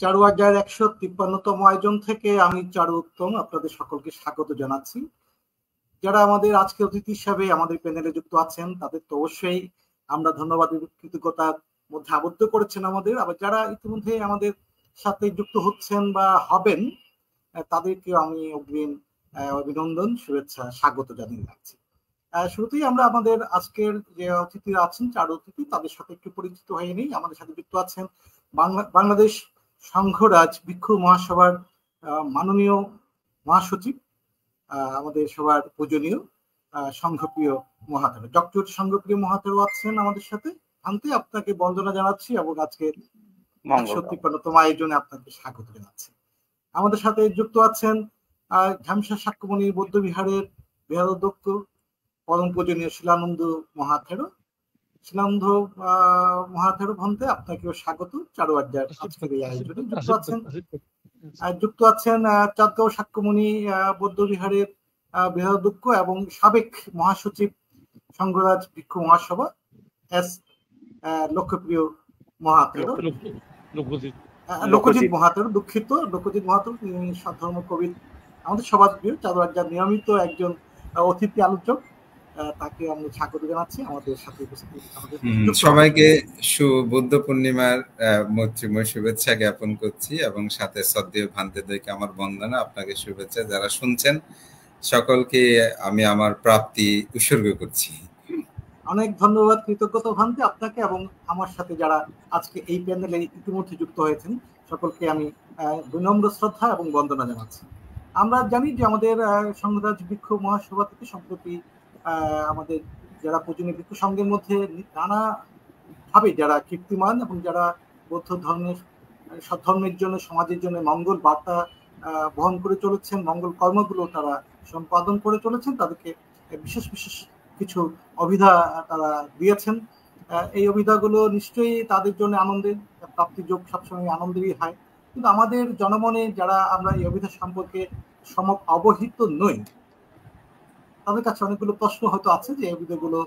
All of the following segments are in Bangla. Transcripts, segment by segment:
4153তম আয়োজন থেকে আমি চারু উত্তম আপনাদের সকলকে স্বাগত জানাচ্ছি। যারা আমাদের আজকে অতিথি হিসাবে আমাদের প্যানেলে যুক্ত আছেন তাদের তো অবশ্যই আমরা ধন্যবাদ কৃতজ্ঞতার মধ্যে আবদ্ধ করেছেন আমাদের, আবার যারা ইতিমধ্যে আমাদের সাথে যুক্ত হচ্ছেন বা হবেন তাদেরকে আমি অগ্রিম অভিনন্দন, শুভেচ্ছা, স্বাগত জানিয়ে রাখছি। শুরুতেই আমরা আমাদের আজকের যে অতিথিরা আছেন চার অতিথি তাদের সাথে একটু পরিচিত হয়ে নিই। আমাদের সাথে যুক্ত আছেন বাংলাদেশ সংঘরাজ ভিক্ষু মহাসভার মাননীয় মহাসচিব, আমাদের সবার পূজনীয় সংঘপ্রিয় মহাতেরো ডক্টর সংঘপ্রিয় মহাতেরো আছেন আমাদের সাথে। আনতে আপনাকে বন্দনা জানাচ্ছি এবং আজকের 153তম আয়োজনে আপনাকে স্বাগত জানাচ্ছি। আমাদের সাথে যুক্ত আছেন ঝামসা সাক্ষ্যমণি বৌদ্ধ বিহারের বিহারাধ্যক্ষ পরম পূজনীয় শিলানন্দ মহাতেরো। শিলানন্দ মহাতেরো ভন্তে আপনাকেও স্বাগত চারুয়াড্ডার আজকের এই আয়োজনে। যুক্ত আছেন চাঁদগাঁও সাক্ষ্যমণি বৌদ্ধ বিহারের বিহারাধ্যক্ষ এবং সাবেক মহাসচিব সংঘরাজ ভিক্ষু মহাসভা এস লক্ষ্যপ্রিয় মহাতেরো, লোকজিৎ মহাতেরো, দুঃখিত, লোকজিৎ মহাতেরো। তিনি ধর্মকবি, আমাদের সবার প্রিয় চারুয়াড্ডার নিয়মিত একজন অতিথি আলোচক, তাকে আমি স্বাগত জানাচ্ছি আমাদের সাথে উপস্থিত। সবাইকে সুবুদ্ধ পূর্ণিমার মৈত্রীময় শুভেচ্ছা জ্ঞাপন করছি এবং সাথে শ্রদ্ধেয় ভান্তেদেরকে আমার বন্দনা, আপনাকে শুভেচ্ছা। যারা শুনছেন সকলকে আমি আমার প্রাপ্তি উৎসর্গ করছি। অনেক ধন্যবাদ, কৃতজ্ঞতা ভান্তে আপনাকে এবং আমার সাথে যারা আজকে এই প্যানেলে ইতিমধ্যে যুক্ত হয়েছেন সকলকে আমি বিনম্র শ্রদ্ধা এবং বন্দনা জানাচ্ছি। আমরা জানি যে আমাদের সংঘরাজ ভিক্ষু মহাসভা থেকে সম্প্রতি আমাদের যারা পূজনীয় ভিক্ষু সংঘের মধ্যে নানা ভাবে যারা কীর্তিমান এবং যারা বৌদ্ধ ধর্মের সদ্ধর্মের জন্য, সমাজের জন্য মঙ্গল বার্তা বহন করে চলেছেন, মঙ্গল কর্মগুলো তারা সম্পাদন করে চলেছেন, তাদেরকে বিশেষ বিশেষ কিছু অভিধা তারা দিয়েছেন। এই অভিধাগুলো নিশ্চয়ই তাদের জন্য আনন্দের প্রাপ্তিযোগ, সবসময় আনন্দেরই হয়। কিন্তু আমাদের জনমনে যারা আমরা এই অভিধা সম্পর্কে সম্যক অবহিত নই তাদের কাছে অনেকগুলো প্রশ্ন হয়তো আছে যে এই অভিধাগুলো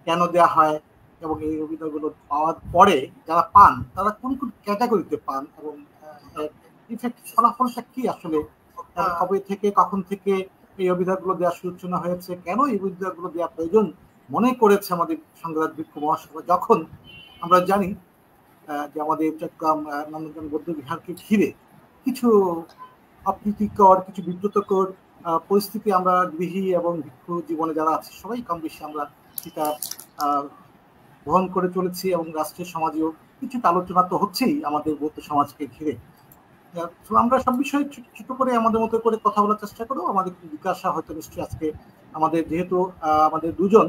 কেন দেয়া হয় এবং এই অভিধাগুলো পাওয়ার পরে যারা পান তারা কোন কোন ক্যাটাগরিতে পান এবং ইফেক্ট ফলাফলটা কি, আসলে কবে থেকে কখন থেকে এই অভিধাগুলো দেওয়ার সূচনা হয়েছে, কেন এই অভিধাগুলো দেওয়া প্রয়োজন মনে করেছে আমাদের সংঘরাজ ভিক্ষু মহাসভা। যখন আমরা জানি যে আমাদের চট্টগ্রাম নন্দনকানন বৌদ্ধ বিহারকে ঘিরে কিছু অপ্রীতিকর, কিছু বিব্রতকর পরিস্থিতি আমরা গৃহী এবং ভিক্ষু জীবনে যারা আছে সবাই কম বেশি আমরা সেটা বহন করে চলেছি এবং রাষ্ট্রীয় সমাজেও কিছুটা আলোচনা তো হচ্ছেই আমাদের বৌদ্ধ সমাজকে ঘিরে। আমরা সব বিষয়ে ছোট করে আমাদের মতো করে কথা বলার চেষ্টা করবো। আমাদের জিজ্ঞাসা হয়তো নিশ্চয়ই আজকে আমাদের যেহেতু আমাদের দুজন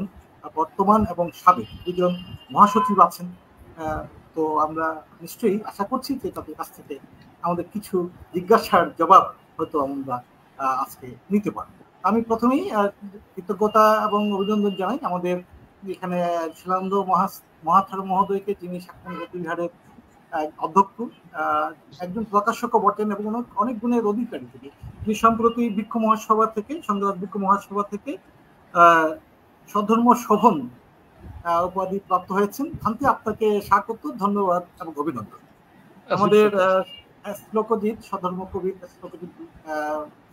বর্তমান এবং সাবেক দুজন মহাসচিব আছেন, তো আমরা নিশ্চয়ই আশা করছি যে তাদের কাছ থেকে আমাদের কিছু জিজ্ঞাসার জবাব হয়তো আমরা আজকে নিতে পারবো। আমি প্রথমেই কৃতজ্ঞতা এবং অভিনন্দন জানাই আমাদের এখানে শিলানন্দ মহাতেরো মহোদয়কে, যিনি সাক্ষ্যমণি বৌদ্ধ বিহারের অধ্যক্ষ, একজন প্রকাশকও বটেন এবং অনেক গুণের অধিকারী তিনি। তিনি সম্প্রতি ভিক্ষু মহাসভা থেকে, সংঘরাজ ভিক্ষু মহাসভা থেকে সধর্ম শোভন উপাধি প্রাপ্ত হয়েছেন। শান্তি, আপনাকে স্বাগত, ধন্যবাদ এবং অভিনন্দন। আমাদের লোকজিৎ, সধর্ম কবি লোকজিৎ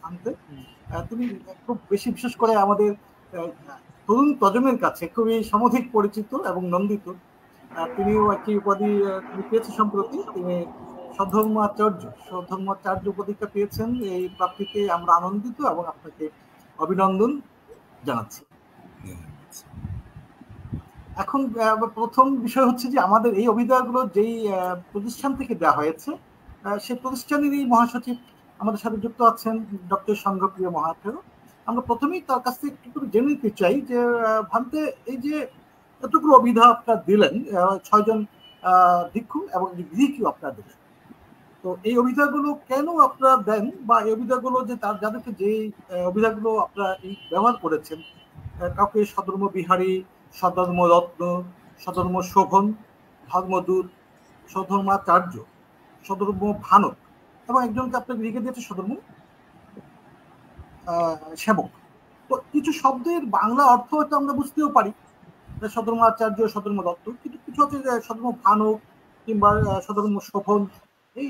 শান্তি, তিনি খুব বেশি বিশেষ করে আমাদের তরুণ প্রজন্মের কাছে খুবই সমধিক পরিচিত এবং নন্দিত। তিনিও একটি উপাধি পেয়েছেন সম্প্রতি, তিনি সধর্মাচার্য উপাধিটা পেয়েছেন। এই প্রাপ্তিতে আমরা আনন্দিত এবং আপনাকে অভিনন্দন জানাচ্ছি। এখন প্রথম বিষয় হচ্ছে যে আমাদের এই অভিধাগুলো যেই প্রতিষ্ঠান থেকে দেওয়া হয়েছে সেই প্রতিষ্ঠানেরই মহাসচিব আমাদের সাথে যুক্ত আছেন ডক্টর সংঘপ্রিয় মহাতেরো। আমরা প্রথমেই তার কাছ থেকে একটু জেনে নিতে চাই যে ভান্তে এই যে এতগুলো অভিধা আপনারা দিলেন, 6 জন ভিক্ষু এবং গৃহীকেও আপনারা দিলেন, তো এই অভিধাগুলো কেন আপনারা দেন, বা এই অভিধাগুলো যে যাদেরকে যে অভিধাগুলো আপনারা ব্যবহার করেছেন, কাউকে সধর্ম বিহারী, সধর্ম রত্ন, সধর্ম শোভন, ধর্মদূত, সধর্মাচার্য, সধর্ম ভানক এবং একজনকে আপনার লিখে দিয়েছে সধর্ম সেবক। তো কিছু শব্দের বাংলা অর্থ হয়তো আমরা বুঝতেও পারি, সধর্মাচার্য, সধর্ম দত্ত, কিন্তু কিছু হচ্ছে যে সধর্ম ভানক কিংবা সধর্ম শোভন এই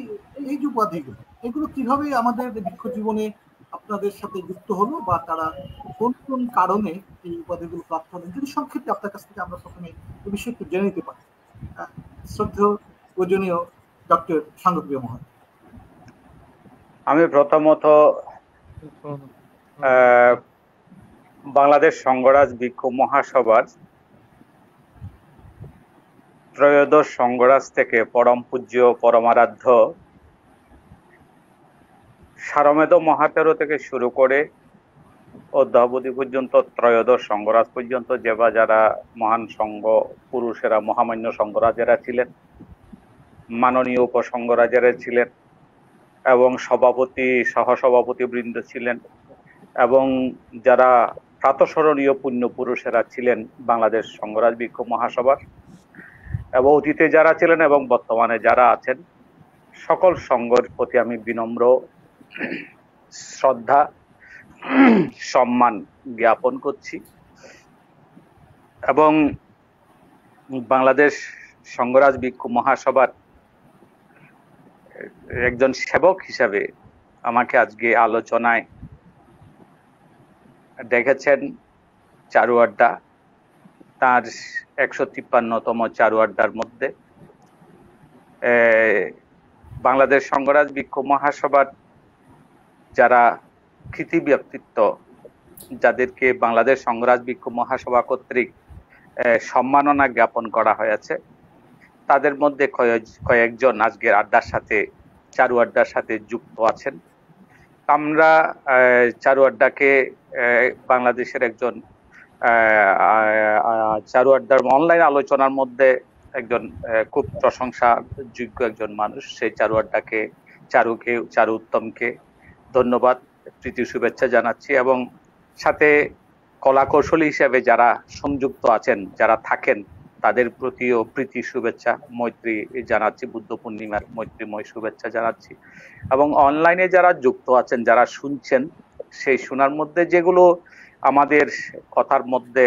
এই যে উপাধিগুলো, এগুলো কিভাবে আমাদের বৃক্ষ জীবনে আপনাদের সাথে যুক্ত হলো, বা তারা কোন কোন কারণে এই উপাধিগুলো প্রাপ্ত হলেন, যদি সংক্ষেপে আপনার কাছ থেকে আমরা প্রথমে এই বিষয়ে একটু জেনে নিতে পারি। শ্রদ্ধেয় পূজনীয় ডক্টর সাঙ্গপ্রিয় মহোদয়। আমি প্রথমত বাংলাদেশ সংঘরাজ বৃক্ষ মহাসভার ত্রয়োদশ সংঘরাজ থেকে পরম পূজ্য পরমারাধ্য সারমেধ মহাতেরো থেকে শুরু করে অদ্যাবধি পর্যন্ত ত্রয়োদশ সংঘরাজ পর্যন্ত যারা মহান সংঘ পুরুষেরা, মহামান্য সংঘরাজেরা ছিলেন, মাননীয় উপসংঘরাজেরা ছিলেন, এবং সভাপতি সহসভাপতি বৃন্দ ছিলেন, এবং যারা প্রাতঃস্মরণীয় পুণ্য পুরুষেরা ছিলেন বাংলাদেশ সংঘরাজ বৃক্ষ মহাসভার, এবং অতীতে যারা ছিলেন এবং বর্তমানে যারা আছেন, সকল সংঘের প্রতি আমি বিনম্র শ্রদ্ধা সম্মান জ্ঞাপন করছি, এবং বাংলাদেশ সংঘরাজ বৃক্ষ মহাসভার একজন সেবক হিসাবে আমাকে আজকে আলোচনায় দেখেছেন চারু আড্ডা, তার 153তম চারু আড্ডার মধ্যে বাংলাদেশ সংঘরাজ বৃক্ষ মহাসভার যারা কৃতি ব্যক্তিত্ব, যাদেরকে বাংলাদেশ সংঘরাজ বৃক্ষ মহাসভা কর্তৃক সম্মাননা জ্ঞাপন করা হয়েছে, তাদের মধ্যে কয়েকজন আজকের আড্ডার সাথে, চারু আড্ডার সাথে যুক্ত আছেন। আমরা চারু আড্ডাকে বাংলাদেশের একজন চারু আড্ডার অনলাইন আলোচনার মধ্যে একজন খুব প্রশংসাযোগ্য একজন মানুষ, সেই চারু আড্ডাকে, চারু উত্তমকে ধন্যবাদ, প্রীতি শুভেচ্ছা জানাচ্ছি, এবং সাথে কলা কৌশলী হিসেবে যারা সংযুক্ত আছেন, যারা থাকেন, তাদের প্রতিও প্রীতি শুভেচ্ছা, মৈত্রী জানাচ্ছি, বুদ্ধ পূর্ণিমার মৈত্রীময় শুভেচ্ছা জানাচ্ছি, এবং অনলাইনে যারা যুক্ত আছেন, যারা শুনছেন, সেই শোনার মধ্যে যেগুলো আমাদের কথার মধ্যে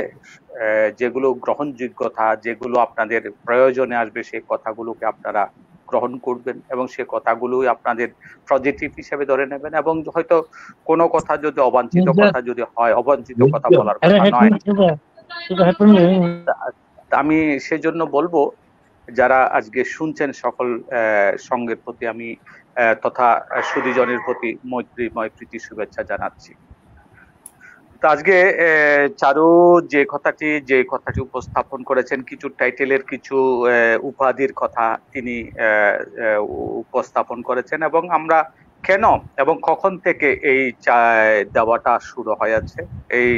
যেগুলো গ্রহণযোগ্যতা, যেগুলো আপনাদের প্রয়োজনে আসবে, সেই কথাগুলোকে আপনারা গ্রহণ করবেন, এবং সে কথাগুলোই আপনাদের পজিটিভ হিসেবে ধরে নেবেন, এবং হয়তো কোনো কথা যদি অবাঞ্ছিত কথা যদি হয়, অবাঞ্ছিত কথা বলার কথা নয়। আমি সেজন্য বলবো, যারা আজকে শুনছেন সকল সঙ্গের প্রতি আমি তথা সুধীজনের প্রতি মৈত্রীময় প্রীতি শুভেচ্ছা জানাচ্ছি। তো আজকে চারু যে কথাটি উপস্থাপন করেছেন, কিছু টাইটেলের, কিছু উপাধির কথা তিনি উপস্থাপন করেছেন, এবং আমরা কেন এবং কখন থেকে এই দেওয়াটা শুরু হয়েছে, এই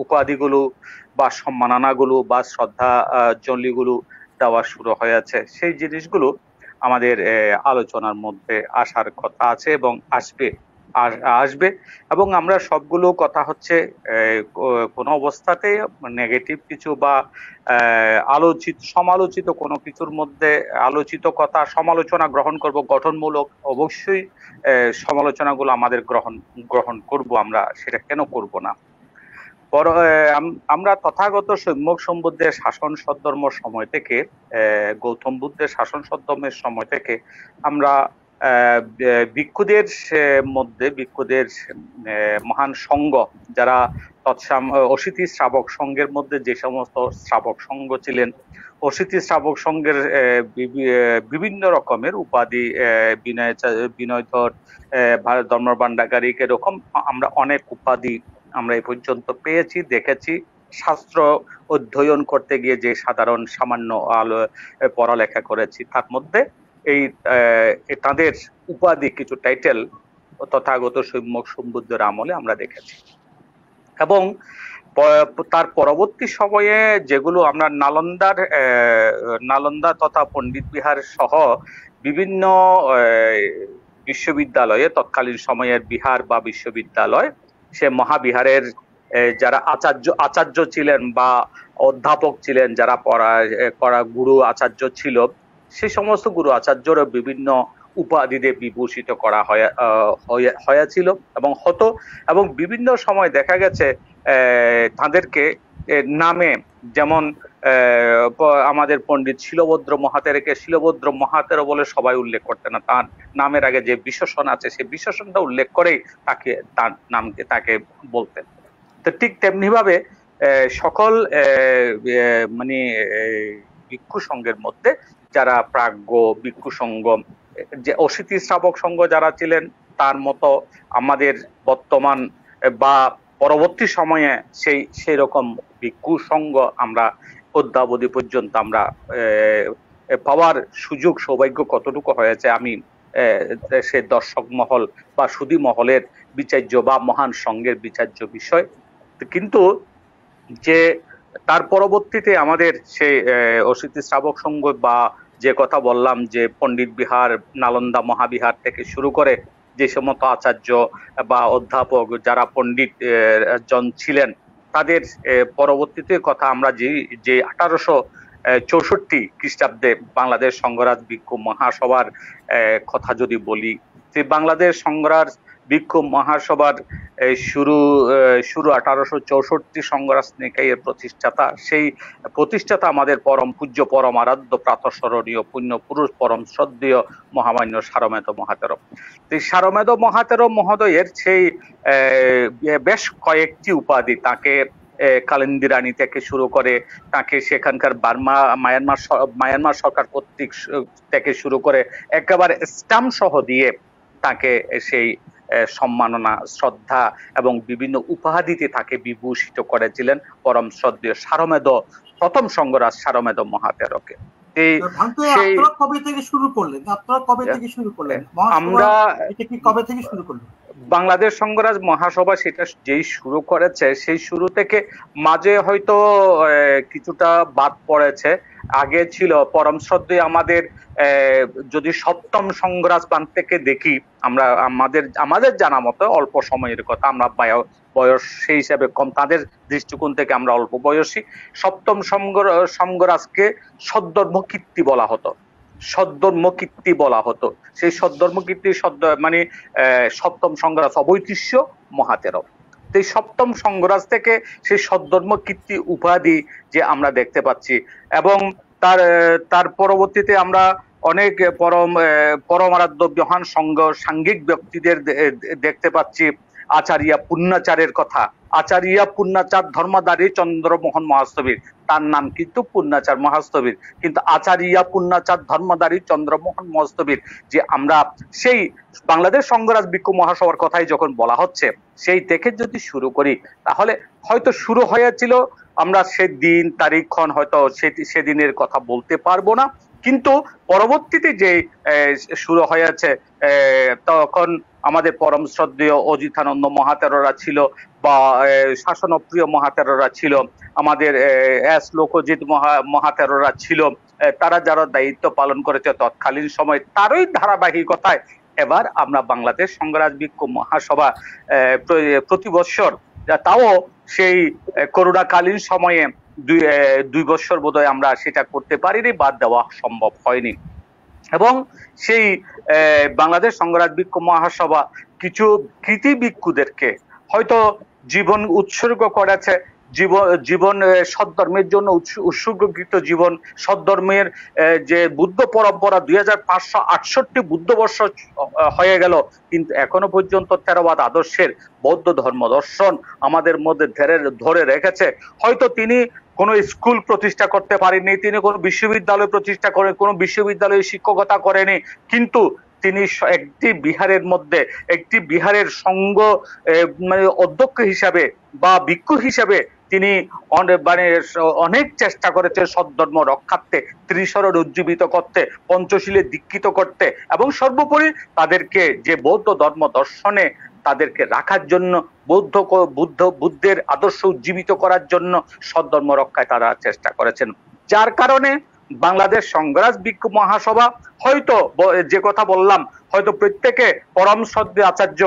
উপাধিগুলো বা সম্মাননাগুলো বা শ্রদ্ধাঞ্জলিগুলো দেওয়া শুরু হয়েছে, সেই জিনিসগুলো আমাদের আলোচনার মধ্যে আসার কথা আছে এবং আসবে, এবং আমরা সবগুলো কথা হচ্ছে কোনো অবস্থাতে নেগেটিভ কিছু বা সমালোচিত কোনো কিছুর মধ্যে আলোচিত কথা, সমালোচনা গ্রহণ করব, গঠনমূলক অবশ্যই সমালোচনাগুলো আমাদের গ্রহণ করব, আমরা সেটা কেন করব না। আমরা তথাগত সম্যক সম্বুদ্ধের শাসন সদ্ধর্ম সময় থেকে, গৌতম বুদ্ধের শাসন সদ্ধর্মের সময় থেকে আমরা ভিক্ষুদের মধ্যে, ভিক্ষুদের মহান সংঘ, যারা অশীতি শ্রাবক সংঘের মধ্যে যে সমস্ত শ্রাবক সংঘ ছিলেন, অশীতি শ্রাবক সংঘের বিভিন্ন রকমের উপাধি, বিনয়ধর, ধর্মভাণ্ডাগারিক, এরকম আমরা অনেক উপাধি আমরা এই পর্যন্ত পেয়েছি, দেখেছি। শাস্ত্র অধ্যয়ন করতে গিয়ে যে সাধারণ সামান্য পড়ালেখা করেছি, তার মধ্যে এই তাদের উপাধি, কিছু টাইটেল তথাগত সম্যক সম্বুদ্ধের আমলে আমরা দেখেছি, এবং তার পরবর্তী সময়ে যেগুলো আমরা নালন্দা তথা পণ্ডিত বিহার সহ বিভিন্ন বিশ্ববিদ্যালয়ে, তৎকালীন সময়ের বিহার বা বিশ্ববিদ্যালয়, সে মহাবিহারের যারা আচার্য ছিলেন বা অধ্যাপক ছিলেন, যারা পড়া গুরু আচার্য ছিল, সে সমস্ত গুরু আচার্যরা বিভিন্ন উপাধিতে বিভূষিত করা হয়েছিল এবং হতো, এবং বিভিন্ন সময় দেখা গেছে তাদেরকে নামে, যেমন আমাদের পণ্ডিত শিলভদ্র মহাতেরকে শিলভদ্র মহাতের বলে সবাই উল্লেখ করতেন না, তার নামের আগে যে বিশেষণ আছে সেই বিশেষণটা উল্লেখ করেই তার নামকে তাকে বলতেন। তো ঠিক তেমনি ভাবে সকল মানে ভিক্ষু সংঘের মধ্যে যারা প্রাজ্ঞ ভিক্ষু সংঘ, যে অশীতি শ্রাবক সংঘ যারা ছিলেন, তার মতো আমাদের বর্তমান বা পরবর্তী সময়ে সেই রকম ভিক্ষু সংঘ আমরা অদ্যাবধি পর্যন্ত আমরা পাওয়ার সুযোগ সৌভাগ্য কতটুকু হয়েছে আমি সে দর্শক মহল বা সুধী মহলের বিচার্য বা মহান সংঘের বিচার্য বিষয়। কিন্তু যে তার পরবর্তীতে আমাদের সেই অশীতি শ্রাবক সংঘ বা যে কথা বললাম যে পণ্ডিত বিহার, নালন্দা মহাবিহার থেকে শুরু করে যে সমস্ত আচার্য বা অধ্যাপক যারা পণ্ডিত জন ছিলেন, তাদের পরবর্তীতে কথা আমরা যে 1864 খ্রিস্টাব্দে বাংলাদেশ সংঘরাজ ভিক্ষু মহাসভার কথা যদি বলি, যে বাংলাদেশ সংঘরাজ ভিক্ষু মহাসভার শুরু 1864 সংঘরাজ নিকায়ের প্রতিষ্ঠাতা, সেই প্রতিষ্ঠাতা আমাদের পরম পূজ্য পরম আরাধ্য প্রাতঃস্মরণীয় পুণ্য পুরুষ পরম শ্রদ্ধেয় মহামান্য সারমেদ মহাতেরো। এই সারমেদ মহাতেরো মহোদয়ের সেই বেশ কয়েকটি উপাধি, তাকে কালিন্দী রানী থেকে শুরু করে তাকে সেখানকার মায়ানমার সরকার কর্তৃক থেকে শুরু করে একেবারে স্ট্যাম্প সহ দিয়ে তাকে সেই সম্মাননা, শ্রদ্ধা এবং বিভিন্ন উপাধিতে তাকে বিভূষিত করেছিলেন পরম শ্রদ্ধেয় সারমেদ প্রথম সংঘরাজ সারমেদ মহাতেরোকে। কবে থেকে শুরু করলেন? আমরা কবে থেকে শুরু করলেন? বাংলাদেশ সংঘরাজ মহাসভা সেটা যেই শুরু করেছে সেই শুরু থেকে মাঝে হয়তো কিছুটা বাদ পড়েছে। আগে ছিল পরম শ্রদ্ধেয় আমাদের যদি সপ্তম সংঘরাজ প্রান্ত থেকে দেখি আমরা, আমাদের জানা মতো অল্প সময়ের কথা, আমরা বয়স সেই হিসাবে কম, তাদের দৃষ্টিকোণ থেকে আমরা অল্প বয়সী। সপ্তম সংঘরাজকে সদ্ধর্ম কীর্তি বলা হতো, সদ্ধর্ম কীর্তি বলা হতো। সেই সদ্ধর্ম কীর্তি মানে সপ্তম সংঘরাজ অবৈতৃষ্য মহাতেরো। এই সপ্তম সংঘরাজ থেকে সেই সদ্ধর্ম কীর্তি উপাধি যে আমরা দেখতে পাচ্ছি, এবং তার পরবর্তীতে আমরা অনেক পরমারাধ্য মহান সাংঘিক ব্যক্তিদের দেখতে পাচ্ছি। আচার্য পূর্ণাচারের কথা, আচার্য পূর্ণাচার ধর্মদারী চন্দ্রমোহন মহাস্তবীর, তার নাম কিন্তু পূর্ণাচার মহাস্তবীর, কিন্তু আচার্য পূর্ণাচার ধর্মদারী চন্দ্রমোহন মহাস্তবীর যে আমরা সেই বাংলাদেশ সংঘরাজ ভিক্ষু মহাসভার কথাই যখন বলা হচ্ছে, সেই থেকে যদি শুরু করি তাহলে হয়তো শুরু হয়েছিল, আমরা সেদিন তারিখক্ষণ হয়তো সেদিনের কথা বলতে পারবো না, কিন্তু পরবর্তীতে যে শুরু হয়েছে তখন আমাদের পরম শ্রদ্ধেয় অজিতানন্দ মহাতেরোরা ছিল বা শাসনপ্রিয় মহাতেরোরা ছিল, আমাদের লোকজিৎ মহাতেরোরা ছিল, তারা যারা দায়িত্ব পালন করেছে তৎকালীন সময়, তারই ধারাবাহিকতায় এবার আমরা বাংলাদেশ সংঘরাজ ভিক্ষু মহাসভা প্রতি বৎসর, তাও সেই করোনাকালীন সময়ে 2 বছর বোধহয় আমরা সেটা করতে পারিনি, বাদ দেওয়া সম্ভব হয়নি। এবং সেই বাংলাদেশ সংঘরাজ ভিক্ষু মহাসভা কিছু কৃতি ভিক্ষুদেরকে হয়তো জীবন উৎসর্গ করেছে, জীবন সদ্ধর্মের জন্য উৎসর্গকৃত জীবন, সদ্ধর্মের যে বুদ্ধ পরম্পরা 2568 বুদ্ধবর্ষ হয়ে গেল, কিন্তু এখনো পর্যন্ত থেরবাদ আদর্শের বৌদ্ধ ধর্ম দর্শন আমাদের মধ্যে ধরে রেখেছে। হয়তো তিনি কোনো স্কুল প্রতিষ্ঠা করতে পারেননি, তিনি কোনো বিশ্ববিদ্যালয় প্রতিষ্ঠা করেন, কোনো বিশ্ববিদ্যালয়ে শিক্ষকতা করেনি, কিন্তু তিনি একটি বিহারের সংঘ মানে অধ্যক্ষ হিসাবে বা ভিক্ষু হিসাবে তিনি অনেক চেষ্টা করেছে সদ্ধর্ম রক্ষার্থে, ত্রিশরণ উজ্জীবিত করতে, পঞ্চশীলে দীক্ষিত করতে, এবং সর্বোপরি তাদেরকে যে বৌদ্ধ ধর্ম দর্শনে তাদেরকে রাখার জন্য, বুদ্ধের আদর্শ উজ্জীবিত করার জন্য সদ্ধর্ম রক্ষায় তারা চেষ্টা করেছেন। যার কারণে বাংলাদেশ সংঘরাজ ভিক্ষু মহাসভা হয়তো যে কথা বললাম, হয়তো প্রত্যেকে পরম শ্রদ্ধেয় আচার্য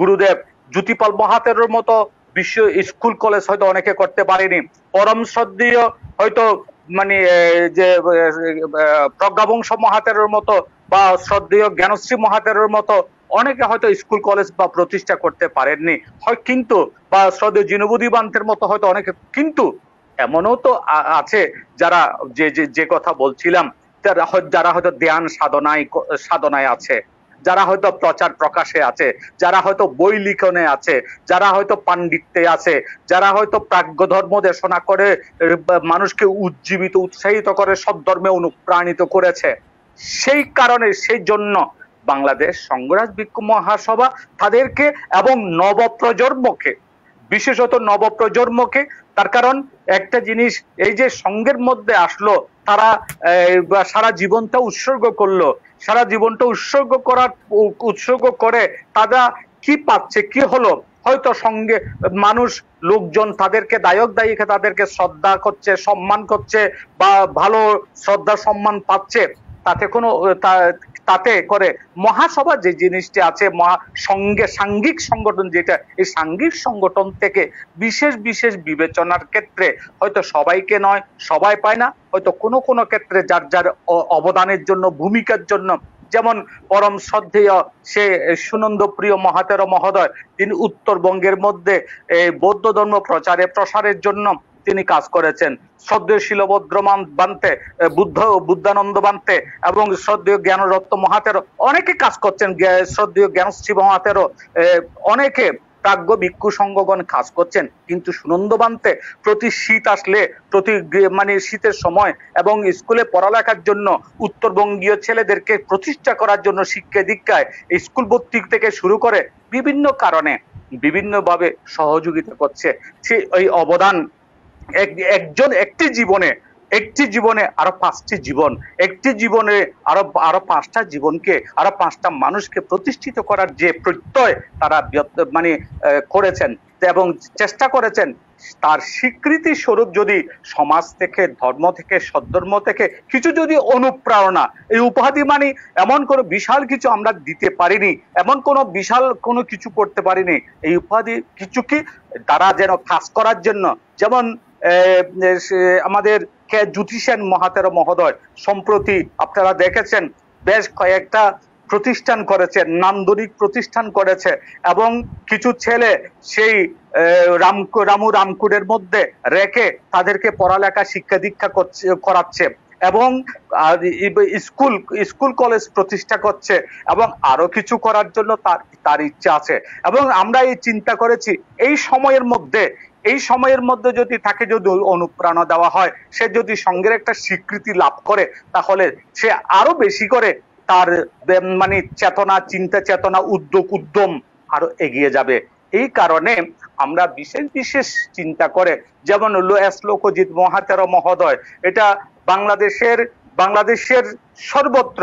গুরুদেব জ্যোতিপাল মহাতেরোর মতো বিশ্ব স্কুল কলেজ হয়তো অনেকে করতে পারেনি, পরম শ্রদ্ধেয় হয়তো মানে যে প্রজ্ঞাবংশ মহাতেরোর মতো বা শ্রদ্ধেয় জ্ঞানশ্রী মহাতেরোর মতো অনেকে হয়তো স্কুল কলেজ বা প্রতিষ্ঠা করতে পারেননি, হয় কিন্তু বা শ্রদ্ধেয় জিনবুদ্ধি বান্তের মতো হয়তো অনেকে, কিন্তু এমনও তো আছে যারা যে কথা বলছিলাম, যারা হয়তো ধ্যান সাধনায় আছে, যারা হয়তো প্রচার প্রকাশে আছে, যারা হয়তো বই লিখনে আছে, যারা হয়তো পাণ্ডিত্যে আছে, যারা হয়তো প্রাজ্ঞ ধর্ম দেশনা করে মানুষকে উজ্জীবিত উৎসাহিত করে সদ্ধর্মে অনুপ্রাণিত করেছে। সেই কারণে সেই জন্য বাংলাদেশ সংঘরাজ ভিক্ষু মহাসভা তাদেরকে এবং নবপ্রজন্মকে, বিশেষত নবপ্রজন্মকে, তার কারণ একটা জিনিস, এই যে সংঘের মধ্যে আসলো, তারা সারা জীবনটা উৎসর্গ করলো, সারা জীবনটা উৎসর্গ করে তারা কি পাচ্ছে, কি হলো, হয়তো সঙ্গে মানুষ লোকজন তাদেরকে দায়িকে তাদেরকে শ্রদ্ধা করছে, সম্মান করছে, বা ভালো শ্রদ্ধা সম্মান পাচ্ছে, তাতে করে মহাসভা যে জিনিসটি আছে, সাংঘিক সংগঠন যেটা, এই সাংঘিক সংগঠন থেকে বিশেষ বিশেষ বিবেচনার ক্ষেত্রে হয়তো সবাইকে নয়, সবাই পায় না, হয়তো কোনো ক্ষেত্রে যার যার অবদানের জন্য, ভূমিকার জন্য, যেমন পরম শ্রদ্ধেয় সে সুনন্দ প্রিয় মহাতের মহোদয়, তিনি উত্তরবঙ্গের মধ্যে বৌদ্ধ ধর্ম প্রসারের জন্য তিনি কাজ করেছেন। শ্রদ্ধেয় শিলভদ্র বান্তে, বুদ্ধানন্দ বান্তে এবং শ্রদ্ধেয় জ্ঞানরত্ন মহাতেরও অনেকে কাজ করছেন, শ্রদ্ধেয় জ্ঞানশ্রী মহাতেরও অনেকে প্রাজ্ঞ ভিক্ষু সংঘগণ কাজ করছেন। কিন্তু সুনন্দ বান্তে প্রতি শীত আসলে, মানে শীতের সময় এবং স্কুলে পড়ালেখার জন্য উত্তরবঙ্গীয় ছেলেদেরকে প্রতিষ্ঠা করার জন্য শিক্ষা দীক্ষায় স্কুল ভর্তি থেকে শুরু করে বিভিন্ন কারণে বিভিন্নভাবে সহযোগিতা করছে। সেই ওই অবদান একটি জীবনে আরো 5টি জীবন, একটি জীবনে আরো 5টা জীবনকে, আরো 5টা মানুষকে প্রতিষ্ঠিত করার যে প্রত্যয় তারা মানে করেছেন এবং চেষ্টা করেছেন, তার স্বীকৃতি স্বরূপ যদি সমাজ থেকে, ধর্ম থেকে, সদ্ধর্ম থেকে কিছু যদি অনুপ্রেরণা, এই উপাধি মানে এমন কোনো বিশাল কিছু আমরা দিতে পারিনি, এমন কোনো বিশাল কোনো কিছু করতে পারিনি, এই উপাধি কিছু কি তারা যেন কাজ করার জন্য, যেমন আমাদের জ্যোতি সেন মহাতের মহোদয় সম্প্রতি আপনারা দেখেছেন বেশ কয়েকটা প্রতিষ্ঠান করেছে, নান্দনিক প্রতিষ্ঠান করেছে, এবং কিছু ছেলে সেই রামকুড়ের মধ্যে রেখে তাদেরকে পড়ালেখা শিক্ষা দীক্ষা করাচ্ছে এবং স্কুল কলেজ প্রতিষ্ঠা করছে এবং আরো কিছু করার জন্য তার ইচ্ছা আছে। এবং আমরা এই চিন্তা করেছি এই সময়ের মধ্যে যদি তাকে যদি অনুপ্রেরণা দেওয়া হয়, সে যদি সংঘের একটা স্বীকৃতি লাভ করে, তাহলে সে আরো বেশি করে তার মানে চেতনা, চিন্তা চেতনা, উদ্যম আরো এগিয়ে যাবে। এই কারণে আমরা বিশেষ চিন্তা করে, যেমন লোকজিৎ মহাতের মহোদয়, এটা বাংলাদেশের সর্বত্র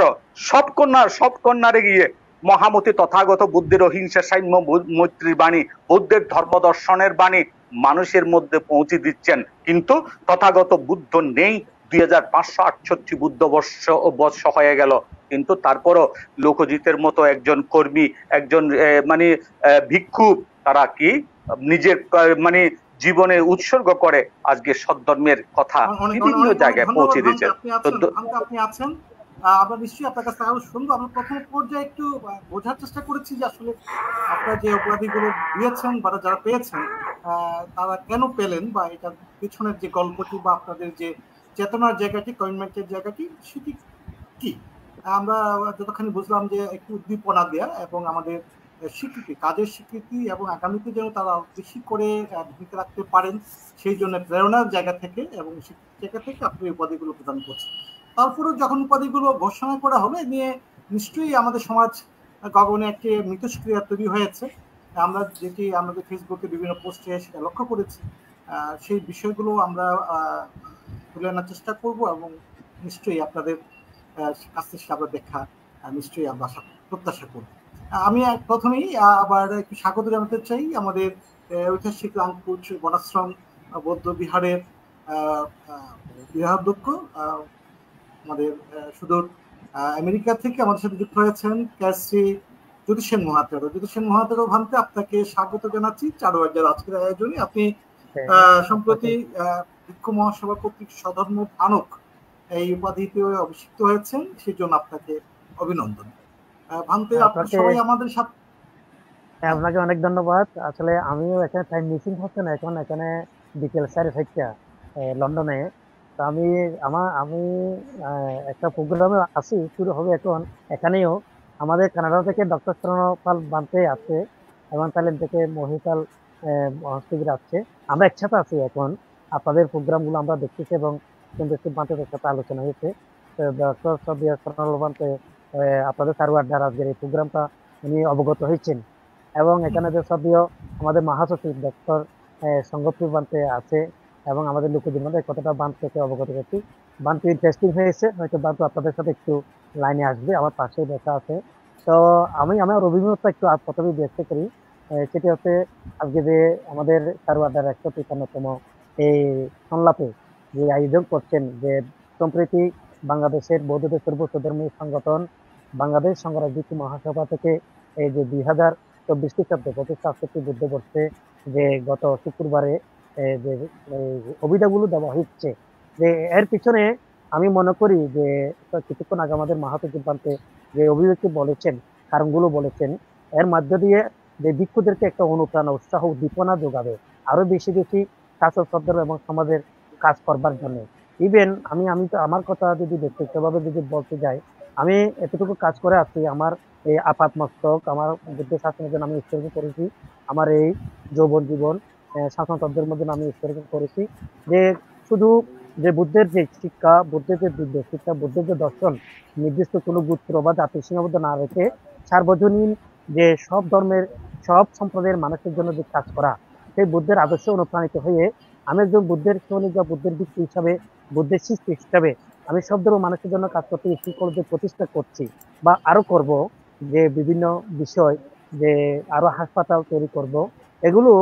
সব কন্যারে গিয়ে মহামতি তথাগত বুদ্ধের অহিংসা, সাম্য, মৈত্রীর বাণী, বুদ্ধের ধর্ম দর্শনের বাণী মানুষের মধ্যে পৌঁছে দিচ্ছেন। কিন্তু তথাগত বুদ্ধ নেই, 2568 বুদ্ধ বর্ষ হয়ে গেল, কিন্তু তারপরও লোকজিতের মতো একজন কর্মী, একজন মানে ভিক্ষু, তারা কি নিজের মানে জীবনে উৎসর্গ করে আজকে সদ্ধর্মের কথা বিভিন্ন জায়গায় পৌঁছে দিচ্ছেন। আপনি আছেন, আমরা নিশ্চয়ই আপনার কাছে আরো শুনবো। আমরা প্রথম পর্যায়ে একটু বোঝার চেষ্টা করেছি যে আসলে আপনারা যে অপরাধীগুলো দিয়েছেন বা যারা পেয়েছেন তারা কেন পেলেন, বা এটার পিছনের যে গল্পটি বা আপনাদের যে চেতনার জায়গাটি, কমিটমেন্টের জায়গাটি, সেটি কি। আমরা যতখানি বুঝলাম যে একটু উদ্দীপনা দেয়া এবং আমাদের স্বীকৃতি, কাজের স্বীকৃতি, এবং আগামীতে যেন তারা বেশি করে ভূমিকা রাখতে পারেন সেই জন্য প্রেরণার জায়গা থেকে এবং স্বীকৃতির জায়গা থেকে আপনি উপাধিগুলো প্রদান করছেন। তারপরে যখন উপাধিগুলো ঘোষণা করা হবে, নিয়ে নিশ্চয়ই আমাদের সমাজ গগনে একটি মিথস্ক্রিয়া তৈরি হয়েছে। আমরা যেটি আমাদের ফেসবুকে বিভিন্ন পোস্টে সেটা লক্ষ্য করেছি, সেই বিষয়গুলো আমরা তুলে আনার চেষ্টা করব এবং নিশ্চয়ই আপনাদের কাছ থেকে আমরা দেখা নিশ্চয়ই আমরা প্রত্যাশা করব। আমি প্রথমেই আবার একটু স্বাগত জানাতে চাই আমাদের ঐতিহাসিক রামকুচ বনাশ্রম বৌদ্ধ বিহারের বিহারাধ্যক্ষ, আমাদের সুদূর আমেরিকা থেকে আমাদের সাথে যুক্ত হয়েছেন শ্রী জ্যোতি সেন মহাতেরো। জ্যোতি সেন মহাতেরো ভান্তে আপনাকে স্বাগত জানাচ্ছি চারুয়ার্যার আজকের আয়োজনে। আপনি সম্প্রতি ভিক্ষু মহাসভা কর্তৃক স্বধর্ম আনক এই উপাধিতে অভিষিক্ত হয়েছেন, সেই জন্য আপনাকে অভিনন্দন। ভান্তে আপনার সবাই আমাদের সাথে। আপনাকে অনেক ধন্যবাদ। আসলে আমিও এখানে টাইম মিসিং হচ্ছে না, এখন এখানে বিকেল 4:30, লন্ডনে। তো আমি একটা প্রোগ্রামে আছি, শুরু হবে এখন এখানেও। আমাদের কানাডা থেকে ডক্টর শরণপাল বান্তে আছে এবং তাইল্যান্ড থেকে মহিপাল হস্তগির আছে। আমরা একসাথে আছি এখন, আপনাদের প্রোগ্রাম গুলো আমরা দেখতেছি এবং কেন্দ্রীয় বান্তের সাথে আলোচনা হয়েছে। ডক্টর সবিয়া শরণপাল বান্তে আপনাদের কারু আড্ডার আজকের এই প্রোগ্রামটা উনি অবগত হয়েছেন এবং এখানে যে সবিও আমাদের মহাসচিব ডক্টর সঙ্গপ্রিয় বান্তে আছে এবং আমাদের লোকদের মধ্যে কতটা বাঁধ থেকে অবগত করছি। বাঁধটি ইন্টারেস্টিং হয়েছে, হয়তো বাঁধ আপনাদের সাথে একটু লাইনে আসবে, আমার পাশে বসা আছে। তো আমার অভিমতটা একটু প্রথমে ব্যক্ত করি। সেটি হচ্ছে আজকে যে আমাদের সারওয়ার্ডার 153তম এই সংলাপে যে আয়োজন করছেন, যে সম্প্রতি বাংলাদেশের বৌদ্ধদের সর্বোচ্চ ধর্মীয় সংগঠন বাংলাদেশ সংগ্রাম ভিত্তি মহাসভা থেকে এই যে 2024 খ্রিস্টাব্দে প্রতিষ্ঠা 68 বুদ্ধবর্ষে যে গত শুক্রবারে যে অভিধাগুলো দেওয়া হচ্ছে, যে এর পিছনে আমি মনে করি যে কিছুক্ষণ আগে আমাদের মাহাতো প্রান্তে যে অভিব্যক্তি বলেছেন, কারণগুলো বলেছেন, এর মধ্য দিয়ে যে ভিক্ষুদেরকে একটা অনুপ্রেরণা, উৎসাহ, উদ্দীপনা যোগাবে আরো বেশি বেশি শাসক শ্রদ্ধা এবং সমাজের কাজ করবার জন্য। ইভেন আমি তো আমার কথা যদি ব্যক্তিগতভাবে যদি বলতে যাই, আমি এতটুকু কাজ করে আছি, আমার এই আপাত মস্তক, আমার বুদ্ধ শাসনের জন্য আমি উৎসর্গ করেছি, আমার এই যৌবন জীবন শাসনতন্ত্রের মধ্যে আমি উৎসর্গ করেছি। যে শুধু যে বুদ্ধের যে শিক্ষা, বুদ্ধের যে দিব্য শিক্ষা, বুদ্ধের যে দর্শন নির্দিষ্ট কোনো গোত্র বা জাতির সীমাবদ্ধ না রেখে সার্বজনীন যে সব ধর্মের সব সম্প্রদায়ের মানুষের জন্য যে কাজ করা, সেই বুদ্ধের আদর্শে অনুপ্রাণিত হয়ে আমি একজন বুদ্ধের সৈনিক বা বুদ্ধের ব্যক্তি হিসাবে, বুদ্ধের শিষ্য হিসাবে আমি সব ধর্মের মানুষের জন্য কাজ করতে স্কুল কলেজে প্রতিষ্ঠা করছি বা আরো করব, যে বিভিন্ন বিষয়, যে আরো হাসপাতাল তৈরি করব। এগুলো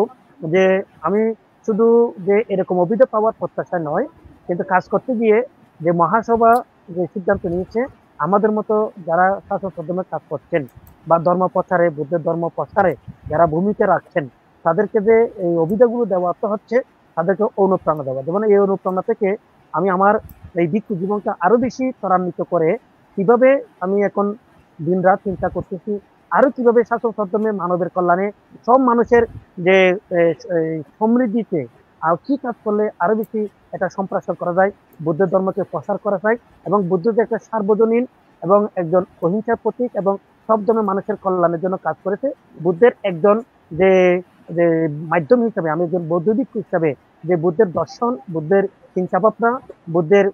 যে আমি শুধু যে এরকম অভিযোগ পাওয়ার প্রত্যাশা নয়, কিন্তু কাজ করতে গিয়ে যে মহাসভা যে সিদ্ধান্ত নিয়েছে, আমাদের মতো যারা শাসক মাধ্যমে কাজ করছেন বা ধর্ম প্রচারে, বুদ্ধের ধর্ম প্রচারে যারা ভূমিকা রাখছেন, তাদেরকে যে এই অভিযোগগুলো দেওয়া হচ্ছে, তাদেরকে অনুপ্রেরণা দেওয়া। যেমন এই অনুপ্রেরণা থেকে আমি আমার এই ভিক্ষু জীবনটা আরো বেশি ত্বরান্বিত করে কিভাবে আমি এখন দিন রাত চিন্তা করতেছি, আরো কিভাবে শাসক মাধ্যমে মানবের কল্যাণে সব মানুষের যে সমৃদ্ধিতে আর কি কাজ করলে আরো বেশি এটা সম্প্রসার করা যায়, বুদ্ধ ধর্মকে প্রসার করা যায় এবং বুদ্ধ যে একটা সার্বজনীন এবং একজন অহিংসার প্রতীক এবং সব ধর্মের মানুষের কল্যাণের জন্য কাজ করেছে, বুদ্ধের একজন যে যে মাধ্যম হিসাবে, আমি একজন বৌদ্ধ ভিক্ষু হিসাবে যে বুদ্ধের দর্শন, বুদ্ধের চিন্তা ভাবনা, বুদ্ধের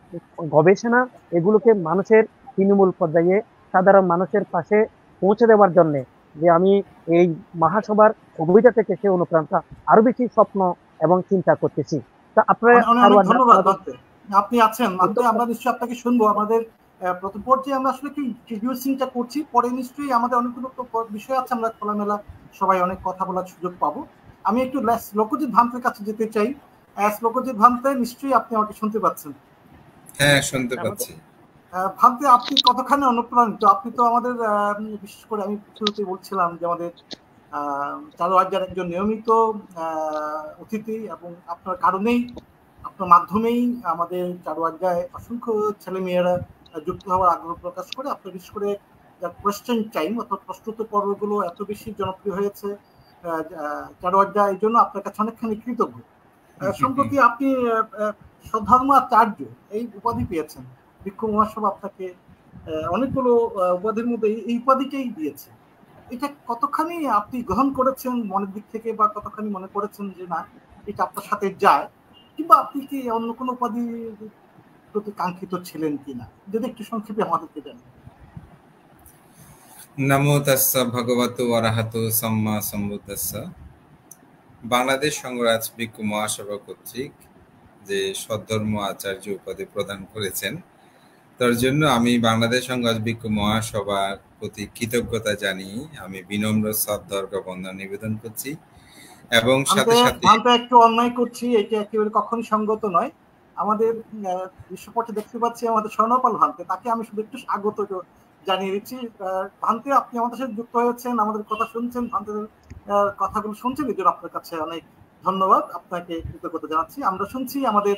গবেষণা, এগুলোকে মানুষের তৃণমূল পর্যায়ে সাধারণ মানুষের পাশে পৌঁছে দেওয়ার জন্য যে আমি এই মহাসভার অভিজ্ঞতা থেকে সে অনুপ্রাণটা আরো বেশি স্বপ্ন এবং চিন্তা করতেছি। তা আপনার ধন্যবাদ। আপনি আছেন, আমরা নিশ্চয়ই আপনাকে শুনবো। আমাদের প্রথম পর্যায়ে আমরা আসলে কি ইন্ট্রোডিউসিংটা করছি, পরে নিশ্চয়ই আমাদের অনেকগুলো বিষয় আছে, আমরা খোলামেলা সবাই অনেক কথা বলার সুযোগ পাবো। আমি একটু লোকজিৎ ভান্তের কাছে যেতে চাই। লোকজিৎ ভান্তে, নিশ্চয়ই আপনি আমাকে শুনতে পাচ্ছেন? হ্যাঁ, শুনতে পাচ্ছি। ভান্তে, আপনি কতখানি অনুপ্রাণিত? আপনি তো আমাদের বিশেষ করে আমি শুরুতে বলছিলাম যে আমাদের চারুয়াজ্ঞার একজন নিয়মিত অতিথি, এবং আপনার কারণেই, আপনার মাধ্যমেই আমাদের চারুয়াজ্ঞায় অসংখ্য ছেলেমেয়েরা যুক্ত হওয়ার আগ্রহ প্রকাশ করে। আপনার বিশেষ করে কোয়েশ্চেন টাইম অর্থাৎ প্রশ্নোত্তর পর্বগুলো এত বেশি জনপ্রিয় হয়েছে চারুয়াজ্ঞা, এই জন্য আপনার কাছে অনেকখানি কৃতজ্ঞ। সম্প্রতি আপনি শ্রদ্ধাধর্মাচার্য এই উপাধি পেয়েছেন। ভিক্ষু মহাসভা আপনাকে অনেকগুলো উপাধির মধ্যে এই উপাধিটাই দিয়েছে। এটা কতখানি আপনি গ্রহণ করেছেন মনের দিক থেকে, বা কতখানি মনে করেছেন যে না এটা আপনার সাথে যায়, কিংবা আপনি কি অন্য কোনো উপাধি প্রতি কাঙ্ক্ষিত ছিলেন কিনা, যদি একটু সংক্ষেপে আমাদেরকে জানেন। নমো তাস্সা ভগবতো অরহতো সাম্মা সম্বুদ্ধাস্সা। বাংলাদেশ সংঘরাজ ভিক্ষু মহাসভা কর্তৃক যে সদ্ধর্ম আচার্য উপাধি প্রদান করেছেন, তার জন্য আমি বাংলাদেশ সংঘরাজ ভিক্ষু মহাসভার প্রতি কৃতজ্ঞতা জানিয়ে আমি বিনম্র শ্রদ্ধা বন্দনা নিবেদন করছি। এবং সাথে সাথে একটু অন্যায় করছি, এটা একেবারে কখনই সঙ্গত নয়। আমাদের বিশ্বপটে দেখতে পাচ্ছি আমাদের স্বর্ণপাল ভান্তে, তাকে আমি শুধু একটু স্বাগত জানিয়ে দিচ্ছি। ভান্তে, আপনি আমাদের সাথে যুক্ত হয়েছেন, আমাদের কথা শুনছেন, ভান্তের কথাগুলো শুনছেন, এই জন্য আপনার কাছে অনেক ধন্যবাদ, আপনাকে কৃতজ্ঞতা জানাচ্ছি। আমরা শুনছি আমাদের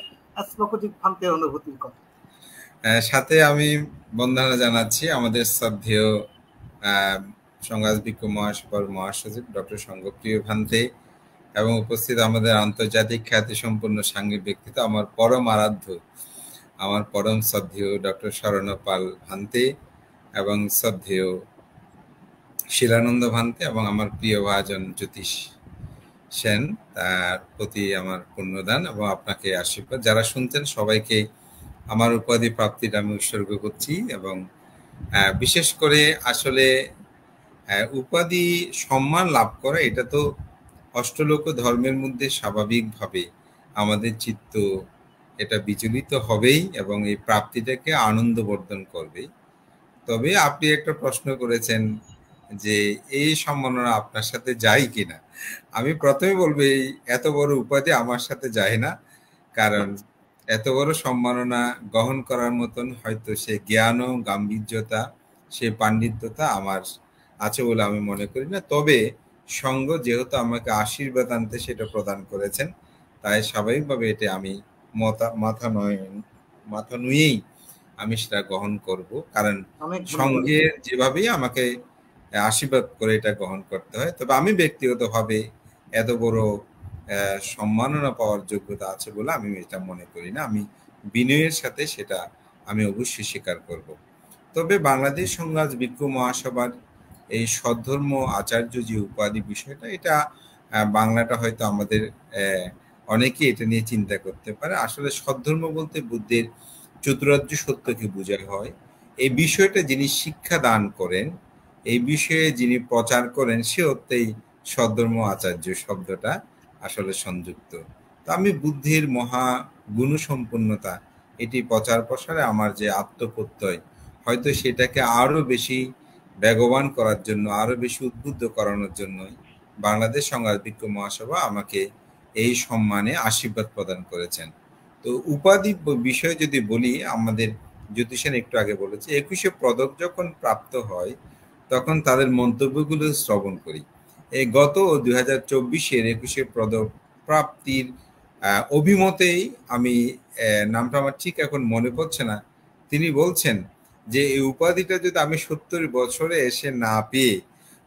লোকজিৎ ভান্তের অনুভূতির কথা। সাথে আমি বন্দনা জানাচ্ছি আমাদের শ্রদ্ধেয় সংঘরাজ ভিক্ষু মহাসভার মহাসচিব ডক্টর সঙ্গপ্রিয় ভান্তে এবং উপস্থিত আমাদের আন্তর্জাতিক খ্যাতিসম্পন্ন সাংবাদিক ব্যক্তিত্ব, আমার পরম আরাধ্য, আমার পরম শ্রদ্ধেয় ডক্টর শরণপাল ভান্তে এবং শ্রদ্ধেয় শিলানন্দ ভান্তে এবং আমার প্রিয় ভাজন জ্যোতিষ সেন, তার প্রতি আমার পুণ্যদান এবং আপনাকে আশীর্বাদ। যারা শুনছেন সবাইকে আমার উপাধি প্রাপ্তিটা আমি উৎসর্গ করছি। এবং বিশেষ করে আসলে উপাধি সম্মান লাভ করা এটা তো অষ্টলোক ধর্মের মধ্যে স্বাভাবিকভাবে আমাদের চিত্ত এটা বিচলিত হবেই এবং এই প্রাপ্তিটাকে আনন্দবর্ধন করবে। তবে আপনি একটা প্রশ্ন করেছেন যে এই সম্মাননা আপনার সাথে যায় কিনা। আমি প্রথমে বলবো এই এত বড় উপাধি আমার সাথে যায় না, কারণ এত বড় সম্মাননা গ্রহণ করার মতন হয়তো সে জ্ঞান ও গাম্ভীর্যতা, সে পাণ্ডিত্যতা আমার আছে বলে আমি মনে করি না। তবে সঙ্গ যেহেতু আমাকে আশীর্বাদ আনতে সেটা প্রদান করেছেন, তাই স্বাভাবিকভাবে এটা আমি মাথা নুয়েই আমি সেটা গ্রহণ করব, কারণ সঙ্গের যেভাবেই আমাকে আশীর্বাদ করে এটা গ্রহণ করতে হয়। তবে আমি ব্যক্তিগতভাবে এত বড় সম্মাননা পাওয়ার যোগ্যতা আছে বলে আমি এটা মনে করি না। আমি বিনয়ের সাথে সেটা আমি অবশ্যই স্বীকার করব। তবে বাংলাদেশ সংঘাত ভিক্ষু মহাসভার এই সদ্ধর্ম আচার্য যে উপাধি বিষয়টা, এটা বাংলাটা হয়তো আমাদের অনেকে এটা নিয়ে চিন্তা করতে পারে। আসলে সদ্ধর্ম বলতে বুদ্ধের চতুরার্য সত্যকে বোঝানো হয়। এই বিষয়টা যিনি শিক্ষা দান করেন, এই বিষয়ে যিনি প্রচার করেন, সে অর্থেই সদ্ধর্ম আচার্য শব্দটা আসলে সংযুক্ত। তো আমি বুদ্ধির মহা গুণসম্পন্নতা এটি প্রচার প্রসারে আমার যে আত্মপ্রত্যয়, হয়তো সেটাকে আরো বেশি বেগবান করার জন্য, আরো বেশি উদ্বুদ্ধ করানোর জন্য বাংলাদেশ সংঘাত ভিক্ষু মহাসভা আমাকে এই সম্মানে আশীর্বাদ প্রদান করেছেন। তো উপাধি বিষয়ে যদি বলি, আমাদের জ্যোতিষেন একটু আগে বলেছে 21শে পদক যখন প্রাপ্ত হয় তখন তাদের মন্তব্যগুলো শ্রবণ করি। এই গত 2024-এর 21শে পদক প্রাপ্তির অভিমতেই আমি, নামটা আমার ঠিক এখন মনে পড়ছে না, তিনি বলছেন যে এই উপাধিটা যদি আমি 70 বছরে এসে না পেয়ে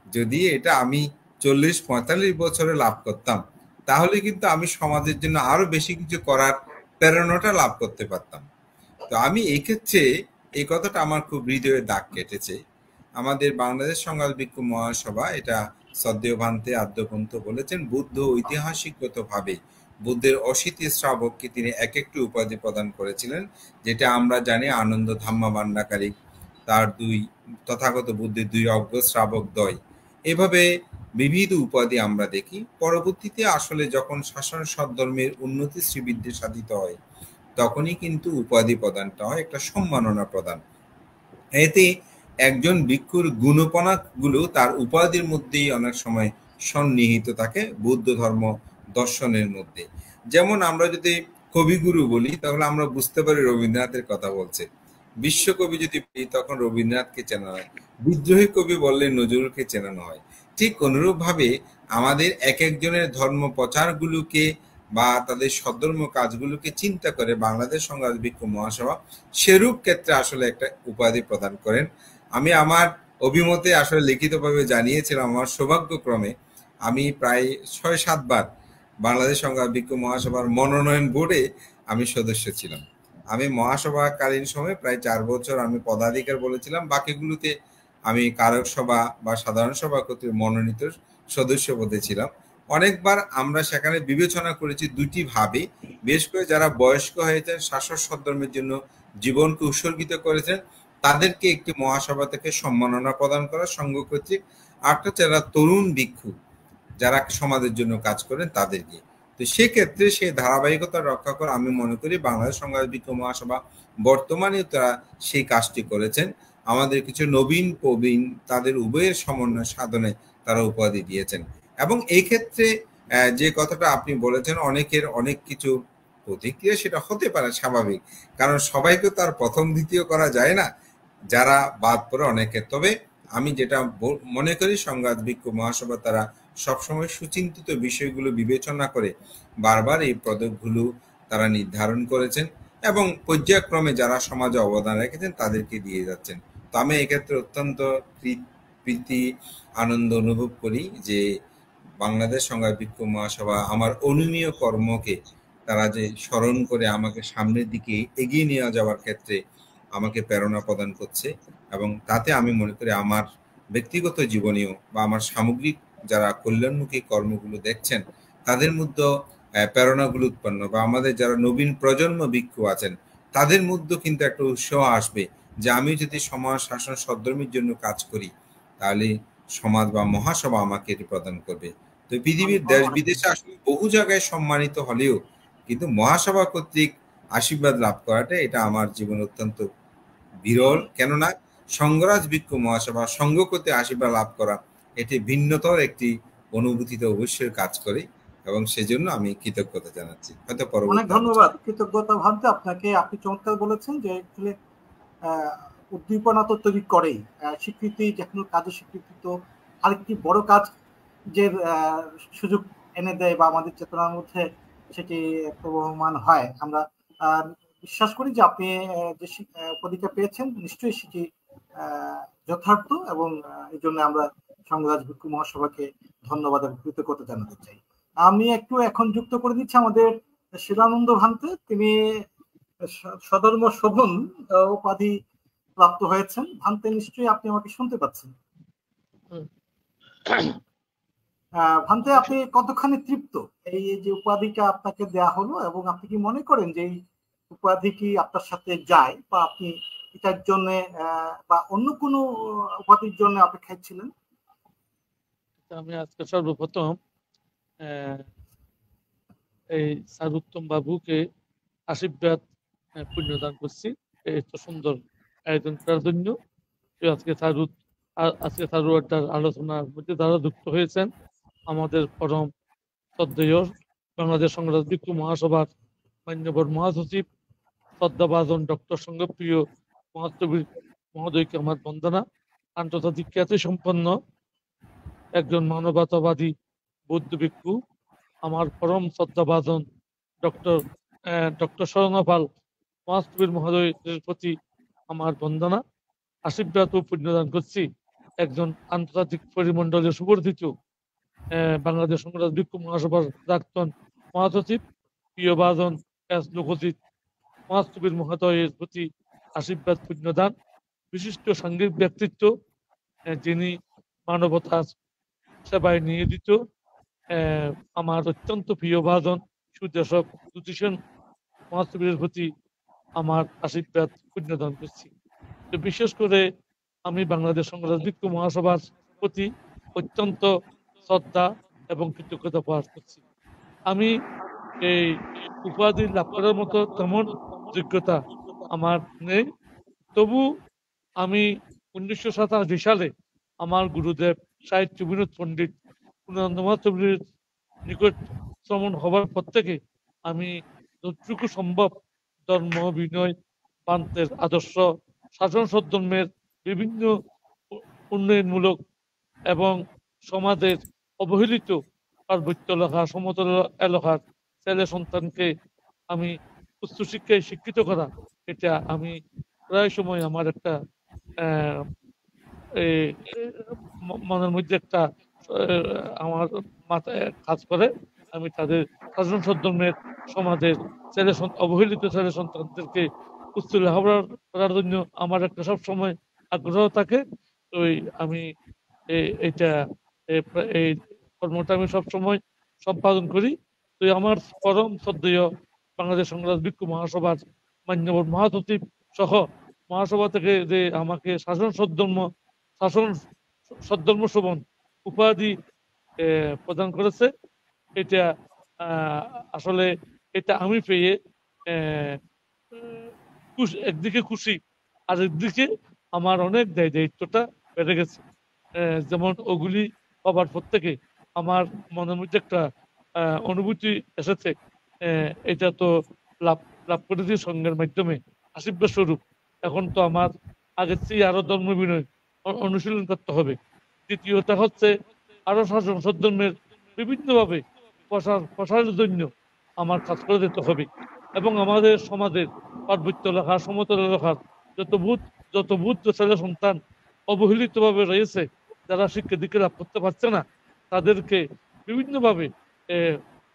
যদি এটা আমি 40-45 বছরে লাভ করতাম, তাহলে কিন্তু আমি সমাজের জন্য আরো বেশি কিছু করার প্রেরণাটা লাভ করতে পারতাম। তো আমি এই ক্ষেত্রে এই কথাটা আমার খুব হৃদয়ে দাগ কেটেছে। আমাদের বাংলাদেশ সংঘাত ভিক্ষু মহাসভা এটা শ্রদ্ধেয় ভান্তে আদ্যপন্ত বলেছেন, বুদ্ধ ঐতিহাসিকগতভাবে বুদ্ধের অশীতি শ্রাবককে তিনি এক একটি উপাধি প্রদান করেছিলেন, যেটা আমরা জানি আনন্দ ধাম্মা ভান্ডারকারী, তার তথাগত বুদ্ধের 2 অজ্ঞ শ্রাবক দ্বয়, এভাবে বিবিধ উপাধি আমরা দেখি। পরবর্তীতে আসলে যখন শাসন সদ্ধর্মের উন্নতি শ্রীবৃদ্ধি সাধিত হয়, তখনই কিন্তু উপাধি প্রদানটা হয় একটা সম্মাননা প্রদান। এতে একজন ভিক্ষুর গুণপনা গুলো তার উপাধির মধ্যেই অনেক সময় সন্নিহিত থাকে বৌদ্ধ ধর্ম দর্শনের মধ্যে। যেমন আমরা যদি কবিগুরু বলি, তাহলে আমরা বুঝতে পারি রবীন্দ্রনাথের কথা বলছে। বিশ্বকবি যদি বলি, তখন রবীন্দ্রনাথকে চেনা হয়। বিদ্রোহী কবি বললে নজরুলকে চেনানো হয়। ঠিক অনুরূপ ভাবে আমাদের এক একজনের ধর্ম প্রচারগুলোকে বা তাদের সদ্ধর্ম কাজগুলোকে চিন্তা করে বাংলাদেশ সংঘাত ভিক্ষু মহাসভা সেরূপ ক্ষেত্রে আসলে একটা উপাধি প্রদান করেন। আমি আমার অভিমতে আসলে লিখিতভাবে জানিয়েছিলাম, আমার সৌভাগ্যক্রমে আমি প্রায় 6-7 বার বাংলাদেশ সংঘাত ভিক্ষু মহাসভার মনোনয়ন বোর্ডে আমি সদস্য ছিলাম। আমি মহাসভাকালীন সময়ে প্রায় 4 বছর আমি পদাধিকার বলেছিলাম, বাকিগুলোতে আমি কারক সভা বা সাধারণ সভা কর্তৃক মনোনীত সদস্য পদে ছিলাম। অনেকবার আমরা সেখানে বিবেচনা করেছি দুটি ভাবে, বেশ করে যারা বয়স্ক হয়েছেন, শাসক সদ্ধর্মের জন্য জীবনকে উৎসর্গিত করেছেন, তাদেরকে একটি মহাসভা থেকে সম্মাননা প্রদান করা সংঘ কর্তৃক, আরেকটা যারা তরুণ ভিক্ষু যারা সমাজের জন্য কাজ করেন তাদেরকে। তো সেক্ষেত্রে সেই ধারাবাহিকতা রক্ষা করে আমি মনে করি বাংলাদেশ সংঘাত ভিক্ষু মহাসভা বর্তমানে তারা সেই কাজটি করেছেন। আমাদের কিছু নবীন প্রবীণ তাদের উভয়ের সমন্বয় সাধনে তারা উপাধি দিয়েছেন। এবং এই ক্ষেত্রে যে কথাটা আপনি বলেছেন, অনেকের অনেক কিছু প্রতিক্রিয়া, সেটা হতে পারে স্বাভাবিক, কারণ সবাইকে তার প্রথম দ্বিতীয় করা যায় না, যারা বাদ পড়ে অনেকে। তবে আমি যেটা মনে করি সংঘাত ভিক্ষু মহাসভা তারা সবসময় সুচিন্তিত বিষয়গুলো বিবেচনা করে বারবার এই পদকগুলো তারা নির্ধারণ করেছেন এবং পর্যায়ক্রমে যারা সমাজে অবদান রেখেছেন তাদেরকে দিয়ে যাচ্ছেন। তো আমি এক্ষেত্রে অত্যন্ত প্রীতি আনন্দ অনুভব করি যে বাংলাদেশ সংগ্রাম ভিক্ষু মহাসভা আমার অনুমেয় কর্মকে তারা যে স্মরণ করে আমাকে সামনের দিকে এগিয়ে নিয়ে যাওয়ার ক্ষেত্রে আমাকে প্রেরণা প্রদান করছে, এবং তাতে আমি মনে করি আমার ব্যক্তিগত জীবনেও বা আমার সামগ্রিক যারা কল্যাণমুখী কর্মগুলো দেখছেন তাদের মধ্যে প্রেরণাগুলো উৎপন্ন, বা আমাদের যারা নবীন প্রজন্ম ভিক্ষু আছেন তাদের মধ্যে কিন্তু একটা উৎসাহ আসবে যে আমি যদি সমাজ শাসন সদ্ধর্মের জন্য কাজ করি তাহলে সমাজ বা মহাসভা আমাকে এটি প্রদান করবে। তো পৃথিবীর দেশ বিদেশে আসলে বহু জায়গায় সম্মানিত হলেও কিন্তু মহাসভা কর্তৃক আশীর্বাদ লাভ করাটা এটা আমার জীবন অত্যন্ত বিরল। কেননা সংঘরাজ ভিক্ষু মহাসভা সংঘ করতে আশীর্বাদ লাভ করা এটি ভিন্নতর একটি অনুভূতিতে অবশ্যই কাজ করে, এবং সেজন্য আমি কৃতজ্ঞতা জানাচ্ছি। হয়তো অনেক ধন্যবাদ, কৃতজ্ঞতা ভাবতে আপনাকে। আপনি চমৎকার বলেছেন যে উদ্দীপনা তো তৈরি করেই, স্বীকৃতি, যে কোনো কাজের স্বীকৃতি তো আরেকটি বড় কাজ যে সুযোগ এনে দেয় বা আমাদের চেতনার মধ্যে সেটি প্রবহমান হয়। আমরা বিশ্বাস করি যে আপনি যে উপাধিটা পেয়েছেন নিশ্চয়ই সেটি যথার্থ, এবং এই জন্য আমরা সংঘরাজ ভিক্ষু মহাসভাকে ধন্যবাদ এবং কৃতজ্ঞতা জানাতে চাই। আমি একটু এখন যুক্ত করে দিচ্ছি আমাদের শিলানন্দ ভান্তে। তিনি সধর্ম শোভন উপাধি প্রাপ্ত হয়েছেন। ভান্তে, নিশ্চয়ই আপনি আমাকে শুনতে পাচ্ছেন? ভান্তে, আপনি কতখানি তৃপ্ত এই যে উপাধিটা আপনাকে দেয়া হলো, এবং আপনি কি মনে করেন যে এই উপাধিটি আপনার সাথে যায়, বা আপনি এটার জন্য বা অন্য কোনো উপাধির জন্য অপেক্ষায় ছিলেন? আমি আজকে সর্বপ্রথম এই সারুত্তম বাবুকে আশীর্বাদ পুণ্যদান করছি এত সুন্দর আয়োজন করার জন্য। আজকে সারু আড্ডার আলোচনার মধ্যে যারা যুক্ত হয়েছেন, আমাদের পরম শ্রদ্ধেয় বাংলাদেশ সংগ্রাম ভিক্ষু মহাসভার মান্যবর মহাসচিব শ্রদ্ধাভাজন ডক্টর সংঘপ্রিয় মহাত্মবীর মহোদয়কে আমার বন্দনা। আন্তর্জাতিক খ্যাতি সম্পন্ন একজন মানবতাবাদী বৌদ্ধ ভিক্ষু আমার পরম শ্রদ্ধাভাজন ডক্টর শরণপাল মহাত্মবীর মহোদয়ের প্রতি আমার বন্দনা, আশীর্বাদ ও পুণ্যদান করছি একজন আন্তর্জাতিক পরিমণ্ডলে সুবর্ধিত বাংলাদেশ সংগ্রাম ভিক্ষু মহাসভার প্রাক্তন মহাসচিব প্রিয়ভাজন এস লোকজিৎ মহাত্মবীর মহোদয়ের প্রতি আশীর্বাদ পুণ্যদান। বিশিষ্ট সাংঘিক ব্যক্তিত্ব, যিনি মানবতার সেবায় নিয়োজিত, আমার অত্যন্ত প্রিয়ভাজন সুদেশক জ্যোতিষণ মহাত্মবীরের প্রতি আমার আশীর্বাদ পুণ্যদান করছি। তো বিশেষ করে আমি বাংলাদেশ সংগ্রাম ভিক্ষু মহাসভার প্রতি অত্যন্ত শ্রদ্ধা এবং কৃতজ্ঞতা প্রকাশ করছি। আমি এই উপাধি লাভ করার মতো তেমন যোগ্যতা আমার নেই, তবু আমি 1987 সালে আমার গুরুদেব সাহিত্য বিনোদ পণ্ডিত পূর্ণানন্দ মহাত্মবীরের নিকট শ্রমণ হবার পর থেকে আমি যতটুকু সম্ভব ধর্ম, বিনয়, পান্তের আদর্শ, শাসন সদ্ধর্মের বিভিন্ন উন্নয়নমূলক এবং সমাজের অবহেলিত পার্বত্য এলাকা, সমতল এলাকার ছেলে সন্তানকে আমি উচ্চশিক্ষায় শিক্ষিত করা, এটা আমি প্রায় সময় আমার একটা মনের মধ্যে একটা আমার মাথায় কাজ করে। আমি তাদের শাসন সদ্ধর্মের সমাজের অবহেলিত ছেলে সন্তানদেরকে উচ্চ লেখাপড়া করার জন্য আমার একটা সবসময় আগ্রহ থাকে। তো আমি এইটা এই কর্মটা আমি সবসময় সম্পাদন করি। তো আমার পরম শ্রদ্ধেয় বাংলাদেশ সংগ্রাম ভিক্ষু মহাসভার মান্যবর মহাসচিব সহ মহাসভা থেকে যে আমাকে শাসন সদ্ধর্ম শোভন উপাধি প্রদান করেছে, এটা আসলে এটা আমি পেয়ে একদিকে খুশি, আর একদিকে আমার অনেক দায়িত্বটা বেড়ে গেছে। যেমন ওগুলি পাবার পর থেকে আমার মনের মধ্যে একটা অনুভূতি এসেছে, এটা তো লাভ করেছি সঙ্গের মাধ্যমে আশীর্বাদ স্বরূপ। এখন তো আমার আগের চেয়ে আরো ধর্ম বিনয় অনুশীলন করতে হবে। দ্বিতীয়টা হচ্ছে আরো শাসন সদ্ধর্মের বিভিন্নভাবে প্রসারের জন্য আমার কাজ করে যেতে হবে, এবং আমাদের সমাজের পার্বত্য এলাকা, সমতল এলাকার যত বুদ্ধ ছেলে সন্তান অবহেলিত ভাবে রয়েছে, যারা শিক্ষা দীক্ষা লাভ করতে পারছে না, তাদেরকে বিভিন্নভাবে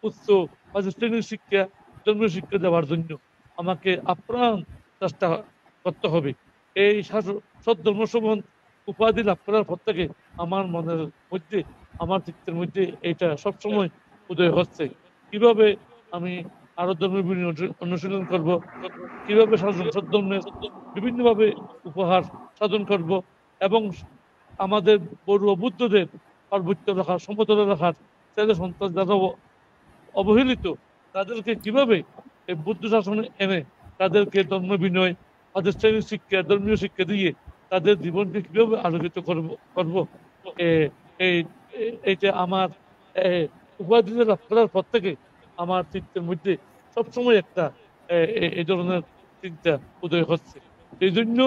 উচ্চ শ্রেণীর শিক্ষা, ধর্মীয় শিক্ষা দেওয়ার জন্য আমাকে আপ্রাণ চেষ্টা করতে হবে। এই সদ্ধর্মসম্মান উপাধি লাভ করার পর থেকে আমার মনের মধ্যে, আমার চিত্তের মধ্যে এটা সবসময় উদয় হচ্ছে, কিভাবে আমি আরো ধর্মের অনুশীলন করব, কিভাবে সদ্ধর্মের বিভিন্নভাবে উপহার সাধন করব, এবং আমাদের বড় বুদ্ধদের পার্বত্য রাখার, সমতলে রাখার ছেলে সন্তান যারা অবহেলিত, তাদেরকে কিভাবে এই বুদ্ধ শাসনে এনে তাদেরকে ধর্ম বিনয়, তাদের শ্রেণীর শিক্ষা, ধর্মীয় শিক্ষা দিয়ে তাদের জীবনকে কিভাবে আলোকিত করব। এইটা আমার উপাধি লাভ করার পর থেকে আমার চিন্তার মধ্যে সবসময় একটা এই ধরনের চিন্তা উদয় হচ্ছে। এই জন্য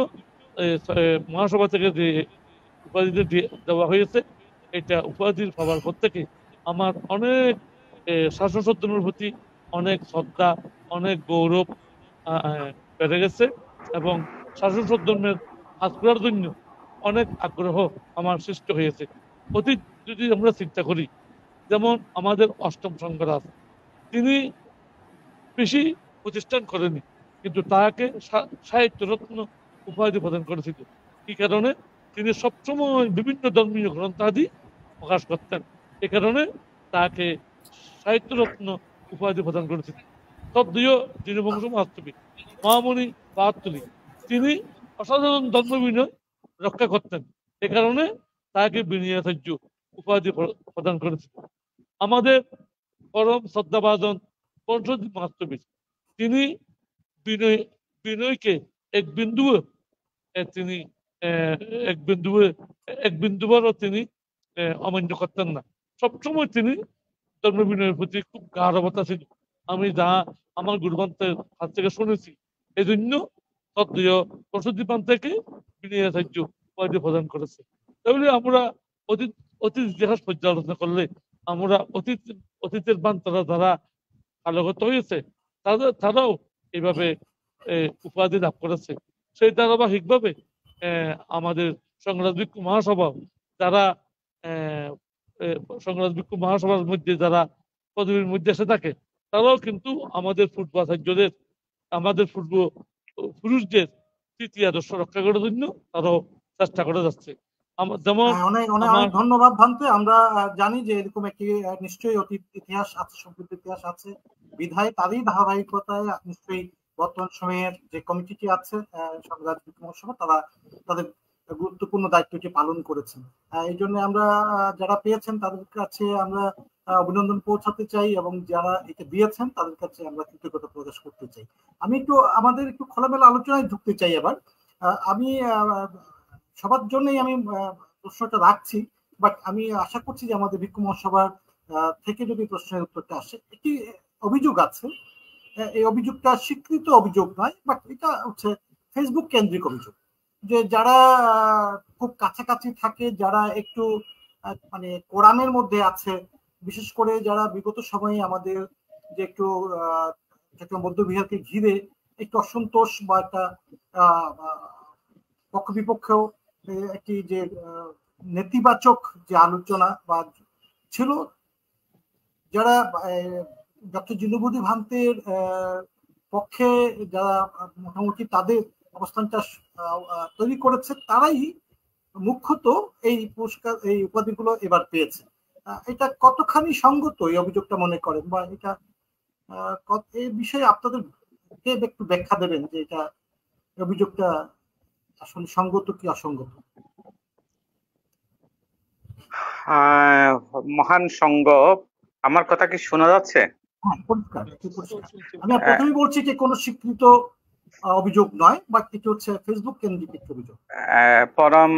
মহাসভা থেকে যে উপাধিটা দেওয়া হয়েছে, এটা উপাধির পাওয়ার পর থেকে আমার অনেক শাসন সদ্ধর্মের প্রতি অনেক শ্রদ্ধা, অনেক গৌরব বেড়ে গেছে, এবং শাসন সদ্ধর্মের কাজ করার জন্য অনেক আগ্রহ আমার সৃষ্টি হয়েছে। অতীত যদি আমরা চিন্তা করি, যেমন আমাদের অষ্টম সংঘরাজ, তিনি বেশি প্রতিষ্ঠান করেনি, কিন্তু তাকে সাহিত্য রত্ন উপাধি প্রদান করেছিল। কি কারণে? তিনি সবসময় বিভিন্ন ধর্মীয় গ্রন্থাদি প্রকাশ করতেন, এ কারণে তাকে সাহিত্য রত্ন উপাধি প্রদান করেছিল। তদ্দীয় দীনবংশ মহাত্মী মহামণি পাহাত্তলী, তিনি অসাধারণ ধর্ম বিনয় রক্ষা করতেন, এ কারণে তাকে বিনয়াচার্য উপাধি প্রদান করেছিল। আমাদের পরম শ্রদ্ধাভাজন পঞ্চদীপ মহাত্মী, তিনি বিনয়কে এক বিন্দুবারও তিনি অমান্য করতেন না। সবসময় তিনি ধর্ম বিনয়ের প্রতি খুব গাঢ়বতা ছিল, আমি যা আমার গুরুগ্রন্থের হাত থেকে শুনেছি। এই জন্য সদ্দীয় পশুদীপান থেকে বিনয়াচার্য উপাধি প্রদান করেছে। তাহলে আমরা অতীত ইতিহাস পর্যালোচনা করলে আমরা অতীতের বান্তারা যারা আলোগত হয়েছে, তারাও এইভাবে উপাধি লাভ করেছে। সেই ধারাবাহিকভাবে আমাদের সংগ্রাম ভিক্ষু মহাসভা, যারা সংগ্রাম ভিক্ষু মহাসভার মধ্যে যারা পদবীর মধ্যে এসে থাকে, তারাও কিন্তু আমাদের পূর্বাচার্যদের, আমাদের পুরুষদের তৃতীয় আদর্শ রক্ষা করার জন্য তারাও চেষ্টা করে যাচ্ছে। যেমন অনেক ধন্যবাদ ভান্তে। আমরা জানি যে এরকম একটি নিশ্চয়ই অতীত ইতিহাস আছে, সমৃদ্ধ ইতিহাস আছে, বিধায় তারই ধারাবাহিকতায় নিশ্চয়ই বর্তমান সময়ের যে কমিটিটি আছে সংগ্রাম ভিক্ষু মহাসভা, তারা তাদের গুরুত্বপূর্ণ দায়িত্বটি পালন করেছেন। এই জন্য আমরা যারা পেয়েছেন তাদের কাছে আমরা অভিনন্দন পৌঁছাতে চাই, এবং যারা এটা দিয়েছেন তাদের কাছে আমরা কৃতজ্ঞতা প্রকাশ করতে চাই। আমি আমাদের একটু খোলামেলা আলোচনায় ঢুকতে চাই এবার। আমি সবার জন্যই আমি প্রশ্নটা রাখছি, বাট আমি আশা করছি যে আমাদের ভিক্ষু মহাসভার থেকে যদি প্রশ্নের উত্তরটা আসে। একটি অভিযোগ আছে, এই অভিযোগটা স্বীকৃত অভিযোগ নয়, বাট এটা হচ্ছে ফেসবুক কেন্দ্রিক অভিযোগ, যে যারা খুব কাছাকাছি থাকে, যারা একটু মানে কোরআনের মধ্যে আছে, বিশেষ করে যারা বিগত সময়ে আমাদের যে একটু বৌদ্ধবিহারকে ঘিরে একটু অসন্তোষ বা একটা পক্ষ বিপক্ষেও একটি যে নেতিবাচক যে আলোচনা বা ছিল, যারা ডক্টর জিনুবুদ্দি ভান্তের পক্ষে যারা মোটামুটি তাদের অবস্থানটা তৈরি করেছে, তারাই মুখ্যত এই পুরস্কার, এই উপাধিগুলো এবার পেয়েছে। এটা কতখানি সঙ্গত এই অভিযোগটা মনে করেন, বা এটা এই বিষয়ে আপনাদের একটু ব্যাখ্যা দেবেন যে এটা অভিযোগটা আসলে সঙ্গত কি অসঙ্গত? মহান সংঘ, আমার কথা কি শোনা যাচ্ছে? আমি প্রথমেই বলছি যে কোনো স্বীকৃত অভিযোগ নয়, বাট এটা হচ্ছে ফেসবুক কেন্দ্রিক অভিযোগ। পরম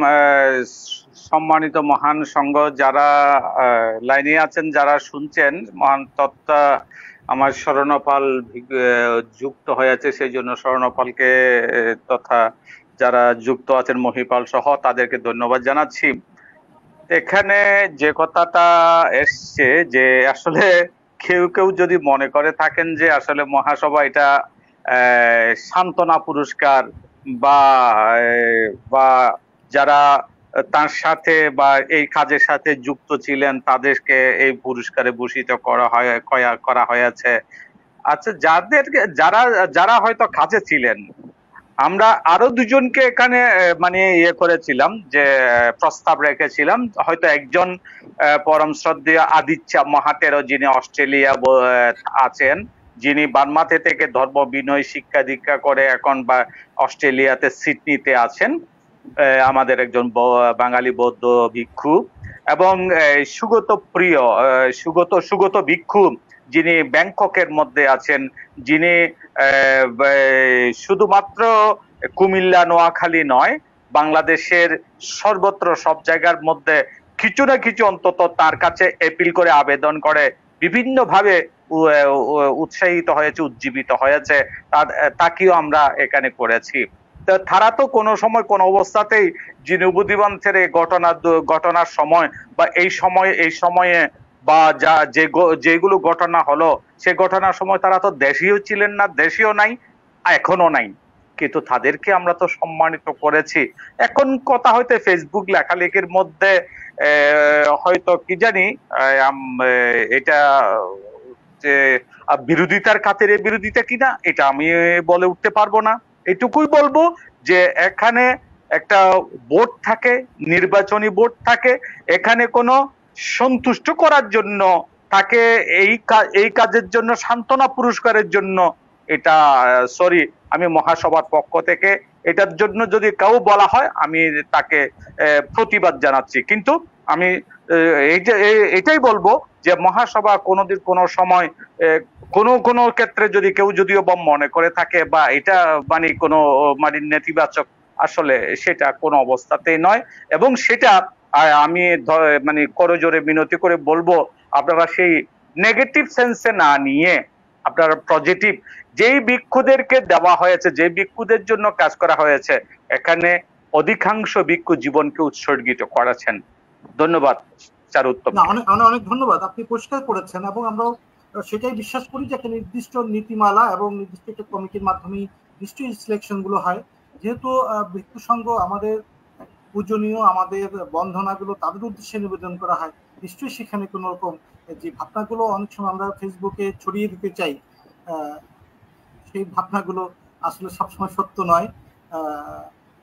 সম্মানিত মহান সংঘ যারা লাইনে আছেন, যারা শুনছেন, মহান তত্ত্বা আমার শরণপাল যুক্ত হয়েছে, সেই জন্য শরণপালকে তথা যারা যুক্ত আছেন মহিপাল সহ তাদেরকে ধন্যবাদ জানাচ্ছি। এখানে যে কথাটা এসছে যে আসলে কেউ যদি মনে করে থাকেন যে আসলে মহাসভা এটা সান্ত্বনা পুরস্কার বা যারা তার সাথে বা এই কাজের সাথে যুক্ত ছিলেন তাদেরকে এই পুরস্কারে ভূষিত করা হয়েছে। আচ্ছা, যারা যারা হয়তো কাজে ছিলেন, আমরা আরো দুজনকে এখানে মানে ইয়ে করেছিলাম, যে প্রস্তাব রেখেছিলাম। হয়তো একজন পরম শ্রদ্ধেয় আদিচ্ছা মহাতেরো, যিনি অস্ট্রেলিয়া আছেন, যিনি বার্মাতে থেকে ধর্ম বিনয় শিক্ষা দীক্ষা করে এখন বা অস্ট্রেলিয়াতে সিডনিতে আছেন, আমাদের একজন বাঙালি বৌদ্ধ ভিক্ষু। এবং সুগত ভিক্ষু, যিনি ব্যাংককের মধ্যে আছেন, যিনি শুধুমাত্র কুমিল্লা নোয়াখালী নয়, বাংলাদেশের সর্বত্র সব জায়গার মধ্যে কিছু না কিছু অন্তত তার কাছে এপিল করে আবেদন করে বিভিন্ন ভাবে উৎসাহিত হয়েছে, উজ্জীবিত হয়েছে, তাকেও আমরা এখানে করেছি। তারা তো কোনো সময় কোনো অবস্থাতেই যিনি উপদিবন্ধের এই ঘটনার সময় বা এই সময়ে বা যেগুলো ঘটনা হলো সে ঘটনার সময় তারা তো দেশীয় ছিলেন না, দেশীয় নাই, এখনো নাই, কিন্তু তাদেরকে আমরা তো সম্মানিত করেছি। এখন কথা হয়তো ফেসবুক লেখালেখির মধ্যে হয়তো কি জানি এটা যে বিরোধিতার খাতিরে বিরোধিতা কিনা এটা আমি বলে উঠতে পারবো না। এটুকুই বলবো যে এখানে একটা বোর্ড থাকে, নির্বাচনী বোর্ড থাকে, এখানে কোনো সন্তুষ্ট করার জন্য তাকে এই কাজের জন্য সান্ত্বনা পুরস্কারের জন্য এটা সরি, আমি মহাসভার পক্ষ থেকে এটার জন্য যদি কেউ বলা হয় আমি তাকে প্রতিবাদ জানাচ্ছি। কিন্তু আমি এটাই বলবো যে মহাসভা কোনোদিন কোনো সময় কোনো ক্ষেত্রে যদি কেউ যদিও মনে করে থাকে বা এটা মানে কোনো মানে নেতিবাচক, আসলে সেটা কোনো অবস্থাতেই নয়। এবং সেটা আমি মানে করজোরে বিনতি করে বলবো, আপনারা সেই নেগেটিভ সেন্সে না নিয়ে আপনারা পজিটিভ, যেই ভিক্ষুদেরকে দেওয়া হয়েছে, যে ভিক্ষুদের জন্য কাজ করা হয়েছে, এখানে অধিকাংশ ভিক্ষু জীবনকে উৎসর্গিত করেছেন। ধন্যবাদ চারুত্তম। অনেক ধন্যবাদ, আপনি পরিষ্কার করেছেন এবং আমরা সেটাই বিশ্বাস করি যে একটা নির্দিষ্ট নীতিমালা এবং নির্দিষ্ট একটা কমিটির মাধ্যমে নিশ্চয়ই সিলেকশন গুলো হয়। যেহেতু ভিক্ষু সংঘ আমাদের পূজনীয়, আমাদের বন্ধনাগুলো তাদের উদ্দেশ্যে নিবেদন করা হয়, নিশ্চয়ই সেখানে কোনো রকম যে ভাবনাগুলো অনেক সময় আমরা ফেসবুকে ছড়িয়ে দিতে চাই, সেই ভাবনাগুলো আসলে সবসময় সত্য নয়।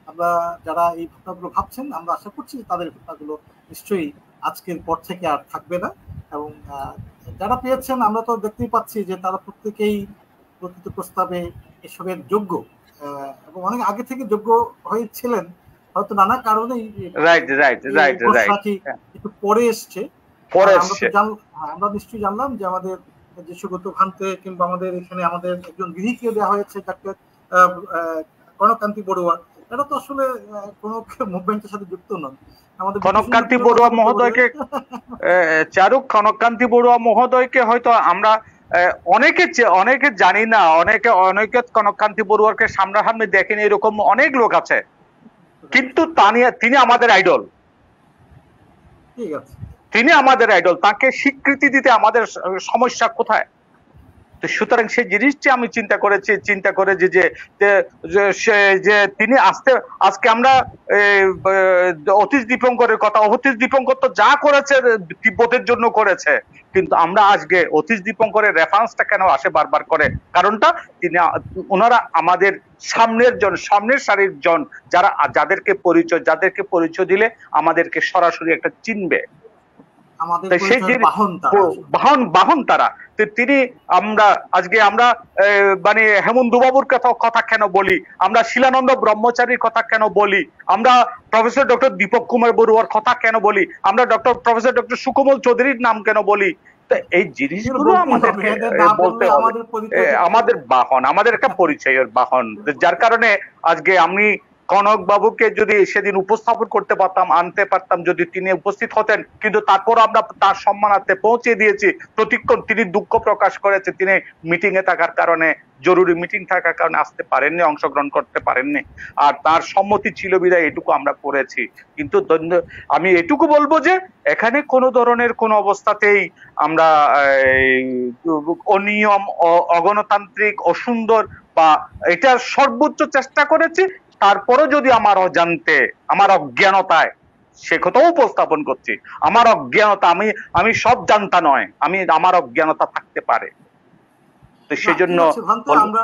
আমরা যারা এই ভাবনাগুলো ভাবছেন, আমরা আশা করছি তাদের ভাবনাগুলো নিশ্চয়ই আজকের পর থেকে আর থাকবে না। এবং যারা পেয়েছেন আমরা তো দেখতেই পাচ্ছি যে তারা প্রত্যেকেই প্রকৃত প্রস্তাবে এসবের যোগ্য এবং অনেক আগে থেকে যোগ্য হয়েছিলেন, হয়তো নানা কারণেই একটু পরে এসছে। আমরা নিশ্চয়ই জানলাম যে আমাদের যে সুগত ভান্তে কিংবা আমাদের এখানে আমাদের একজন গৃহীকে দেওয়া হয়েছে ডাক্তার কনককান্তি বড়ুয়া, এটা তো আসলে কোনো মুভমেন্টের সাথে যুক্ত নন। কনককান্তি বড়ুয়া মহোদয়কে কনককান্তি বড়ুয়া মহোদয়কে হয়তো আমরা অনেকে জানি না, অনেকে কনককান্তি বড়ুয়াকে সামনাসামনি দেখেনি, এরকম অনেক লোক আছে, কিন্তু তিনি আমাদের আইডল। ঠিক আছে, তিনি আমাদের আইডল, তাকে স্বীকৃতি দিতে আমাদের সমস্যা কোথায়? সুতরাং সেই জিনিসটি আমি চিন্তা করেছি যে তিনি আজকে আমরা অতীশ দীপঙ্কর তো যা করেছে তিব্বতের জন্য করেছে, কিন্তু আমরা আজকে অতীশ দীপঙ্করের রেফারেন্সটা কেন আসে বারবার করে? কারণটা ওনারা আমাদের সামনের সারির জন, যাদেরকে পরিচয় দিলে আমাদেরকে সরাসরি একটা চিনবে, বাহন তারা। তিনি আমরা মানে হেমন্ত বাবুর কথা কেন বলি, আমরা শিলানন্দ ব্রহ্মচারীর কথা কেন বলি, আমরা প্রফেসর ডক্টর দীপক কুমার বড়ুয়ার কথা কেন বলি, আমরা প্রফেসর ডক্টর সুকোমল চৌধুরীর নাম কেন বলি? এই জিনিসগুলো আমাদের বলতে হবে, আমাদের বাহন, আমাদের একটা পরিচয়ের বাহন। যার কারণে আজকে আমি কনক বাবুকে যদি সেদিন উপস্থাপন করতে পারতাম, আনতে পারতাম, যদি তিনি উপস্থিত হতেন, কিন্তু তারপর আমরা তার সম্মানার্থে পৌঁছে দিয়েছি। প্রতিক্ষণ তিনি দুঃখ প্রকাশ করেছে, তিনি মিটিং এ থাকার কারণে, জরুরি মিটিং থাকার কারণে আসতে পারেননি, অংশগ্রহণ করতে পারেননি, আর তার সম্মতি ছিল বিধায় এটুকু আমরা করেছি। কিন্তু আমি এটুকু বলবো যে এখানে কোনো ধরনের কোনো অবস্থাতেই আমরা অনিয়ম, অগণতান্ত্রিক, অসুন্দর বা এটার সর্বোচ্চ চেষ্টা করেছি। তারপরে যদি আমার অজান্তে, আমার অজ্ঞানতায় সে কথাও উপস্থাপন করছি। আমার অজ্ঞানতা, আমি সব জানতা নয়, আমার অজ্ঞানতা থাকতে পারে। তো সেজন্য আমরা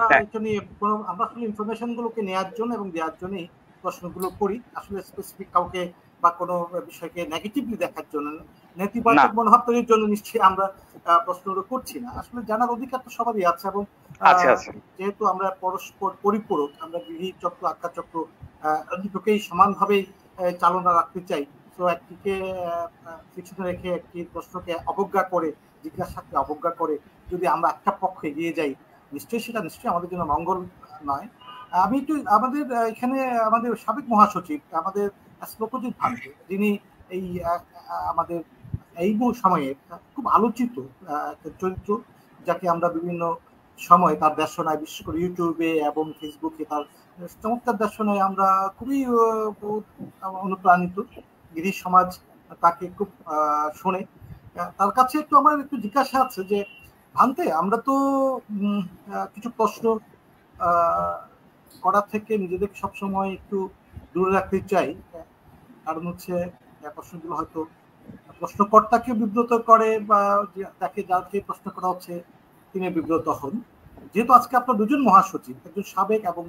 আমরা আসলে ইনফরমেশন গুলোকে নেওয়ার জন্য এবং দেওয়ার জন্যই প্রশ্নগুলো করি, আসলে স্পেসিফিক কাউকে বা কোনো বিষয়কে নেগেটিভলি দেখার জন্য, নেতিবাচক মনোভাব তৈরির জন্য নিশ্চয়ই আমরা প্রশ্নগুলো করছি না। আসলে জানার অধিকার তো সবারই আছে, এবং যেহেতু আমরা পরস্পর পরিপূরক, আমরা গৃহী চক্র আখ্যা চক্র দুটোকেই সমানভাবেই চালনা রাখতে চাই। তো একটিকে পিছনে রেখে একটি প্রশ্নকে অবজ্ঞা করে, জিজ্ঞাসাকে অবজ্ঞা করে যদি আমরা একটা পক্ষে এগিয়ে যাই, সেটা নিশ্চয়ই আমাদের জন্য মঙ্গল নয়। আমি একটু আমাদের এখানে আমাদের সাবেক মহাসচিব, আমাদের শ্লোকজিৎ ভান্তে, যিনি এই আমাদের এই সময়ে খুব আলোচিত চরিত্র, যাকে আমরা বিভিন্ন সময় তার দর্শনায়, বিশেষ করে ইউটিউবে এবং ফেসবুকে তার চমৎকার দর্শনায় আমরা খুবই অনুপ্রাণিত। গিরি সমাজ তাকে খুব শোনে। তার কাছে একটু আমার একটু জিজ্ঞাসা আছে যে, ভান্তে, আমরা তো কিছু প্রশ্ন করা থেকে নিজেদের সবসময় একটু দূরে রাখতে চাই, কারণ হচ্ছে প্রশ্নগুলো হয়তো প্রশ্নকর্তাকে বিব্রত করে, বা যাকে প্রশ্ন করা হচ্ছে তিনি বিব্রত হন। যেহেতু আজকে আপনার দুজন মহাসচিব, একজন সাবেক এবং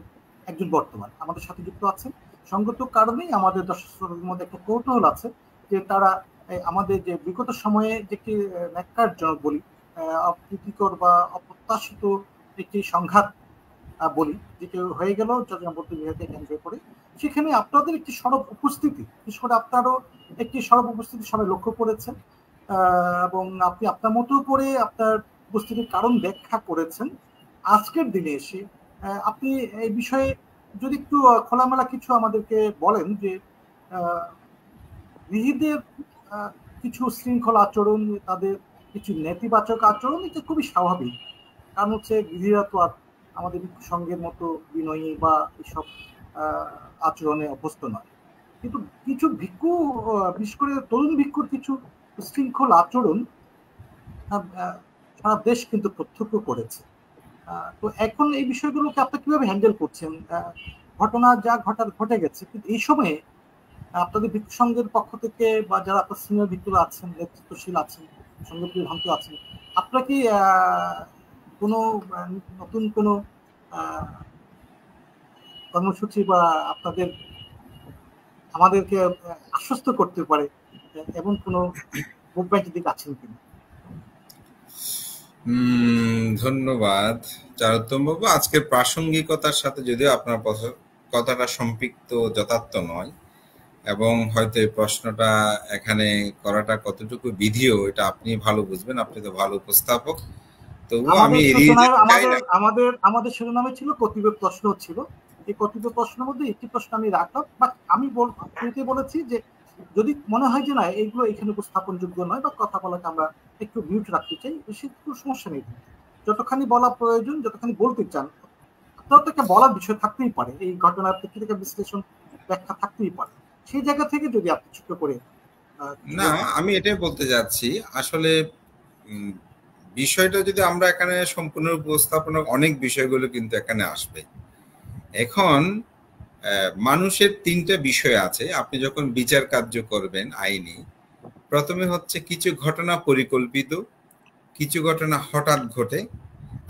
একজন বর্তমান, আমাদের সাথে যুক্ত আছেন, সঙ্গত কারণেই আমাদের দর্শকদের মধ্যে একটা কৌতূহল আছে যে তারা আমাদের যে বিগত সময়ে যে একটি ন্যাক্কারজনক বলি, অপ্রীতিকর বা অপ্রত্যাশিত একটি সংঘাত বলি যেটি হয়ে গেল চট্টগ্রাম বিভাগকে কেন্দ্র করে, সেখানে আপনাদের একটি সরব উপস্থিতি, বিশেষ করে আপনারও একটি সরব উপস্থিতি সবাই লক্ষ্য করেছেন, এবং আপনি আপনার মতো করে আপনার উপস্থিতির কারণ ব্যাখ্যা করেছেন। আজকের দিনে এসে আপনি এই বিষয়ে যদি একটু খোলামেলা কিছু আমাদেরকে বলেন, যে গৃহীদের কিছু শৃঙ্খল আচরণ, তাদের কিছু নেতিবাচক আচরণ, এটা খুবই স্বাভাবিক, কারণ হচ্ছে গৃহীরা তো আর আমাদের সঙ্গের মতো বিনয়ী বা এইসব আচরণে অভ্যস্ত নয়, কিন্তু কিছু ভিক্ষু, বিশেষ করে তরুণ ভিক্ষুর কিছু শৃঙ্খল আচরণ সারা দেশ কিন্তু প্রত্যক্ষ করেছে। তো এখন এই বিষয়গুলোকে আপনি কিভাবে হ্যান্ডেল করছেন? ঘটনা যা ঘটে গেছে, কিন্তু এই সময়ে আপনাদের ভিক্ষু সংঘের পক্ষ থেকে বা যারা আপনার সিনিয়র ভিক্ষুরা আছেন, নেতৃত্বশীল আছেন, সংঘপ্রিয় ভান্ত আছেন, আপনারা কি কোনো নতুন কোনো কর্মসূচি বা আপনাদের আমাদেরকে আশ্বস্ত করতে পারে এমন কোনো মুভমেন্টের দিকে আছেন কিনা? ধন্যবাদ চারুত্তম বাবু। আজকের প্রাসঙ্গিকতার সাথে যদিও আপনার কথাটা সম্পৃক্ত যথার্থ নয়, এবং হয়তো এই প্রশ্নটা এখানে করাটা কতটুকু বিধিও এটা আপনি ভালো বুঝবেন, আপনি তো ভালো উপস্থাপক। তবুও আমি আমাদের শিরোনামে ছিল কতিপয় প্রশ্ন ছিল, এই কতিপয় প্রশ্নের মধ্যে একটি প্রশ্ন আমি রাখলাম, বাট আমি বলেছি যে যদি মনে হয় যে না এইগুলো এখানে উপস্থাপনযোগ্য নয় বা কথা বলাকে আমরা একটু মিউট রাখতে চাই, সেগুলো সমস্যা নেই। যতখানি বলা প্রয়োজন, যতখানি বলতে চান, আপনার তো একটা বলার বিষয় থাকতেই পারে, এই ঘটনার থেকে বিশ্লেষণ ব্যাখ্যা থাকতেই পারে, সেই জায়গা থেকে যদি আপনি ছোট করে। না, আমি এটাই বলতে যাচ্ছি, আসলে বিষয়টা যদি আমরা এখানে সম্পূর্ণ উপস্থাপনা, অনেক বিষয়গুলো কিন্তু এখানে আসবে। এখন মানুষের তিনটা বিষয় আছে। আপনি যখন বিচার কার্য করবেন আইনি, প্রথমে হচ্ছে কিছু ঘটনা পরিকল্পিত, কিছু ঘটনা হঠাৎ ঘটে,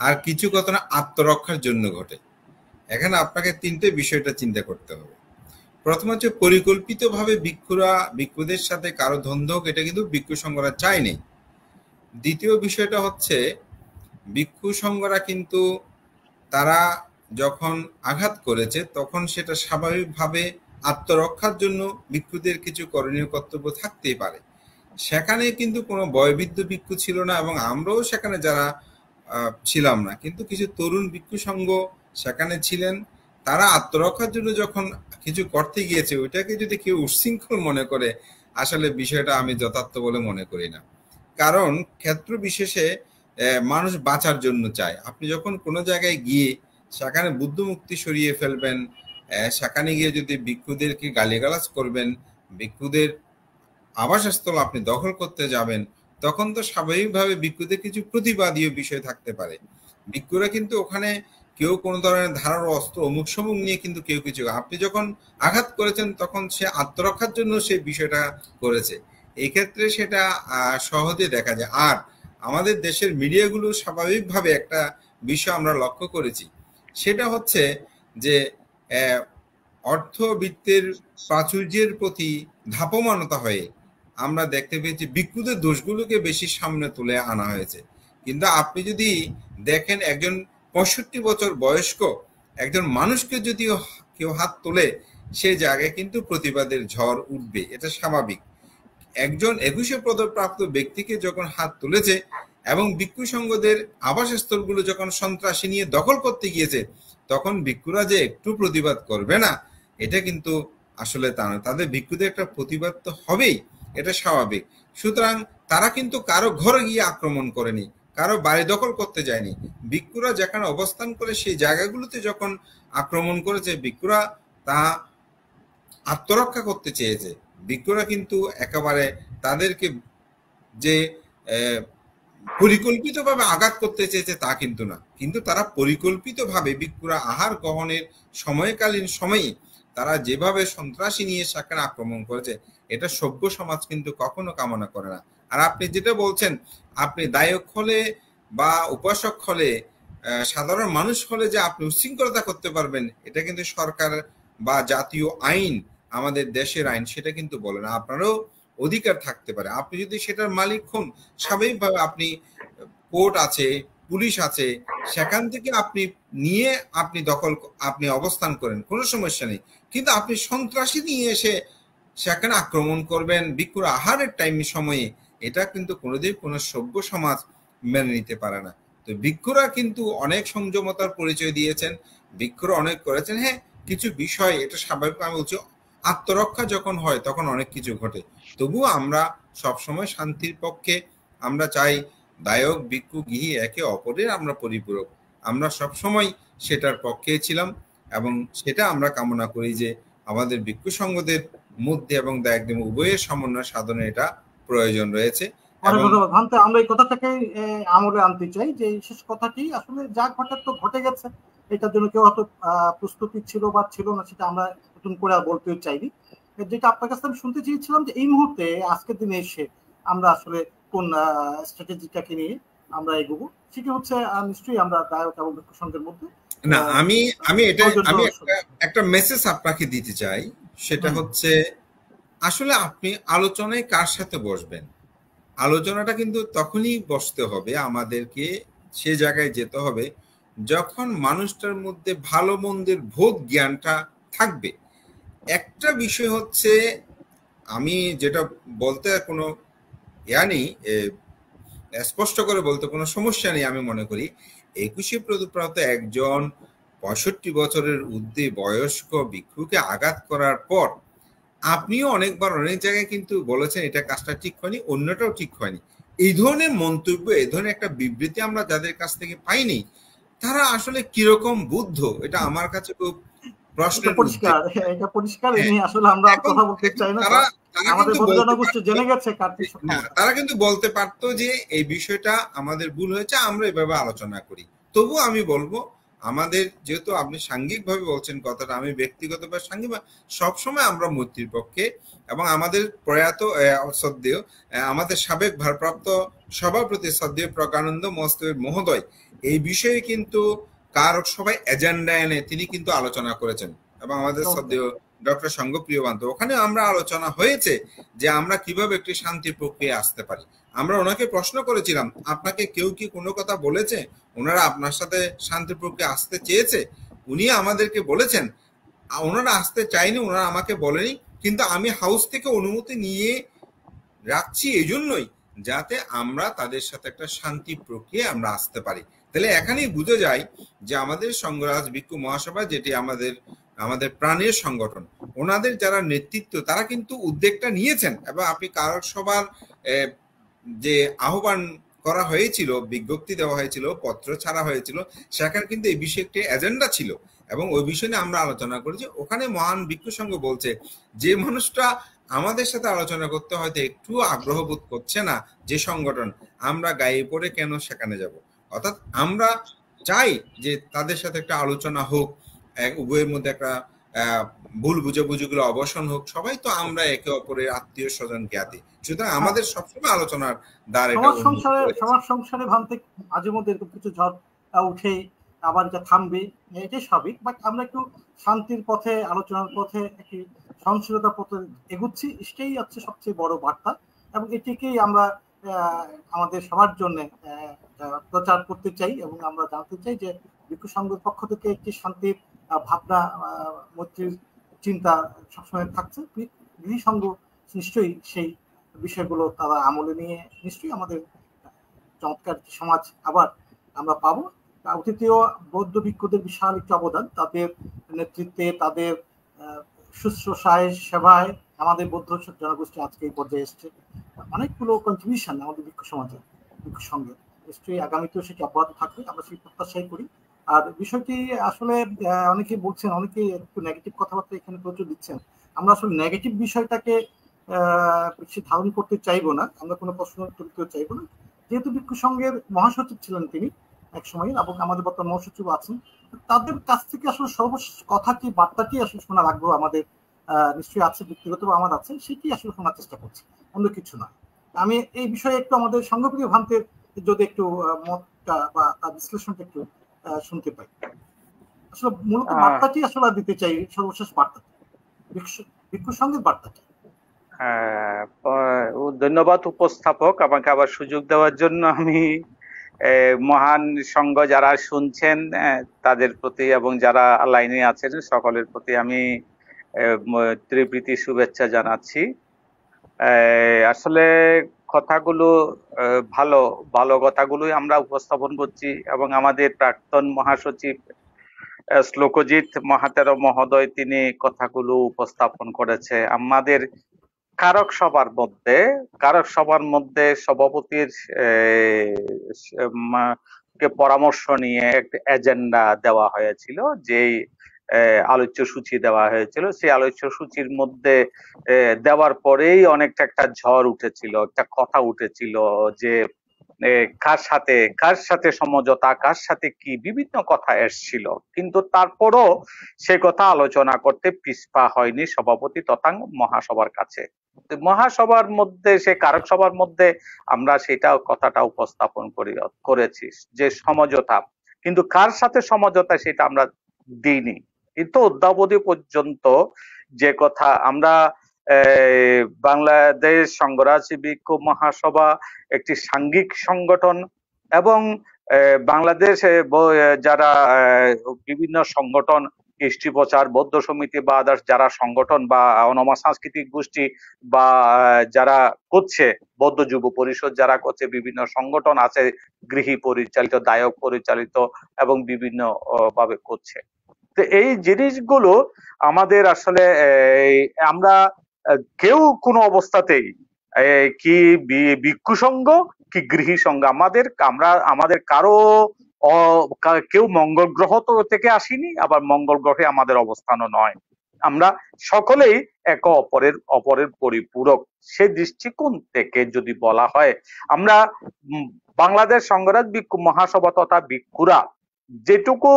আর কিছু ঘটনা আত্মরক্ষার জন্য ঘটে। এখানে আপনাকে তিনটে বিষয়টা চিন্তা করতে হবে। প্রথম হচ্ছে পরিকল্পিতভাবে ভিক্ষুদের সাথে কারো দ্বন্দ্ব হোক, এটা কিন্তু ভিক্ষু সংঘরা চায়নি। দ্বিতীয় বিষয়টা হচ্ছে ভিক্ষু সংঘরা কিন্তু তারা যখন আঘাত করেছে তখন সেটা স্বাভাবিকভাবে আত্মরক্ষার জন্য ভিক্ষুদের কিছু করণীয় কর্তব্য থাকতেই পারে। সেখানে কিন্তু কোনো বয়োবৃদ্ধ ভিক্ষু ছিল না, এবং আমরাও সেখানে যারা ছিলাম না, কিন্তু কিছু তরুণ ভিক্ষু সংঘ সেখানে ছিলেন। তারা আত্মরক্ষার জন্য যখন কিছু করতে গিয়েছে, ওইটাকে যদি কেউ উচ্ছৃঙ্খল মনে করে, আসলে বিষয়টা আমি যথার্থ বলে মনে করি না। কারণ ক্ষেত্র বিশেষে মানুষ বাঁচার জন্য চায়। আপনি যখন কোনো জায়গায় গিয়ে সেখানে বুদ্ধমুক্তি সরিয়ে ফেলবেন, সেখানে গিয়ে যদি ভিক্ষুদেরকে গালিগালাজ করবেন, ভিক্ষুদের আবাসস্থল আপনি দখল করতে যাবেন, তখন তো স্বাভাবিকভাবে ভিক্ষুদের কিছু প্রতিবাদীয় বিষয় থাকতে পারে। ভিক্ষুরা কিন্তু ওখানে কেউ কোনো ধরনের ধারালো অস্ত্র অমুক সমুক নিয়ে কিন্তু কেউ কিছু, আপনি যখন আঘাত করেছেন তখন সে আত্মরক্ষার জন্য সেই বিষয়টা করেছে। এই ক্ষেত্রে সেটা সহজে দেখা যায়। আর আমাদের দেশের মিডিয়াগুলো স্বাভাবিকভাবে একটা বিষয় আমরা লক্ষ্য করেছি, সেটা হচ্ছে যে অর্থবিত্তের প্রাচুর্যের প্রতি ধাপমানতা হয়ে আমরা দেখতে পেয়েছি বিক্ষুদের দোষগুলোকে বেশি সামনে তুলে আনা হয়েছে। কিন্তু আপনি যদি দেখেন একজন 65 বছর বয়স্ক একজন মানুষকে যদি কেউ হাত তোলে, সে জায়গায় কিন্তু প্রতিবাদের ঝড় উঠবে, এটা স্বাভাবিক। একজন 21 পদপ্রাপ্ত ব্যক্তিকে যখন হাত তুলেছে এবং ভিক্ষু সংঘদের আবাসস্থলগুলো যখন সন্ত্রাসী নিয়ে দখল করতে গিয়েছে, তখন ভিক্ষুরা যে একটু প্রতিবাদ করবে না, এটা কিন্তু আসলে তা নয়। তাদের ভিক্ষুদের একটা প্রতিবাদ তো হবেই, এটা স্বাভাবিক। সুতরাং তারা কিন্তু কারো ঘরে গিয়ে আক্রমণ করেনি, কারো বাড়ি দখল করতে যায়নি। ভিক্ষুরা যেখানে অবস্থান করে সেই জায়গাগুলোতে যখন আক্রমণ করেছে, ভিক্ষুরা তা আত্মরক্ষা করতে চেয়েছে। ভিক্ষুরা কিন্তু একেবারে তাদেরকে যে পরিকল্পিতভাবে আঘাত করতে চেয়েছে তা কিন্তু না, কিন্তু তারা পরিকল্পিতভাবে ভিক্ষুরা আহার গ্রহণের সময়কালীন সময়ে তারা যেভাবে সন্ত্রাসী নিয়ে সেখানে আক্রমণ করেছে, এটা সভ্য সমাজ কিন্তু কখনো কামনা করে না। আর আপনি যেটা বলছেন, আপনি দায়ক হলে বা উপাসক হলে, সাধারণ মানুষ হলে যে আপনি উচ্ছৃঙ্খলতা করতে পারবেন, এটা কিন্তু সরকার বা জাতীয় আইন, আমাদের দেশের আইন সেটা কিন্তু বলে না। আপনারও অধিকার থাকতে পারে, আপনি যদি সেটার মালিক হন, স্বাভাবিকভাবে আপনি কোর্ট আছে, পুলিশ আছে, সেখান থেকে আপনি নিয়ে আপনি অবস্থান করেন, কোনো সমস্যা নেই। কিন্তু আপনি সন্ত্রাসী নিয়ে এসে সেখানে আক্রমণ করবেন ভিক্ষুর আহারের সময়ে, এটা কিন্তু কোনোদিন কোনো সভ্য সমাজ মেনে নিতে পারে না। তো ভিক্ষুরা কিন্তু অনেক সংযমতার পরিচয় দিয়েছেন, ভিক্ষুরা অনেক করেছেন। হ্যাঁ, কিছু বিষয় এটা স্বাভাবিক, আমি বলছি আত্মরক্ষা যখন হয় তখন অনেক কিছু ঘটে। তবুও আমরা সবসময় শান্তির পক্ষে, আমরা চাই দায়ক ভিক্ষু গৃহী একে অপরের আমরা পরিপূরক, আমরা সবসময় সেটার পক্ষে ছিলাম এবং সেটা আমরা কামনা করি যে আমাদের ভিক্ষু সংঘদের মধ্যে এবং দায়ক উভয়ের সমন্বয় সাধনে এটা প্রয়োজন রয়েছে। আমরা এই কথাটাকে আমলে আনতে চাই যে শেষ কথাটি আসলে যা ঘটার তো ঘটে গেছে, এটার জন্য কেউ হয়তো প্রস্তুতি ছিল বা ছিল না সেটা আমরা নতুন করে আর বলতেও চাইনি। যেটা আপনার কাছে আমি শুনতে চেয়েছিলাম যে এই মুহূর্তে আজকের দিনে এসে আমরা আসলে কোন স্ট্র্যাটেজিটাকে নিয়ে আমরা এগোবো, সেটি হচ্ছে নিশ্চয়ই আমরা দায়ক এবং ভিক্ষু সংঘের মধ্যে না, আমি একটা মেসেজ আপনাকে দিতে চাই, সেটা হচ্ছে আসলে আপনি আলোচনায় কার সাথে বসবেন, আলোচনাটা কিন্তু তখনই বসতে হবে, আমাদেরকে সে জায়গায় যেতে হবে যখন মানুষটার মধ্যে ভালো মন্দের বোধ জ্ঞানটা থাকবে। একটা বিষয় হচ্ছে, আমি যেটা বলতে কোনো নেই, স্পষ্ট করে বলতে কোনো সমস্যা নেই, আমি মনে করি 21 পদপ্রাপ্ত একজন 65 বছরের ঊর্ধ্বে বয়স্ক ভিক্ষুকে আঘাত করার পর আপনিও অনেকবার অনেক জায়গায় কিন্তু বলেছেন এটা কাজটা ঠিক হয়নি, অন্যটাও ঠিক হয়নি। এই ধরনের মন্তব্য, এই ধরনের একটা বিবৃতি আমরা যাদের কাছ থেকে পাইনি, তারা আসলে কিরকম বুদ্ধ, এটা আমার কাছে খুব প্রশ্নের পরিষ্কার। এটা পরিষ্কার, আসলে আমরা কথা বলতে চাই না, তারা কিন্তু বলতে পারতো যে এই বিষয়টা আমাদের ভুল হয়েছে, আমরা এভাবে আলোচনা করি। তবু আমি বলবো, আমাদের যেহেতু আপনি সাংঘিক ভাবে বলছেন কথাটা, আমি ব্যক্তিগতভাবে সাংঘিক সবসময় আমরা মৈত্রীর পক্ষে, এবং আমাদের প্রয়াত শ্রদ্ধেয় আমাদের সাবেক ভারপ্রাপ্ত সভাপতি শ্রদ্ধেয় প্রজ্ঞানন্দ মহোদয় এই বিষয়ে কিন্তু কারক সবাই এজেন্ডা এনে তিনি কিন্তু আলোচনা করেছেন, এবং আমাদের শ্রদ্ধেয় ডক্টর সঙ্গপ্রিয় বান্ত, ওখানে আমরা আলোচনা হয়েছে যে আমরা কিভাবে একটি শান্তি প্রক্রিয়া আসতে পারি। আমরা ওনাকে প্রশ্ন করেছিলাম, আপনাকে কেউ কি কোনো কথা বলেছে ওনারা আপনার সাথে শান্তি প্রক্রিয়া আসতে চেয়েছে? উনি আমাদেরকে বলেছেন ওনারা আসতে চাইনি, ওনারা আমাকে বলেনি, কিন্তু আমি হাউস থেকে অনুমতি নিয়ে রাখছি এই জন্যই যাতে আমরা তাদের সাথে একটা শান্তি প্রক্রিয়া আমরা আসতে পারি। তাহলে এখানেই বুঝে যায় যে আমাদের সংঘরাজ ভিক্ষু মহাসভা, যেটি আমাদের প্রাণের সংগঠন, ওনাদের যারা নেতৃত্ব তারা কিন্তু উদ্যোগটা নিয়েছেন, এবং আপনি কারক সভার যে আহ্বান করা হয়েছিল, বিজ্ঞপ্তি দেওয়া হয়েছিল, পত্র ছাড়া হয়েছিল, সেখানে কিন্তু এই বিষয়ে একটি এজেন্ডা ছিল এবং ওই বিষয় নিয়ে আমরা আলোচনা করেছি। ওখানে মহান ভিক্ষু সংঘ বলছে যে মানুষটা আমাদের সাথে আলোচনা করতে হয়তো একটু আগ্রহ বোধ করছে না, যে সংগঠন, আমরা গায়ে পড়ে কেন সেখানে যাব। অর্থাৎ আমরা চাই যে তাদের সাথে একটা আলোচনা হোক, উভয়ের মধ্যে একটা ভুল বুঝাবুঝিগুলো অবসান হোক। সবাই তো আমরা একে অপরের আত্মীয় স্বজন জ্ঞাতি, সুতরাং আমাদের সবসময় আলোচনার দ্বার এটা সমাজ সংসারে ভাঙতে মাঝে মধ্যে এরকম কিছু ঝড় উঠে আবার এটা থামবে, এটাই স্বাভাবিক। বাট আমরা একটু শান্তির পথে, আলোচনার পথে, একটি সহনশীলতার পথে এগুচ্ছি, এটাই হচ্ছে সবচেয়ে বড় বার্তা। এবং এটিকেই আমরা আমাদের সবার জন্য প্রচার করতে চাই। এবং আমরা জানতে চাই যে ভিক্ষু সংঘের পক্ষ থেকে একটি শান্তির ভাবনা, মৈত্রীর চিন্তা সবসময় থাকছে। গৃহী সংঘ নিশ্চয়ই সেই বিষয়গুলো তারা আমলে নিয়ে নিশ্চয়ই আমাদের চমৎকার সমাজ আবার আমরা পাবো। অতীতীয় বৌদ্ধ ভিক্ষুদের বিশাল একটি অবদান, তাদের নেতৃত্বে, তাদের শুশ্রূষায়, সেবায় আমাদের বৌদ্ধ জনগোষ্ঠী আজকে এই পর্যায়ে এসছে। অনেকগুলো কন্ট্রিবিউশন আমাদের ভিক্ষু সমাজে, ভিক্ষু সঙ্গে নিশ্চয়ই আগামীতেও সেটি অব্যাহত থাকবে, আমরা সেই প্রত্যাশাই করি। আর বিষয়টি আসলে অনেকে বলছেন, অনেকে একটু নেগেটিভ কথাবার্তা এখানে প্রচুর দিচ্ছেন। আমরা আসলে নেগেটিভ বিষয়টাকে বেশি ধারণ করতে চাইবো না, আমরা কোনো প্রশ্ন তুলতে চাইবো না। যেহেতু ভিক্ষু সংঘের মহাসচিব ছিলেন তিনি এক সময়, এবং আমাদের বর্তমান মহাসচিব আছেন, তাদের কাছ থেকে আসলে সর্বশেষ কথা কি, বার্তা কি আসলে শোনার আগ্রহ আমাদের নিশ্চয়ই আছে, ব্যক্তিগত আমার আছে, সেটি আসলে শোনার চেষ্টা করছি, অন্য কিছু না। আমি এই বিষয়ে একটু আমাদের সংঘপ্রিয় ভান্তের যদি একটু মতটা বা তার বিশ্লেষণটা একটু শুনতে পাই। আসলে মূলত বার্তাটি আসলে দিতে চাই, সর্বশেষ বার্তা, ভিক্ষু সংঘের বার্তাটি। ধন্যবাদ উপস্থাপক, আমাকে আবার সুযোগ দেওয়ার জন্য। আমি মহান সংঘ যারা শুনছেন তাদের প্রতি এবং যারা লাইনে আছেন সকলের প্রতি আমি ত্রিপ্রীতি শুভেচ্ছা জানাচ্ছি। আসলে কথাগুলো ভালো ভালো কথাগুলোই আমরা উপস্থাপন করছি, এবং আমাদের প্রাক্তন মহাসচিব শ্লোকজিৎ মহাতের মহোদয় তিনি কথাগুলো উপস্থাপন করেছে। আমাদের কারক সভার মধ্যে সভাপতির পরামর্শ নিয়ে একটা এজেন্ডা দেওয়া হয়েছিল, যেই আলোচ্য সূচি দেওয়া হয়েছিল। সেই আলোচ্য সূচির মধ্যে দেওয়ার পরেই অনেকটা একটা ঝড় উঠেছিল, একটা কথা উঠেছিল যে কার সাথে সমঝোতা, কার সাথে কি, বিভিন্ন কথা এসছিল। কিন্তু তারপরও সে কথা আলোচনা করতে পিছপা হয়নি সভাপতি তথা মহাসভার কাছে। মহাসভার মধ্যে, সে কারক সভার মধ্যে আমরা সেটা কথাটা উপস্থাপন করেছি যে সমঝোতা, কিন্তু কার সাথে সমঝোতা সেটা আমরা দিইনি। কিন্তু অদ্যাবধি পর্যন্ত যে কথা আমরা বাংলাদেশ সংঘরাজ ভিক্ষু মহাসভা একটি সাংঘিক সংগঠন, এবং বাংলাদেশে যারা বিভিন্ন সংগঠন, কৃষ্টি প্রচার, বৌদ্ধ সমিতি বা আদার্স যারা সংগঠন বা অনমা সাংস্কৃতিক গোষ্ঠী বা যারা করছে, বৌদ্ধ যুব পরিষদ যারা করছে, বিভিন্ন সংগঠন আছে গৃহী পরিচালিত, দায়ক পরিচালিত এবং বিভিন্ন ভাবে করছে। তো এই জিনিসগুলো আমাদের আসলে আমরা কেউ কোনো অবস্থাতেই কি ভিক্ষু সংঘ কি গৃহী সংঘ, আমাদের কারো কেউ মঙ্গল গ্রহ থেকে আসিনি, আবার মঙ্গল গ্রহে আমাদের অবস্থানও নয়। আমরা সকলেই একে অপরের পরিপূরক। সে দৃষ্টিকোণ থেকে যদি বলা হয়, আমরা বাংলাদেশ সংঘরাজ ভিক্ষু মহাসভা তথা ভিক্ষুরা যেটুকু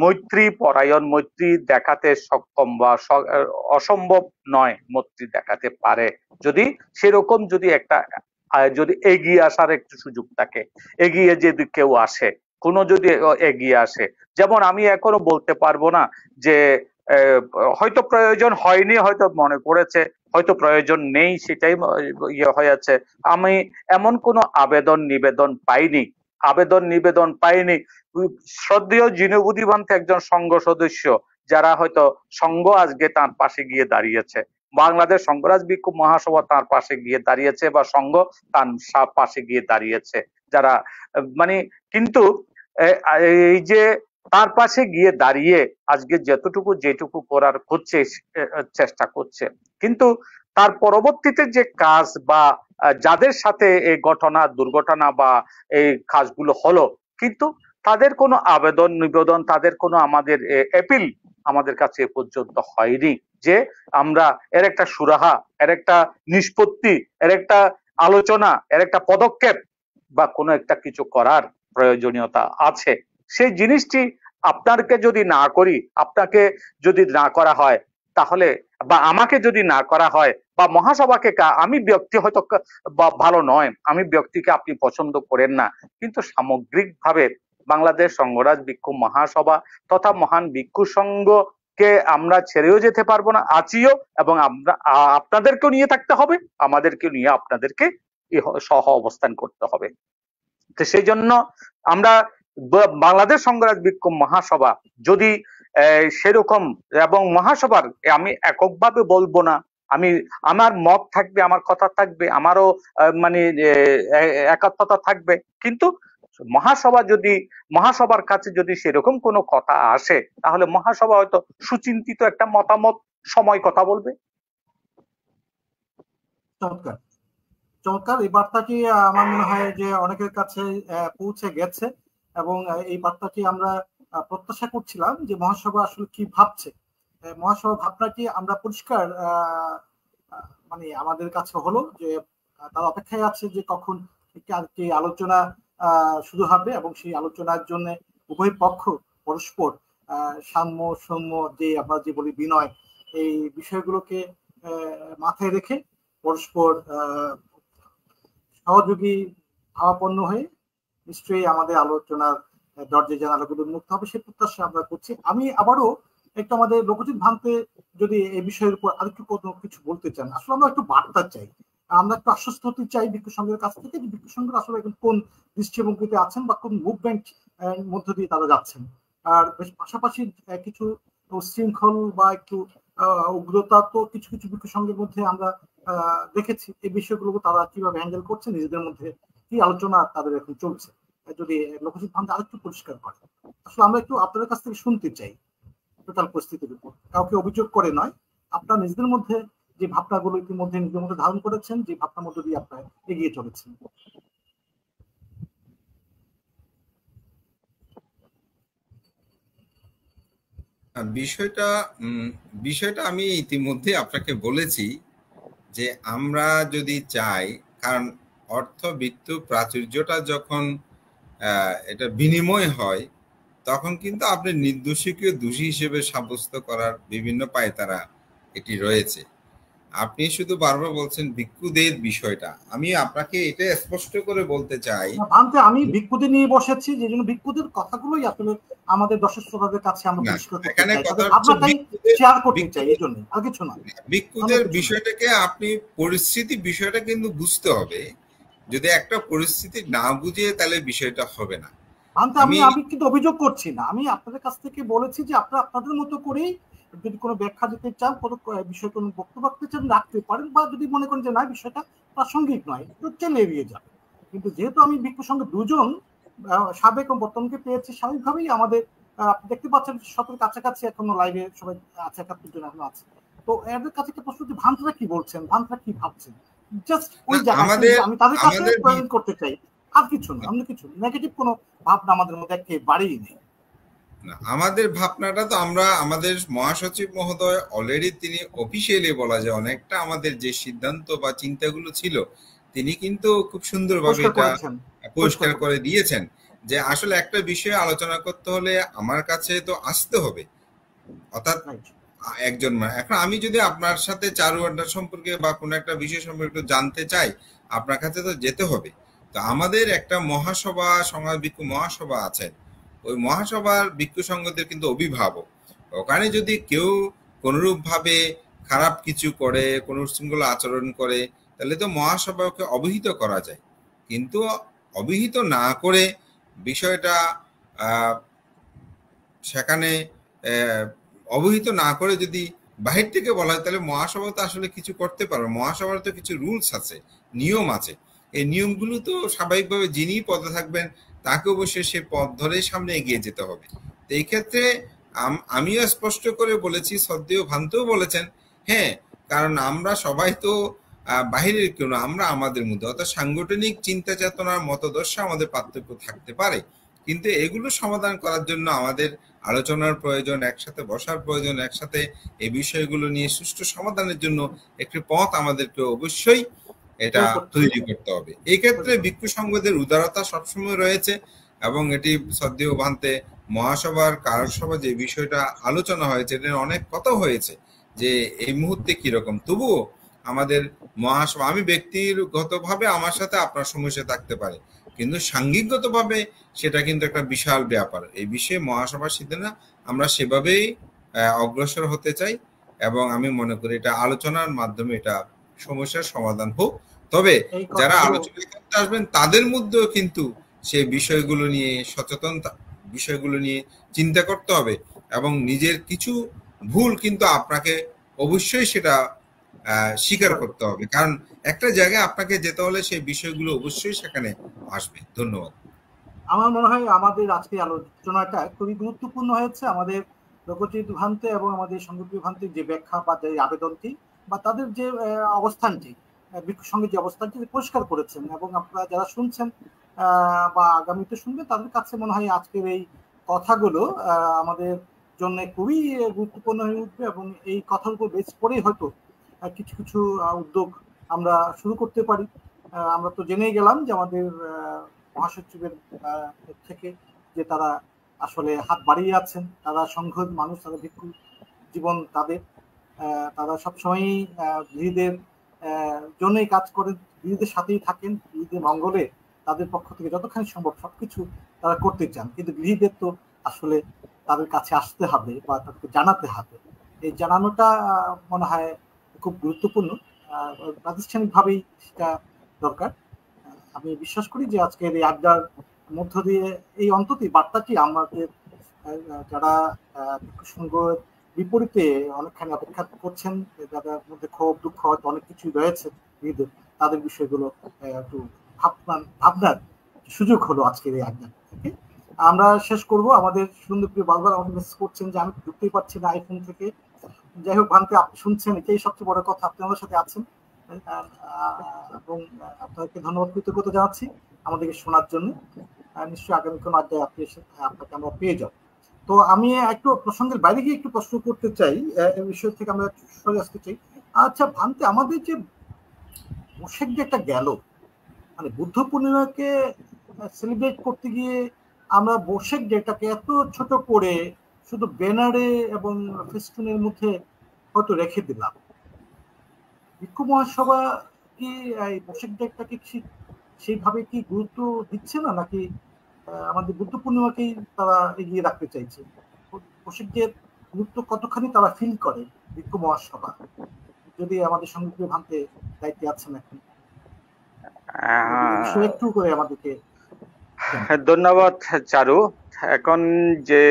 মৈত্রী পরায়ণ, মৈত্রী দেখাতে সক্ষম বা অসম্ভব নয়, মৈত্রী দেখাতে পারে, যদি সেরকম যদি এগিয়ে আসার একটু সুযোগ থাকে, এগিয়ে যদি কেউ আসে, কোনো যদি এগিয়ে আসে। যেমন আমি এখনো বলতে পারবো না যে হয়তো প্রয়োজন হয়নি, হয়তো মনে করেছে, হয়তো প্রয়োজন নেই, সেটাই হয়েছে। আমি এমন কোনো আবেদন নিবেদন পাইনি। শ্রদ্ধেয় জিনবুদ্ধি ভান্তে একজন সংঘ সদস্য, যারা হয়তো সংঘ আজকে তার পাশে গিয়ে দাঁড়িয়েছে, বাংলাদেশ সংঘরাজ ভিক্ষু মহাসভা তার পাশে গিয়ে দাঁড়িয়েছে, বা সংঘ তার পাশে গিয়ে দাঁড়িয়েছে, যারা কিন্তু এই যে তার পাশে গিয়ে দাঁড়িয়ে আজকে যেটুকু করার চেষ্টা করছে, কিন্তু তার পরবর্তীতে যে কাজ বা যাদের সাথে এই দুর্ঘটনা বা এই কাজগুলো হলো, কিন্তু তাদের কোনো আবেদন নিবেদন, তাদের কোনো আমাদের অ্যাপিল আমাদের কাছে এ পর্যন্ত হয়নি যে আমরা এর একটা সুরাহা, এর একটা নিষ্পত্তি, এর একটা আলোচনা, এর একটা পদক্ষেপ বা কোনো একটা কিছু করার প্রয়োজনীয়তা আছে। সেই জিনিসটি আপনাকে যদি না করি, আপনাকে যদি না করা হয়, তাহলে বা আমাকে যদি না করা হয়, বা মহাসভাকে আমি ব্যক্তি হয়তো ভালো নয়, আমি ব্যক্তিকে আপনি পছন্দ করেন না, কিন্তু সামগ্রিকভাবে বাংলাদেশ সংঘরাজ ভিক্ষু মহাসভা তথা মহান ভিক্ষু সংঘকে আমরা ছেড়েও যেতে পারবো না, আছিও, এবং আমরা আপনাদেরকেও নিয়ে থাকতে হবে, আমাদেরকেও নিয়ে আপনাদেরকে সহ অবস্থান করতে হবে। তো সেই জন্য আমরা বাংলাদেশ সংঘরাজ ভিক্ষু মহাসভা যদি সেরকম, এবং মহাসভার আমি এককভাবে বলবো না, আমি আমার মত থাকবে, আমার কথা থাকবে, আমারও মানে একাত্মতা থাকবে, কিন্তু মহাসভার কাছে যদি সেরকম কোনো কথা আসে, তাহলে মহাসভা হয়তো সুচিন্তিত একটা মতামত সময় কথা বলবে। চমৎকার চমৎকার, এই বার্তাটি আমার মনে হয় যে অনেকের কাছে পৌঁছে গেছে, এবং এই বার্তাটি আমরা প্রত্যাশা করছিলাম যে মহাসভা আসলে কি ভাবছে। মহাসভা ভাবনাটি আমরা পরিষ্কার মানে আমাদের কাছে হলো যে তার অপেক্ষায় আছে যে কখন কি আলোচনা শুরু হবে, এবং সেই আলোচনার জন্য উভয় পক্ষ পরস্পর সাম্য সৌম্য যে আমরা যে বলি বিনয়, এই বিষয়গুলোকে মাথায় রেখে পরস্পর সহযোগী ভাবাপন্ন হয়ে নিশ্চয়ই আমাদের আলোচনার দরজা জানালাগুলো উন্মুক্ত হবে, সে প্রত্যাশা আমরা করছি। আমি আবারও একটু আমাদের লোকজিৎ ভান্তে যদি এই বিষয়ের উপর আরেকটু কিছু বলতে চান। আসলে আমরা একটু বার্তা চাই, আমরা একটু আশ্বস্ত হতে চাই ভিক্ষু সংঘের কাছ থেকে যে ভিক্ষু সংঘ আসলে এখন কোন দৃষ্টিভঙ্গিতে আছেন বা কোন মুভমেন্ট মধ্য দিয়ে তারা যাচ্ছেন। আর পাশাপাশি কিছু উচ্ছৃঙ্খল বা একটু উগ্রতা তো কিছু কিছু ভিক্ষু সংঘের মধ্যে আমরা দেখেছি। এই বিষয়গুলোকে তারা কিভাবে হ্যান্ডেল করছে, নিজেদের মধ্যে কি আলোচনা তাদের এখন চলছে, যদি লোকজিৎ ভান্তে আরেকটু পরিষ্কার করে। আসলে আমরা একটু আপনাদের কাছ থেকে শুনতে চাই টোটাল পরিস্থিতির উপর, কাউকে অভিযোগ করে নয়, আপনার নিজেদের মধ্যে যে ভাবনাগুলো ইতিমধ্যে নিজেদের মধ্যে ধারণ করেছেন, যে ভাবনার মধ্যে দিয়ে আপনারা এগিয়ে চলেছেন। বিষয়টা আমি ইতিমধ্যে আপনাকে বলেছি যে আমরা যদি চাই, কারণ অর্থবিত্ত প্রাচুর্যটা যখন এটা বিনিময় হয়, তখন কিন্তু আপনি নির্দোষীকে দোষী হিসেবে সাব্যস্ত করার বিভিন্ন পায়তারা এটি রয়েছে। আপনি শুধু বারবার বলছেন ভিক্ষুদের বিষয়টা, আমি আপনাকে এটা স্পষ্ট করে বলতে চাই, আমি ভিক্ষুদের নিয়ে বসেছি, যে জন্য ভিক্ষুদের কথাগুলোই আসলে আমাদের দর্শক শ্রোতাদের কাছে আমরা পরিষ্কার করতে চাই, এই জন্য আর কিছু না। ভিক্ষুদের বিষয়টাকে আপনি পরিস্থিতি বিষয়টা কিন্তু বুঝতে হবে, যদি একটা পরিস্থিতি না বুঝে তাহলে বিষয়টা হবে না। আমি কিন্তু অভিযোগ করছি না, আমি আপনাদের কাছ থেকে বলেছি যে আপনারা আপনাদের মতো করেই যদি কোনো ব্যাখ্যা দিতে চান, কোনো বিষয় কোনো বক্তব্য রাখতে চান রাখতে পারেন, বা যদি মনে করেন যে না বিষয়টা প্রাসঙ্গিক নয় তো চলে এড়িয়ে যাবে। কিন্তু যেহেতু আমি ভিক্ষু সংঘে দুজন সাবেক এবং বর্তমানকে পেয়েছি, স্বাভাবিকভাবেই আমাদের আপনি দেখতে পাচ্ছেন 17 কাছাকাছি এখনো লাইভে সবাই আছে, 71 জন এখনো আছে। তো এদের কাছে একটা প্রশ্ন, যে ভান্তরা কি বলছেন, ভান্তরা কি ভাবছেন, জাস্ট ওই জায়গায় আমি তাদের কাছে প্রয়োজন করতে চাই, আর কিছু না। আমরা কিছু নেগেটিভ কোনো ভাবনা আমাদের মধ্যে একেবারেই নেই। আমাদের ভাবনাটা তো আমরা আমাদের মহাসচিব মহোদয় অলরেডি তিনি অফিসিয়ালি বলা যায় অনেকটা আমাদের যে সিদ্ধান্ত বা চিন্তাগুলো ছিল তিনি কিন্তু খুব সুন্দরভাবে এটা পরিষ্কার করে দিয়েছেন, যে আসলে একটা বিষয়ে আলোচনা করতে হলে আমার কাছে তো আসতে হবে, অর্থাৎ একজন এখন আমি যদি আপনার সাথে চারু আড্ডা সম্পর্কে বা কোনো একটা বিষয় সম্পর্কে জানতে চাই, আপনার কাছে তো যেতে হবে। তো আমাদের একটা মহাসভা, সংঘ ভিক্ষু মহাসভা আছে, ওই মহাসভার ভিক্ষু সংঘদের কিন্তু অভিভাবক, ওখানে যদি কেউ কোনরূপ ভাবে খারাপ কিছু করে, কোন উচ্ছৃঙ্খল আচরণ করে, তাহলে তো মহাসভাকে অবহিত করা যায়। কিন্তু অবহিত না করে বিষয়টা সেখানে অবহিত না করে যদি বাহির থেকে বলা হয়, তাহলে মহাসভা তো আসলে কিছু করতে পারবে। মহাসভার তো কিছু রুলস আছে, নিয়ম আছে, এই নিয়মগুলো তো স্বাভাবিকভাবে যিনি পদে থাকবেন তাকে অবশ্যই সে পথ ধরে সামনে এগিয়ে যেতে হবে। তো এই ক্ষেত্রে আমিও স্পষ্ট করে বলেছি, শ্রদ্ধেয় ভান্তেও বলেছেন, হ্যাঁ, কারণ আমরা সবাই তো বাহিরের কেউ না, আমরা আমাদের মধ্যে, অর্থাৎ সাংগঠনিক চিন্তা চেতনার মতদর্শ আমাদের পার্থক্য থাকতে পারে, কিন্তু এগুলো সমাধান করার জন্য আমাদের আলোচনার প্রয়োজন, একসাথে বসার প্রয়োজন, একসাথে এই বিষয়গুলো নিয়ে সুষ্ঠু সমাধানের জন্য একটি পথ আমাদেরকে অবশ্যই এটা তৈরি করতে হবে। এই ক্ষেত্রে ভিক্ষু সংঘদের উদারতা সবসময় রয়েছে, এবং এটি সদ্য ভান্তে মহাসভার কারসভা যে বিষয়টা আলোচনা হয়েছে, এটা অনেক কথা হয়েছে যে এই মুহূর্তে কিরকম। তবুও আমাদের মহাসভা, আমি ব্যক্তিগতভাবে আমার সাথে আপনার সমস্যা থাকতে পারে, কিন্তু সাংঘিকগতভাবে সেটা কিন্তু একটা বিশাল ব্যাপার। এই বিষয়ে মহাসভার সিদ্ধান্ত আমরা সেভাবেই অগ্রসর হতে চাই এবং আমি মনে করি এটা আলোচনার মাধ্যমে এটা সমস্যার সমাধান হোক। তবে যারা আলোচনা করতে আসবেন তাদের মধ্যেও কিন্তু সেই বিষয়গুলো নিয়ে সচেতন, বিষয়গুলো নিয়ে চিন্তা করতে হবে এবং নিজের কিছু ভুল কিন্তু আপনাকে অবশ্যই সেটা স্বীকার করতে হবে, কারণ একটা জায়গায় আপনাকে যেতে হলে সেই বিষয়গুলো অবশ্যই সেখানে আসবে। ধন্যবাদ। আমার মনে হয় আমাদের আজকে আলোচনাটা খুবই গুরুত্বপূর্ণ হয়েছে। আমাদের লোকচিত ভান্তে এবং আমাদের সংগঠন ভান্তে যে ব্যাখ্যা বা যে আবেদনটি বা তাদের যে অবস্থানটি, ভিক্ষু সঙ্গে যে অবস্থানটি পরিষ্কার করেছেন, এবং আপনারা যারা শুনছেন বা আগামীতে শুনবেন তাদের কাছে মনে হয় আজকের এই কথাগুলো আমাদের জন্য খুবই গুরুত্বপূর্ণ হয়ে উঠবে, এবং এই কথার উপর বেস করেই হয়তো কিছু কিছু উদ্যোগ আমরা শুরু করতে পারি। আমরা তো জেনেই গেলাম যে আমাদের মহাসচিবের থেকে যে তারা আসলে হাত বাড়িয়ে আছেন, তারা সংঘ মানুষ, তারা ভিক্ষু জীবন তাদের, তারা সবসময়ই গৃহীদের জন্যই কাজ করেন, গৃহীদের সাথেই থাকেন, গৃহীদের মঙ্গলে তাদের পক্ষ থেকে যতখানি সম্ভব সবকিছু তারা করতে চান। কিন্তু গৃহীদের তো আসলে তাদের কাছে আসতে হবে বা তাদেরকে জানাতে হবে। এই জানানোটা মনে হয় খুব গুরুত্বপূর্ণ, প্রাতিষ্ঠানিকভাবেই সেটা দরকার। আমি বিশ্বাস করি যে আজকের এই আড্ডার মধ্য দিয়ে এই অন্তত বার্তাটি আমাদের যারা ভিক্ষু সংঘের বিপরীতে অনেকখানি অপেক্ষা করছেন, যাদের মধ্যে ক্ষোভ দুঃখ হয়তো অনেক কিছুই রয়েছে, তাদের বিষয়গুলো একটু ভাবনার সুযোগ হলো আজকের এই আড্ডা থেকে। আমরা শেষ করব। আমাদের সুন্দরপ্রিয় বারবার আমাকে মেসেজ করছেন যে আমি ঢুকতেই পারছি না আইফোন থেকে। যাই হোক, ভান্তে আপনি শুনছেন, এটাই সবচেয়ে বড় কথা, আপনি আমাদের সাথে আছেন এবং আপনাকে ধন্যবাদ, কৃতজ্ঞতা জানাচ্ছি আমাদেরকে শোনার জন্য। নিশ্চয়ই আগামী কোনো আড্ডায় আপনাকে আমরা পেয়ে যাব। তো আমি একটু প্রসঙ্গের বাইরে গিয়ে একটু প্রশ্ন করতে চাই, এই বিষয় থেকে আমরা সরে আসতে চাই। আচ্ছা ভান্তে, আমাদের যে বৈশাখ যে একটা গেল, মানে বুদ্ধ পূর্ণিমাকে সেলিব্রেট করতে গিয়ে আমরা বৈশাখ ডেটাকে এত ছোট করে শুধু ব্যানারে এবং ফেস্টুনের মধ্যে হয়তো রেখে দিলাম। ভিক্ষু মহাসভা কি এই বৈশাখ ডেটাকে সেইভাবে কি গুরুত্ব দিচ্ছে না, নাকি আমাদের বুদ্ধ পূর্ণিমাকেই তারা এগিয়ে রাখতে চাইছে? বৈশাখের গুরুত্ব কতখানি তারা ফিল করে ভিক্ষু মহাসভা, যদি আমাদের সঙ্গে ভান্তে দায়িত্বে আছেন এখন একটু করে আমাদেরকে। ধন্যবাদ চারু। এখন যে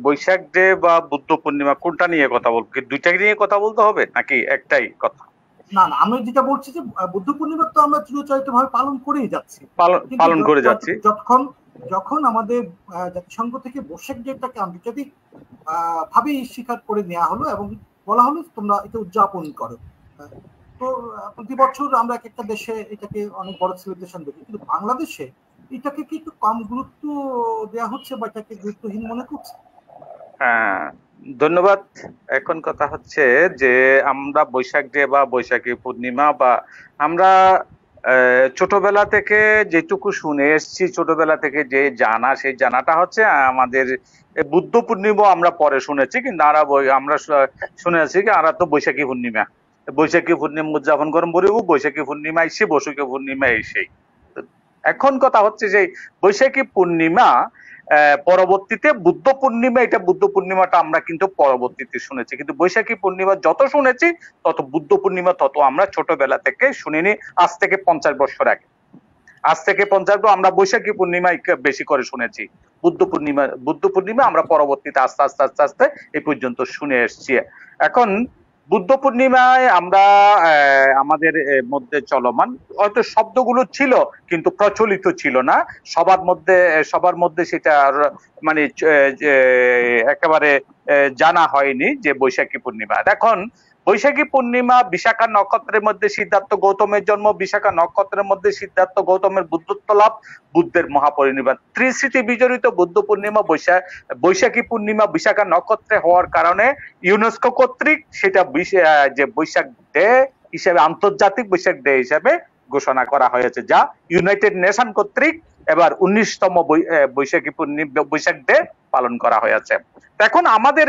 বৈশাখ ডে বা বুদ্ধ পূর্ণিমা কোনটা নিয়ে কথা বলবো, কি দুইটা নিয়ে কথা বলতে হবে নাকি একটাই কথা? না না, আমি যেটা বলছি যে বুদ্ধ পূর্ণিমা তো আমরা চিরচরিত ভাবে পালন করেই যাচ্ছি, পালন করে যাচ্ছি। যখন আমাদের জাতিসংঘ থেকে বৈশাখ ডেটাকে আন্তর্জাতিক ভাবেই স্বীকার করে নেওয়া হলো এবং বলা হলো তোমরা এটা উদযাপন করো, তো প্রতি বছর আমরা এক একটা দেশে এটাকে অনেক বড় সেলিব্রেশন দেখি, কিন্তু বাংলাদেশে এটাকে কি একটু কম গুরুত্ব দেওয়া হচ্ছে বা এটাকে গুরুত্বহীন মনে করছে? হ্যাঁ, ধন্যবাদ। এখন কথা হচ্ছে যে আমরা বৈশাখ ডে বা বৈশাখী পূর্ণিমা বা আমরা ছোটবেলা থেকে যেটুকু শুনে এসছি, ছোটবেলা থেকে যে জানা, সেই জানাটা হচ্ছে আমাদের বুদ্ধ পূর্ণিমা আমরা পরে শুনেছি, কিন্তু আমরা শুনেছি কি আমরা তো বৈশাখী পূর্ণিমা উদযাপন করুন বলব, বৈশাখী পূর্ণিমা এসে বৈশাখী পূর্ণিমা এসেই। এখন কথা হচ্ছে যে বৈশাখী পূর্ণিমা পরবর্তীতে বুদ্ধ পূর্ণিমা, এটা বুদ্ধ পূর্ণিমাটা আমরা কিন্তু পরবর্তীতে শুনেছি, কিন্তু বৈশাখী পূর্ণিমা যত শুনেছি তত বুদ্ধ পূর্ণিমা তত আমরা ছোটবেলা থেকে শুনিনি। আজ থেকে 50 বছর আগে, আমরা বৈশাখী পূর্ণিমা বেশি করে শুনেছি। বুদ্ধ পূর্ণিমা আমরা পরবর্তীতে আস্তে আস্তে আস্তে আস্তে এই পর্যন্ত শুনে এসছি। এখন বুদ্ধ পূর্ণিমায় আমরা আমাদের মধ্যে চলমান হয়তো শব্দগুলো ছিল কিন্তু প্রচলিত ছিল না সবার মধ্যে সেটা মানে একেবারে জানা হয়নি যে বৈশাখী পূর্ণিমা। এখন বৈশাখী পূর্ণিমা বিশাখা নক্ষত্রের মধ্যে সিদ্ধার্থ গৌতমের জন্ম, বিশাখা নক্ষত্রের মধ্যে সিদ্ধার্থ গৌতমের বুদ্ধত্ব লাভ, বুদ্ধের মহাপরিনির্বাণ, ত্রিস্মৃতি বিজড়িত বুদ্ধ পূর্ণিমা বৈশাখী পূর্ণিমা বিশাখা নক্ষত্রে হওয়ার কারণে ইউনেস্কো কর্তৃক সেটা যে বৈশাখ ডে হিসেবে, আন্তর্জাতিক বৈশাখ ডে হিসেবে ঘোষণা করা হয়েছে, যা ইউনাইটেড নেশন কর্তৃক এবার 19তম বৈশাখ ডে পালন করা হয়েছে। এখন আমাদের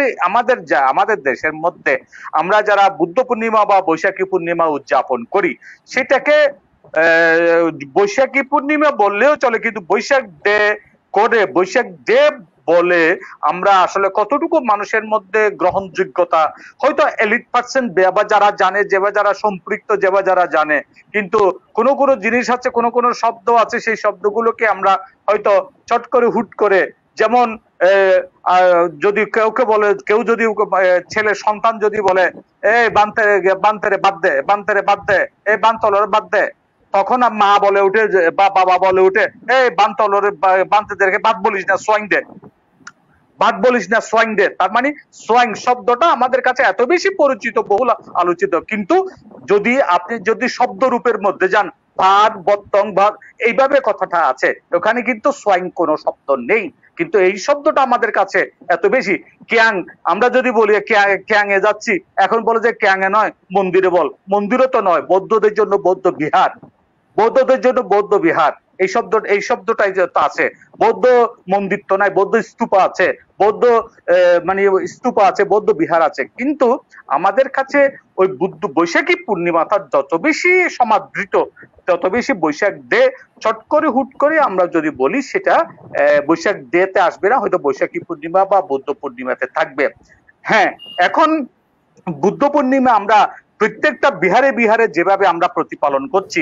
দেশের মধ্যে আমরা যারা বুদ্ধ পূর্ণিমা বা বৈশাখী পূর্ণিমা উদযাপন করি, সেটাকে বৈশাখী পূর্ণিমা বললেও চলে, কিন্তু বৈশাখ ডে বলে আমরা আসলে কতটুকু মানুষের মধ্যে গ্রহণযোগ্যতা, হয়তো এলিট পার্সেন্ট বা যারা জানে, যারা সম্পৃক্ত, যারা জানে, কিন্তু কোনো জিনিস আছে, কোনো শব্দ আছে, সেই শব্দগুলোকে আমরা হয়তো চট করে হুট করে, যেমন যদি কেউ যদি ছেলে সন্তান যদি বলে বান্তেরে বাদ দে এই বান্তলরে বাদ দে, তখন মা বলে উঠে বা বাবা বলে উঠে বান্তলরে বান্তেদেরকে বাদ বলিস না, সোয়াইং দে। তার মানে সোয়াইং শব্দটা আমাদের কাছে এত বেশি পরিচিত, বহুল আলোচিত, কিন্তু আপনি যদি শব্দ রূপের মধ্যে যান, ভাত বত্তং ভাত এইভাবে কথাটা আছে, ওখানে কিন্তু সোয়াইং কোনো শব্দ নেই, কিন্তু এই শব্দটা আমাদের কাছে এত বেশি। ক্যাং, আমরা যদি বলি ক্যাং এ যাচ্ছি, এখন বলে যে ক্যাং এ নয় মন্দিরে বল, মন্দিরও তো নয়, বৌদ্ধদের জন্য বৌদ্ধ বিহার, এই শব্দটাই আছে। বৌদ্ধ মন্দির তো নাই, বৌদ্ধ স্তূপা আছে, স্তূপা আছে, বৌদ্ধ বিহার আছে, কিন্তু আমাদের কাছে ওই বৈশাখী পূর্ণিমাটা যত বেশি সমাদৃত, তত বেশি বৈশাখ ডে চট করে হুট করে আমরা যদি বলি, সেটা বৈশাখ ডে তে আসবে না, হয়তো বৈশাখী পূর্ণিমা বা বৌদ্ধ পূর্ণিমাতে থাকবে। হ্যাঁ, এখন বুদ্ধ পূর্ণিমা আমরা প্রত্যেকটা বিহারে যেভাবে আমরা প্রতিপালন করছি,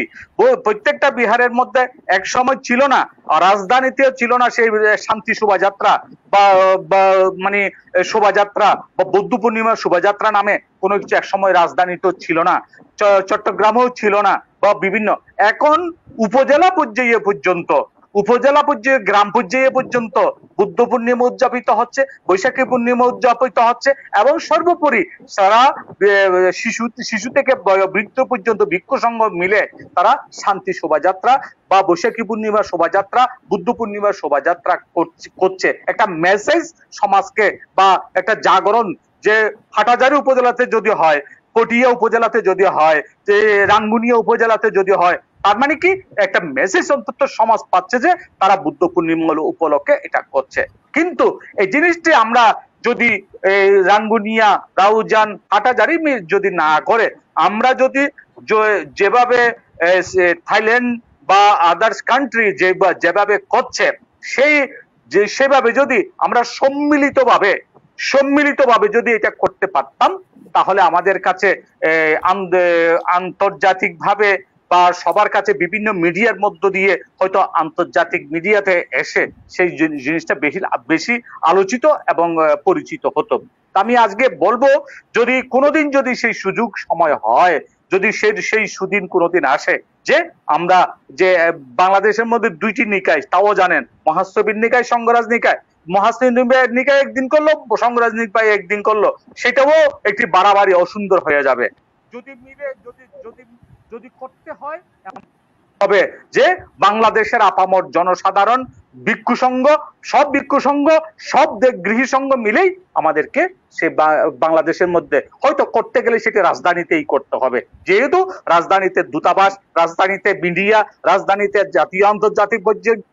প্রত্যেকটা বিহারের মধ্যে এক সময় ছিল না, রাজধানীতেও ছিল না সেই শান্তি শোভাযাত্রা বা শোভাযাত্রা বা বৌদ্ধ পূর্ণিমার শোভাযাত্রা নামে কোনো কিছু এক সময় রাজধানীতেও ছিল না, চট্টগ্রামেও ছিল না, বা বিভিন্ন, এখন উপজেলা পর্যায়ে গ্রাম পর্যায়ে পর্যন্ত বুদ্ধ পূর্ণিমা উদযাপিত হচ্ছে, বৈশাখী পূর্ণিমা উদযাপিত হচ্ছে, এবং সর্বোপরি সারা শিশু থেকে বৃদ্ধ পর্যন্ত ভিক্ষু সংঘ মিলে তারা শান্তি শোভাযাত্রা বা বৈশাখী পূর্ণিমা শোভাযাত্রা, বুদ্ধ পূর্ণিমা শোভাযাত্রা করছে, একটা মেসেজ সমাজকে বা একটা জাগরণ, যে হাটহাজারী উপজেলাতে যদি হয়, পটিয়া উপজেলাতে যদি হয়, যে রাঙ্গুনিয়া উপজেলাতে যদি হয়, তার মানে কি একটা মেসেজ অন্তত সমাজ পাচ্ছে যে তারা বুদ্ধ পূর্ণিমা উপলক্ষে এটা করছে। কিন্তু এই জিনিসটি আমরা যদি রাঙ্গুনিয়া, রাউজান, হাটহাজারী যদি না করে, আমরা যদি যেভাবে থাইল্যান্ড বা আদার্স কান্ট্রি যেভাবে করছে, সেভাবে যদি আমরা সম্মিলিতভাবে যদি এটা করতে পারতাম, তাহলে আমাদের কাছে আন্তর্জাতিকভাবে বা সবার কাছে বিভিন্ন মিডিয়ার মধ্য দিয়ে, হয়তো আন্তর্জাতিক মিডিয়াতে এসে সেই জিনিসটা বেশি আলোচিত এবং পরিচিত হতো। আমি আজকে বলবো, যদি কোনোদিন যদি সেই সুযোগ সময় হয়, যদি সেই সুদিন কোনোদিন আসে, যে আমরা যে বাংলাদেশের মধ্যে দুইটি নিকায়, তাও জানেন, মহাস্তবীর নিকায়, সঙ্গরাজ নিকায়, মহাস্তবীর নিকায় একদিন করলো, সঙ্গরাজ নিকায় একদিন করলো, সেটাও একটি বাড়াবাড়ি অসুন্দর হয়ে যাবে। যদি মিলে যদি করতে হয়, হবে যে বাংলাদেশের আপামর জনসাধারণ, ভিক্ষু সংঘ, সব গৃহী সংঘ মিলেই আমাদেরকে সে বাংলাদেশের মধ্যে হয়তো করতে গেলে সেটা রাজধানীতেই করতে হবে, যেহেতু রাজধানীতে দূতাবাস, রাজধানীতে মিডিয়া, রাজধানীতে জাতীয় আন্তর্জাতিক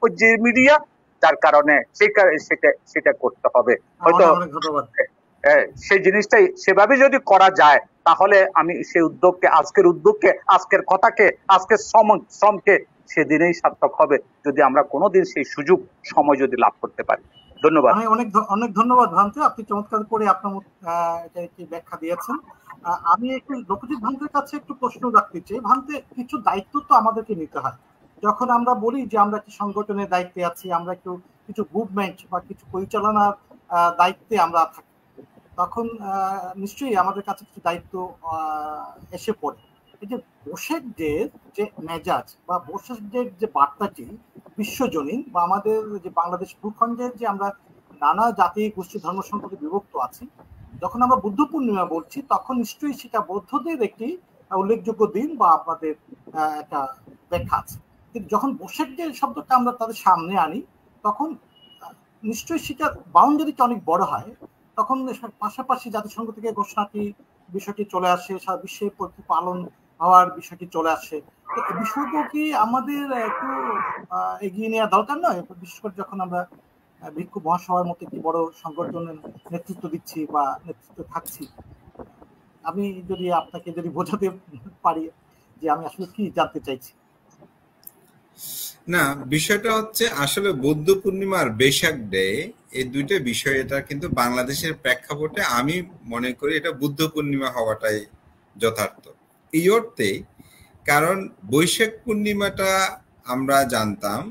পর্যায়ের মিডিয়া, যার কারণে সেটা করতে হবে। হয়তো সেই জিনিসটাই সেভাবে যদি করা যায়, তাহলে আমি সেই আজকের কথাকে, আজকের শ্রমকে সেদিনেই সার্থক হবে, যদি আমরা কোনোদিন সেই সুযোগ সময় যদি লাভ করতে পারি। ধন্যবাদ। অনেক ধন্যবাদ ভান্তে, আপনি চমৎকার করে আপনার একটি ব্যাখ্যা দিয়েছেন। আমি একটু লোকজিৎ ভান্তের কাছে একটু প্রশ্ন রাখতে চাই। ভান্তে, কিছু দায়িত্ব তো আমাদেরকে নিতে হয়। যখন আমরা বলি যে আমরা একটি সংগঠনের দায়িত্বে আছি, আমরা কিছু মুভমেন্ট বা কিছু পরিচালনার দায়িত্বে আমরা থাকি, তখন নিশ্চয়ই আমাদের কাছে কিছু দায়িত্ব এসে পড়ে। এই যে বৈশাখ ডের যে মেজাজ বা বৈশাখ ডের যে বার্তাটি বিশ্বজনীন, বা আমাদের যে বাংলাদেশ ভূখণ্ডের যে আমরা নানা জাতি, গোষ্ঠী, ধর্ম সম্পর্কে বিভক্ত আছি, যখন আমরা বুদ্ধ পূর্ণিমা বলছি, তখন নিশ্চয়ই সেটা বৌদ্ধদের একটি উল্লেখযোগ্য দিন বা আপনাদের একটা ব্যাখ্যা আছে। কিন্তু যখন বৈশাখ ডে শব্দটা আমরা তাদের সামনে আনি, তখন নিশ্চয়ই সেটা বাউন্ডারিটা অনেক বড় হয়। তখন পাশাপাশি জাতিসংঘ থেকে ঘোষণাটি বিষয়টি চলে আসে, সারা বিশ্বে পালন হওয়ার বিষয়টি চলে আসে। তো এই বিষয়টা কি আমাদের একটু এগিয়ে নেওয়া দরকার নয়? বিশেষ করে যখন আমরা ভিক্ষু মহাসভার মতো একটি বড় সংগঠনের নেতৃত্ব দিচ্ছি বা নেতৃত্ব থাকছি। আমি যদি আপনাকে যদি বোঝাতে পারি যে আমি আসলে কি জানতে চাইছি। না, বিষয়টা হচ্ছে আসলে বৌদ্ধ পূর্ণিমার বেশাক ডে, এই দুইটা বিষয়, এটা কিন্তু বাংলাদেশের প্রেক্ষাপটে আমি মনে করি এটা বুদ্ধ পূর্ণিমা হওয়াটাই যথার্থ এই অর্থে। কারণ বৈশাখ পূর্ণিমাটা আমরা জানতাম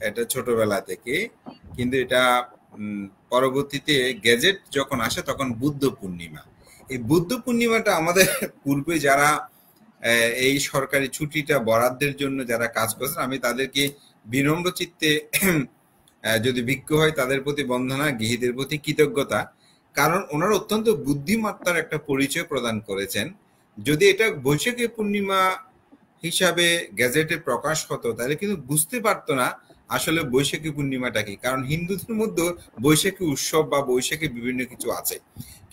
এটা ছোটবেলা থেকে, কিন্তু এটা পরবর্তীতে গেজেট যখন আসে তখন বুদ্ধ পূর্ণিমা। এই বুদ্ধ পূর্ণিমাটা আমাদের পূর্বে যারা এই সরকারি ছুটিটা বরাদ্দের জন্য যারা কাজ করছেন, আমি তাদেরকে বিনম্র চিত্তে যদি ভিক্ষু হয় তাদের প্রতি বন্দনা, গৃহীদের প্রতি কৃতজ্ঞতা। কারণ ওনারা অত্যন্ত বুদ্ধিমত্তার একটা পরিচয় প্রদান করেছেন। যদি এটা বৈশাখী পূর্ণিমা হিসাবে গ্যাজেটে প্রকাশ হতো তাহলে কিন্তু বুঝতে পারতো না আসলে বৈশাখী পূর্ণিমাটা কি। কারণ হিন্দুদের মধ্যে বৈশাখী উৎসব বা বৈশাখী বিভিন্ন কিছু আছে,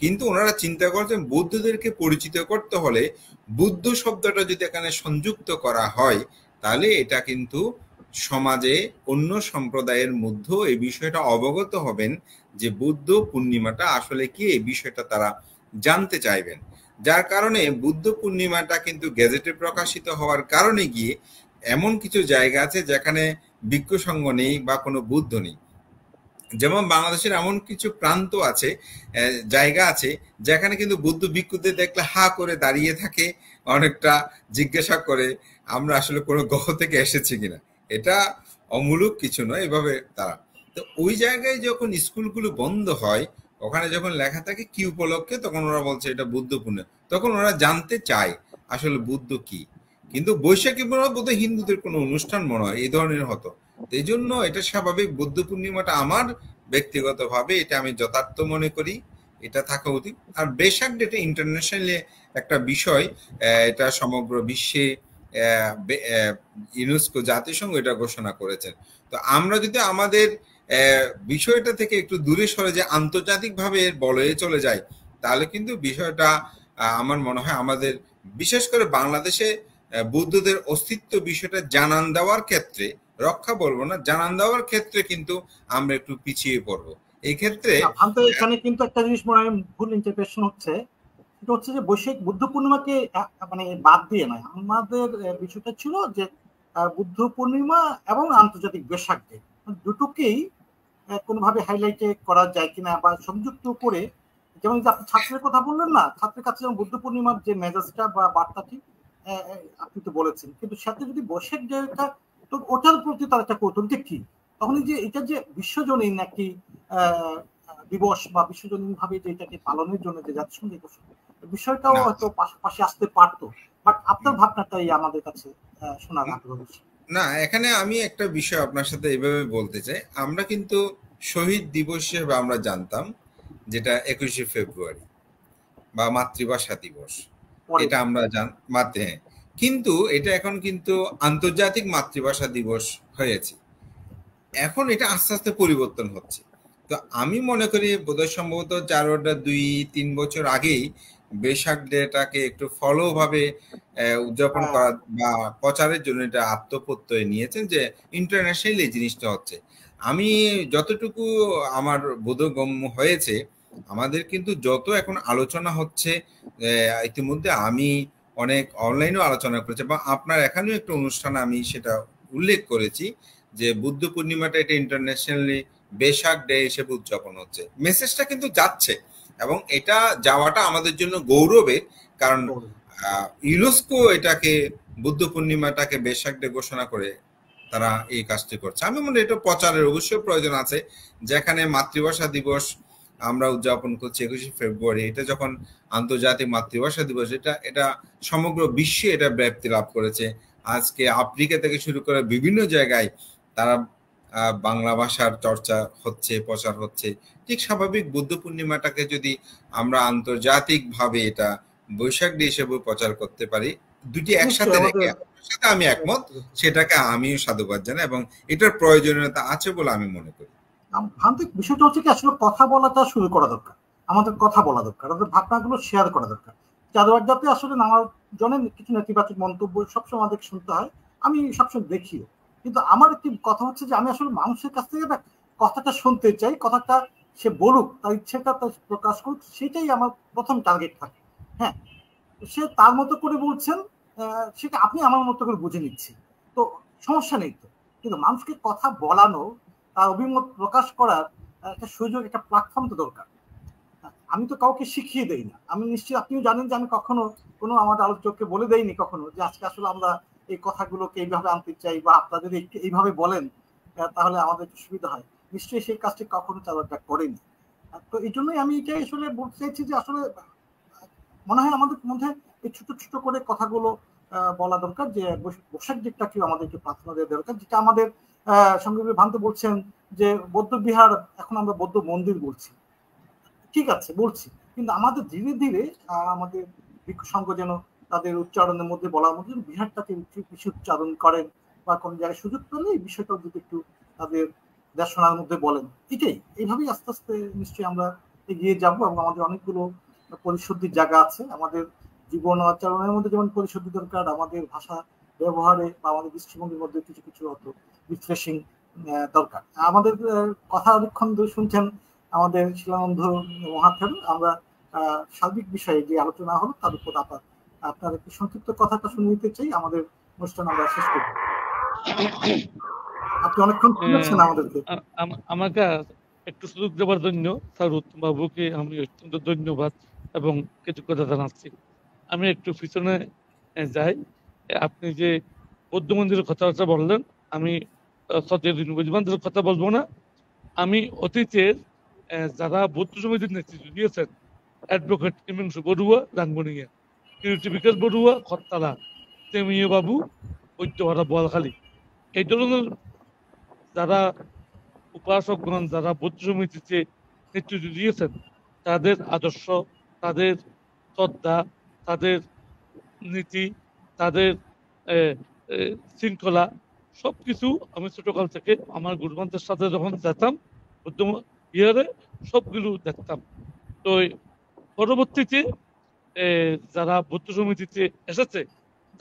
কিন্তু ওনারা চিন্তা করছেন বৌদ্ধদেরকে পরিচিত করতে হলে বুদ্ধ শব্দটা যদি এখানে সংযুক্ত করা হয় তাহলে এটা কিন্তু সমাজে অন্য সম্প্রদায়ের মধ্যেও এই বিষয়টা অবগত হবেন যে বুদ্ধ পূর্ণিমাটা আসলে কি, এই বিষয়টা তারা জানতে চাইবেন। যার কারণে বুদ্ধ পূর্ণিমাটা কিন্তু গেজেটে প্রকাশিত হওয়ার কারণে গিয়ে এমন কিছু জায়গা আছে যেখানে ভিক্ষু সংঘ নেই বা কোনো বুদ্ধ নেই। যেমন বাংলাদেশের এমন কিছু প্রান্ত আছে, জায়গা আছে যেখানে কিন্তু বুদ্ধ ভিক্ষুদের দেখলে হা করে দাঁড়িয়ে থাকে, অনেকটা জিজ্ঞাসা করে আমরা আসলে কোনো গ্রহ থেকে এসেছি কিনা। এটা অমূলক কিছু নয়, এভাবে তারা। তো ওই জায়গায় যখন স্কুলগুলো বন্ধ হয়, ওখানে যখন লেখা থাকে কি উপলক্ষে, তখন ওরা বলছে এটা বুদ্ধ পূর্ণিমা। তখন ওরা জানতে চায় আসলে বুদ্ধ কি। কিন্তু বৈশাখী পূর্ণিমা বোধহয় হিন্দুদের কোনো অনুষ্ঠান মনে হয় এই ধরনের হতো। এই জন্য এটা স্বাভাবিক। বুদ্ধ পূর্ণিমাটা আমার ব্যক্তিগতভাবে এটা আমি যথার্থ মনে করি, এটা থাকা উচিত। আর বেশাক ডেটা ইন্টারন্যাশনালি একটা বিষয়, এটা সমগ্র বিশ্বে ইউনেস্কো জাতিসংঘ এটা ঘোষণা করেছেন। তো আমরা যদি আমাদের বিষয়টা থেকে একটু দূরে সরে যে আন্তর্জাতিকভাবে এর বলয়ে চলে যায়, তাহলে কিন্তু বিষয়টা আমার মনে হয় আমাদের বিশেষ করে বাংলাদেশে বৌদ্ধদের অস্তিত্ব বিষয়টা জানান দেওয়ার ক্ষেত্রে, রক্ষা বলবো না, জানান দেওয়ার ক্ষেত্রে কিন্তু আমরা একটু পিছিয়ে পড়বো। এই ক্ষেত্রে এখানে কিন্তু একটা জিনিস মনে হয় ভুল ইন্টারপ্রিটেশন হচ্ছে, সেটা হচ্ছে যে বৈশাখ বুদ্ধ পূর্ণিমাকে মানে বাদ দিয়ে নয়, আমাদের বিষয়টা ছিল যে বুদ্ধ পূর্ণিমা এবং আন্তর্জাতিক বেশাক ডে দুটোকেই কোনোভাবে হাইলাইটে করা যায় কিনা বা সংযুক্ত করে। যেমন যে আপনি ছাত্রের কথা বললেন না, ছাত্রের কাছে যেমন বুদ্ধ পূর্ণিমার যে মেসেজটা বা বার্তাটি আপনি তো বলেছেন, কিন্তু সাথে যদি বৈশাখ ডেটা, তো ওটার প্রতি তার একটা কৌতূহল যে কি, তখন যে এটা যে বিশ্বজনীন একটি দিবস বা বিশ্বজনীন ভাবে যে এটাকে পালনের জন্য যে জাতিসংঘ বিষয়টাও হয়তো পাশাপাশি আসতে পারতো। বাট আপনার ভাবনাটাই আমাদের কাছে শোনার আগ্রহ। না, এখানে আমি একটা বিষয় আপনার সাথে এইভাবে বলতে চাই। আমরা কিন্তু শহীদ দিবস হিসেবে আমরা জানতাম যেটা 21শে ফেব্রুয়ারি বা মাতৃভাষা দিবস, এটা আমরা কিন্তু এটা এখন কিন্তু আন্তর্জাতিক মাতৃভাষা দিবস হয়েছে। এখন এটা আস্তে আস্তে পরিবর্তন হচ্ছে। তো আমি মনে করি বোধহয় সম্ভবত 2-3 বছর আগেই বেশাক ডেটাকে একটু ফলো ভাবে উদযাপন করা বা প্রচারের জন্য এটা আত্মপ্রত্যয় নিয়েছেন যে ইন্টারন্যাশনালি এই জিনিসটা হচ্ছে। আমি যতটুকু আমার বোধগম্য হয়েছে, আমাদের কিন্তু যত এখন আলোচনা হচ্ছে, ইতিমধ্যে আমি অনেক অনলাইনেও আলোচনা করেছি বা আপনার এখানেও একটা অনুষ্ঠানে আমি সেটা উল্লেখ করেছি যে বুদ্ধ পূর্ণিমাটা এটা ইন্টারন্যাশনালি বেশাক ডে হিসেবে উদযাপন হচ্ছে। মেসেজটা কিন্তু যাচ্ছে এবং এটা যাওয়াটা আমাদের জন্য গৌরবের। কারণ ইউনেস্কো এটাকে বুদ্ধ পূর্ণিমাটাকে বেশাক ডে ঘোষণা করে তারা এই কাজটি করছে। আমি মনে করি এটা প্রচারের অবশ্যই প্রয়োজন আছে। যেখানে মাতৃভাষা দিবস আমরা উদযাপন করছি 21শে ফেব্রুয়ারি, এটা যখন আন্তর্জাতিক মাতৃভাষা দিবস, এটা সমগ্র বিশ্বে এটা ব্যাপ্তি লাভ করেছে। আজকে আফ্রিকা থেকে শুরু করে বিভিন্ন জায়গায় তারা বাংলা ভাষার চর্চা হচ্ছে, প্রচার হচ্ছে। ঠিক স্বাভাবিক বুদ্ধ পূর্ণিমাটাকে যদি আমরা আন্তর্জাতিক ভাবে এটা বৈশাখ ডে হিসেবে প্রচার করতে পারি, দুটি একসাথে রেখে, সাথে আমি একমত, সেটাকে আমিও সাধুবাদ জানাই এবং এটার প্রয়োজনীয়তা আছে বলে আমি মনে করি। বিষয়টা হচ্ছে কি, আসলে কথা বলাটা শুরু করা দরকার, আমাদের কথা বলা দরকার, আমাদের ভাবনাগুলো শেয়ার করা দরকার। চাঁদু আড্ডাতে আসলে নানা জনের কিছু নেতিবাচক মন্তব্য সবসময় আমাদের শুনতে হয়, আমি সবসময় দেখিও। কিন্তু আমার একটি কথা হচ্ছে যে আমি আসলে মানুষের কাছ থেকে কথাটা শুনতে চাই, কথাটা সে বলুক, তার ইচ্ছেটা তার প্রকাশ করুক, সেটাই আমার প্রথম টার্গেট থাকে। হ্যাঁ, সে তার মতো করে বলছেন, সেটা আপনি আমার মতো করে বুঝে নিচ্ছি, তো সমস্যা নেই তো। কিন্তু মানুষকে কথা বলানো, তার অভিমত প্রকাশ করার একটা সুযোগ, একটা প্ল্যাটফর্ম তো দরকার। আমি তো কাউকে শিখিয়ে দেই না। আমি নিশ্চয়ই, আপনিও জানেন যে আমি কখনো কোনো আমাদের আলোচককে বলে দেইনি কখনো যে আজকে আসলে আমরা এই কথাগুলোকে এইভাবে আনতে চাই, বা আপনারা যদি একটু এইভাবে বলেন তাহলে আমাদের একটু সুবিধা হয়। নিশ্চয়ই সেই কাজটি কখনো চালাটা করেনি। তো এই জন্যই আমি এটাই আসলে বলতে চাইছি যে আসলে মনে হয় আমাদের মধ্যে এই ছোট ছোট করে কথাগুলো বলা দরকার, যে বসার দিকটাকেও আমাদেরকে প্রার্থনা দেওয়া দরকার। যেটা আমাদের সঙ্গে ভান্তে বলছেন যে বৌদ্ধ বিহার, এখন আমরা বৌদ্ধ মন্দির বলছি, ঠিক আছে বলছি, কিন্তু আমাদের ধীরে ধীরে আমাদের ভিক্ষু সংঘ যেন তাদের উচ্চারণের মধ্যে বলার মধ্যে বিহারটাকে বেশি উচ্চারণ করেন, বা কোন জায়গায় সুযোগ পেলে এই বিষয়টা যদি একটু তাদের দেশনার মধ্যে বলেন, এটাই এইভাবেই আস্তে আস্তে নিশ্চয়ই আমরা এগিয়ে যাব। এবং আমাদের অনেকগুলো পরিশুদ্ধির জায়গা আছে, আমাদের জীবন আচরণের মধ্যে যেমন পরিশুদ্ধি দরকার, আমাদের ভাষা ব্যবহারে বা আমাদের দৃষ্টিভঙ্গির মধ্যে কিছু কিছু হয়তো রিফ্রেশিং দরকার। আমাদের কথা অনেকক্ষণ ধরে শুনছেন আমাদের শিলানন্দ মহাথের। আমরা সার্বিক বিষয়ে যে আলোচনা হলো তার উপর আপনার একটি সংক্ষিপ্ত কথাটা শুনে নিতে চাই, আমাদের অনুষ্ঠান আমরা শেষ করব। আপনি অনেকক্ষণ শুনেছেন আমাদেরকে। আমাকে একটু সুযোগ দেওয়ার জন্য সারুত বাবুকে আমি অত্যন্ত ধন্যবাদ এবং কিছু কথা জানাচ্ছি। আমি একটু পিছনে যাই। আপনি যে বৌদ্ধ মন্দিরের কথাটা বললেন, আমি মন্দিরের কথা বলবো না। আমি অতীতের যারা বৌদ্ধ সমিতির নেতৃত্ব দিয়েছেন, অ্যাডভোকেট হিমাংশু বড়ুয়া রাঙ্গুনিয়া, কিরীটি বিকাশ বড়ুয়া খরতালা, তেমিয় বাবু ঐত্যহারা বোয়ালখালী, এই ধরনের যারা উপাসকগণ যারা বৌদ্ধ সমিতিতে নেতৃত্ব দিয়েছেন, তাদের আদর্শ, তাদের শ্রদ্ধা, তাদের নীতি, তাদের শৃঙ্খলা, সবকিছু আমি ছোটকাল থেকে আমার গুরুমানদের সাথে যখন যেতাম বৌদ্ধ বিহারে, সবগুলো দেখতাম। তো পরবর্তীতে যারা বৌদ্ধ সমিতিতে এসেছে,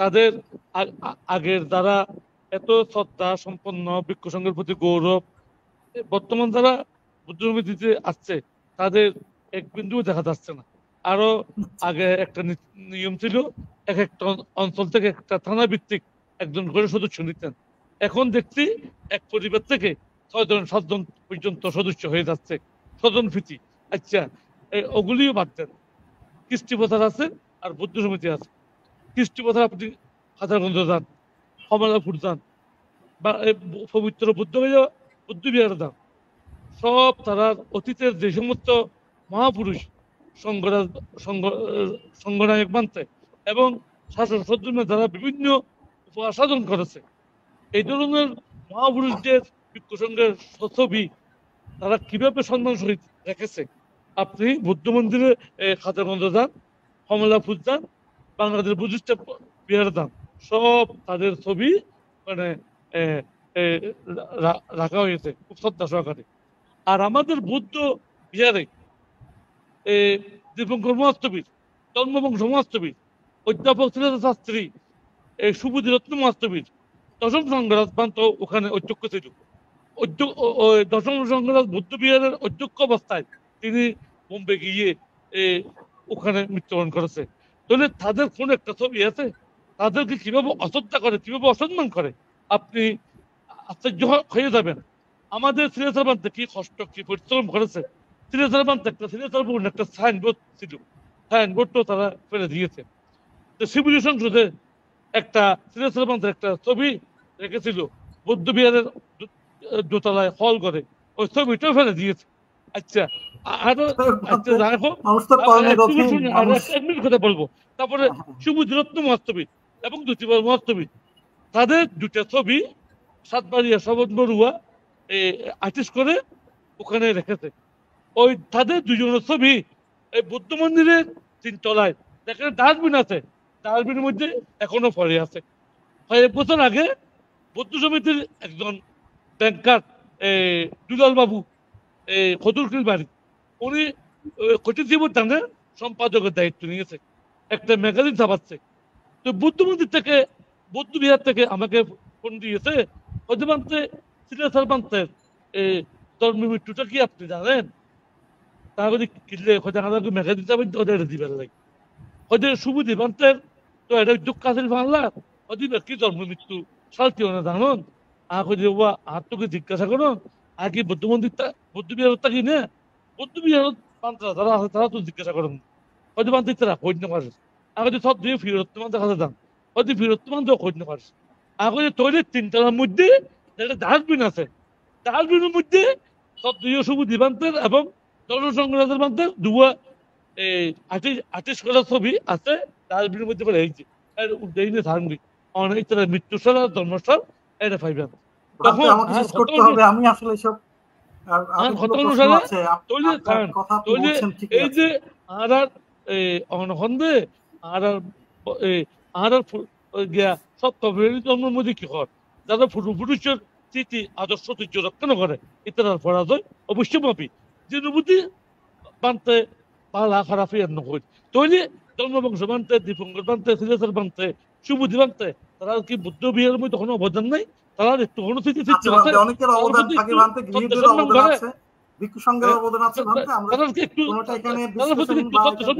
তাদের আগের যারা এত শ্রদ্ধা সম্পন্ন, ভিক্ষু সংঘের প্রতি গৌরব, বর্তমান যারা বৌদ্ধ সমিতিতে আসছে তাদের এক বিন্দুও দেখা যাচ্ছে না। আরো আগে একটা নিয়ম ছিল, এক একটা অঞ্চল থেকে একটা থানা ভিত্তিক একজন করে সদস্য নিতেন। এখন দেখছি এক পরিবার থেকে 6 জন 7 জন পর্যন্ত সদস্য হয়ে যাচ্ছে, স্বজন প্রীতি। আচ্ছা, ওগুলিও বাদ দেন, কৃষ্টি প্রথার আছে আর বৌদ্ধ সমিতি আছে। কৃষ্টি প্রথার আপনি হাজারগঞ্জ যান, কমলাপুর যান, বা পবিত্র বুদ্ধ বিহারে যান, সব তারা অতীতের যে সমস্ত মহাপুরুষ সংগনায়ক মানতে এবং শাসন সজ্জনে যারা বিভিন্ন সাধন করেছে, এই ধরনের মহাপুরুষদের ভিক্ষু সংঘের ছবি তারা কিভাবে সম্মান সহিত রেখেছে। আপনি বৌদ্ধ মন্দিরে খাজাগঞ্জ যান, কমলাপুর যান, বাংলাদেশ বুদ্ধিস্ট বিহারে যান, সব তাদের ছবি মানে রাখা হয়েছে খুব শ্রদ্ধা সহকারে। আর আমাদের বৌদ্ধ বিহারে দীপঙ্কর মহাস্তবীর, জন্মবংশ মহাস্তবীর, অধ্যাপক শাস্ত্রী, সুবুধি রত্ন মহাস্তবীর, দশম সংঘরাজ পান্ত ওখানে অধ্যক্ষ ছিল। দশম সংঘরাজ বৌদ্ধ বিহারের অধ্যক্ষ অবস্থায় তিনি বোম্বে গিয়ে ওখানে মৃত্যুবরণ করেছে। তাহলে তাদের কোন একটা ছবি আছে? তাদেরকে কিভাবে অশ্রদ্ধা করে, কিভাবে অসম্মান করে, আপনি আশ্চর্য হয়ে যাবেন। আমাদের সিলেসারবান কি কষ্ট, কি পরিশ্রম করেছে। সিলেসারবান একটা সাইনবোর্ড ছিল, সাইনবোর্ডটাও তারা ফেলে দিয়েছে। শিবুলি সংসদে একটা সিলেসারবান্তের একটা ছবি রেখেছিল বৌদ্ধ বিহারের দোতলায় হল করে, ওই ছবিটাও ফেলে দিয়েছে। আচ্ছা, আরো এক মিনিট কথা বলবো। তারপরে সুবুধি রত্ন মহাস্তবীর এবং দ্বিতীয়বার মহাস্তবীর, তাদের দুটা ছবি সাতবাড়িয়া শবন বড়ুয়া আর্টিস্ট করে ওখানে রেখেছে। ওই তাদের দুজনের ছবি এই বৌদ্ধ মন্দিরের 3 তলায় যেখানে ডাস্টবিন আছে, ডাস্টবিনের মধ্যে এখনো পড়ে আছে। 1 বছর আগে বৌদ্ধ সমিতির একজন ব্যাংকার দুলাল বাবু খদুরকিল বাড়ি, উনি কঠিন জীবন দানের সম্পাদকের দায়িত্ব নিয়েছে, একটা ম্যাগাজিন ছাপাচ্ছে। তো বৌদ্ধ মন্দির থেকে বৌদ্ধ বিহার থেকে আমাকে ফোন দিয়েছে, হয়তো মানতে সিলেসার মানতের ধর্মীয় মৃত্যুটা কি আপনি জানেন? তাহলে কিনলে হয়তো আমাকে মেঘা দিতে হবে, ওদের দিবে লাগে হয়তো সুবিধি মানতের। তো এটা দুঃখ আছিল বাংলা হয়তো কি ধর্ম মৃত্যু শান্তি না জানুন। আর তোকে জিজ্ঞাসা করুন আর কি বৌদ্ধ মন্দিরটা বৌদ্ধ বিহার থাকি না, বৌদ্ধ বিহার পান্তারা যারা আছে তারা তো জিজ্ঞাসা করেন হয়তো মানতে তারা খোঁজ না পারে। আগে সব দিয়ে ফিরত্তমান দেখা যান হয়তো ফিরত্তমান তো খোঁজ না পারে। আগে তৈরি তিনতলার মধ্যে একটা ডাস্টবিন আছে, ডাস্টবিনের মধ্যে সব দুই সুবিধি বান্তের এবং জনসংগ্রহের বান্তের দুয়া আর্টিস্ট করার ছবি আছে ডাস্টবিনের মধ্যে করে এইছে উদ্যাইনে থাকবি অনেক তারা মৃত্যুশাল আর জন্মশাল এটা পাইবেন। তখন আমাকে শেষ করতে হবে, আমি আসলে সব এই যে আর অনখন্দে আর গিয়া সত্য জন্মের মধ্যে কি হয় যারা পুরুষের স্মৃতি আদর্শ ঐতিহ্য রক্ষণ করে ইত্যাদি পরাজয় অবশ্যই মাপি যে অনুভূতি বানতে পালা খারাপ নয় তৈরি জন্মবংশ বানতে দীপঙ্কর বানতে সিলেসের বানতে সুবুদ্ধি বানতে তারা কি বুদ্ধ বিহারের মধ্যে কোনো অবদান নাই, তারা একটু কোনো স্মৃতি অনেকের অবদান থাকে বানতে, গৃহীদের অবদান আছে, ভিক্ষু সংঘের অবদান আছে বানতে। আমরা কোনটা এখানে বিশ্লেষণ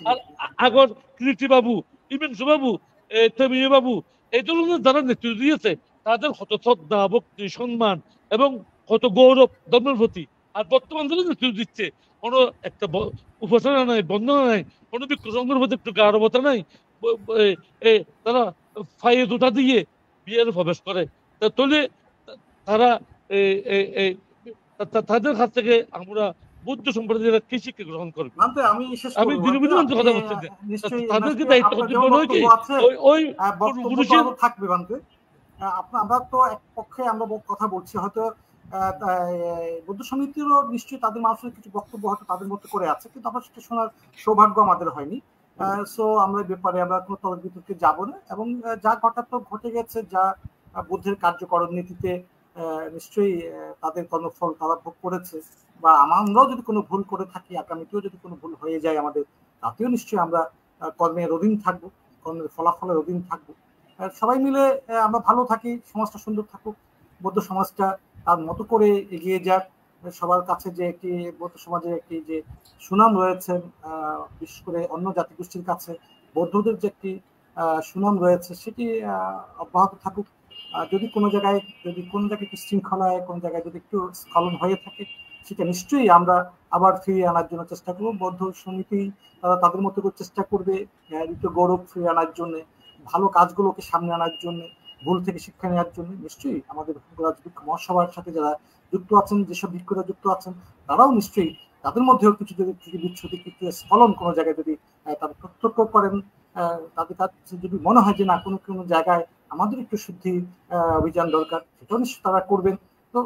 আর আগর কৃতি বাবু ইমেন্সু বাবু তমিয়ে বাবু এই ধরনের যারা নেতৃত্ব দিয়েছে তাদের কত শ্রদ্ধা ভক্তি সম্মান এবং কত গৌরব ধর্মের প্রতি। আর বর্তমান যারা নেতৃত্ব দিচ্ছে কোনো একটা উপাসনা নাই, বন্দনা নাই, কোনো ভিক্ষু সংঘের প্রতি একটু গাঢ়বতা নাই, তারা ফাইয়ে দুটা দিয়ে বিয়ের প্রবেশ করে। তাহলে তারা তাদের কাছ থেকে আমরা বুদ্ধ সম্প্রদায়ের কি শিক্ষা গ্রহণ করবে? আমি দিনবিদিন কথা বলছি তাদেরকে দায়িত্ব কর্তব্য নয় কি ওই থাকবে বানতে। আমরা তো এক পক্ষে আমরা কথা বলছি, হয়তো বৌদ্ধ সমিতিরও নিশ্চয়ই তাদের মানুষের কিছু বক্তব্য হয়তো তাদের মধ্যে করে আছে, কিন্তু আমরা সেটা শোনার সৌভাগ্য আমাদের হয়নি। সো আমরা ব্যাপারে আমরা কোনো তর্ক বিতর্কে যাব না, এবং যা ঘটে গেছে, যা বুদ্ধের কার্যকরণ নীতিতে নিশ্চয়ই তাদের কর্মফল তারা ভোগ করেছে, বা আমরাও যদি কোনো ভুল করে থাকি, আগামীতেও যদি কোনো ভুল হয়ে যায় আমাদের, তাতেও নিশ্চয়ই আমরা কর্মের অধীন থাকবো, কর্মের ফলাফলের অধীন থাকবো। সবাই মিলে আমরা ভালো থাকি, সমাজটা সুন্দর থাকুক, বৌদ্ধ সমাজটা তার মতো করে এগিয়ে যাক। সবার কাছে যে একটি বৌদ্ধ সমাজের একটি যে সুনাম রয়েছে, বিশেষ করে অন্য জাতিগোষ্ঠীর কাছে বৌদ্ধদের যে একটি সুনাম রয়েছে, সেটি অব্যাহত থাকুক। যদি কোনো জায়গায় একটু শৃঙ্খলায়, কোনো জায়গায় যদি একটু স্খলন হয়ে থাকে, সেটা নিশ্চয়ই আমরা আবার ফিরিয়ে আনার জন্য চেষ্টা করবো। বৌদ্ধ সমিতি তারা তাদের মতো করে চেষ্টা করবে গৌরব ফিরিয়ে আনার জন্য, ভালো কাজগুলোকে সামনে আনার জন্য, ভুল থেকে শিক্ষা নেওয়ার জন্য। নিশ্চয়ই আমাদের মহাসভার সাথে যারা যুক্ত আছেন, যেসব ভিক্ষুরা যুক্ত আছেন, তারাও নিশ্চয়ই তাদের মধ্যেও কিছু বিচ্ছুতি, কিছু স্খলন কোনো জায়গায় যদি তারা প্রত্যক্ষ করেন, তাদের কাছে যদি মনে হয় যে না কোনো জায়গায় আমাদের একটু শুদ্ধি অভিযান দরকার, সেটাও নিশ্চয়ই তারা করবেন। তো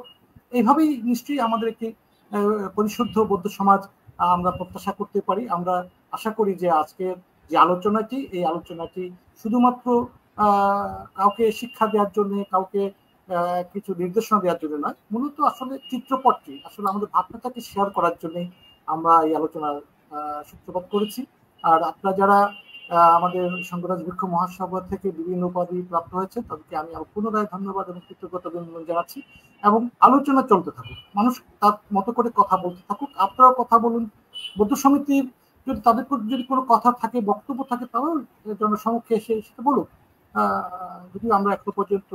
এইভাবেই নিশ্চয়ই আমাদের একটি পরিশুদ্ধ বৌদ্ধ সমাজ আমরা প্রত্যাশা করতে পারি। আমরা আশা করি যে আজকের যে আলোচনাটি, এই আলোচনাটি শুধুমাত্র কাউকে শিক্ষা দেওয়ার জন্য, কাউকে কিছু নির্দেশনা দেওয়ার জন্য নয়, মূলত আসলে চিত্রপটটি আসলে আমাদের ভাবনাটাকে শেয়ার করার জন্যই আমরা এই আলোচনার সূত্রপাত করেছি। আর আপনারা যারা আমাদের সংঘরাজ ভিক্ষু মহাসভা থেকে বিভিন্ন উপাধি প্রাপ্ত হয়েছে, তাদেরকে আমি পুনরায় ধন্যবাদ এবং কৃতজ্ঞতা জানাচ্ছি। এবং আলোচনা চলতে থাকুক, মানুষ তার মতো করে কথা বলতে থাকুক, আপনারাও কথা বলুন। বৌদ্ধ সমিতির যদি তাদের যদি কোনো কথা থাকে, বক্তব্য থাকে, তারাও জনসমক্ষে এসে সেটা বলুক। যদিও আমরা এখনো পর্যন্ত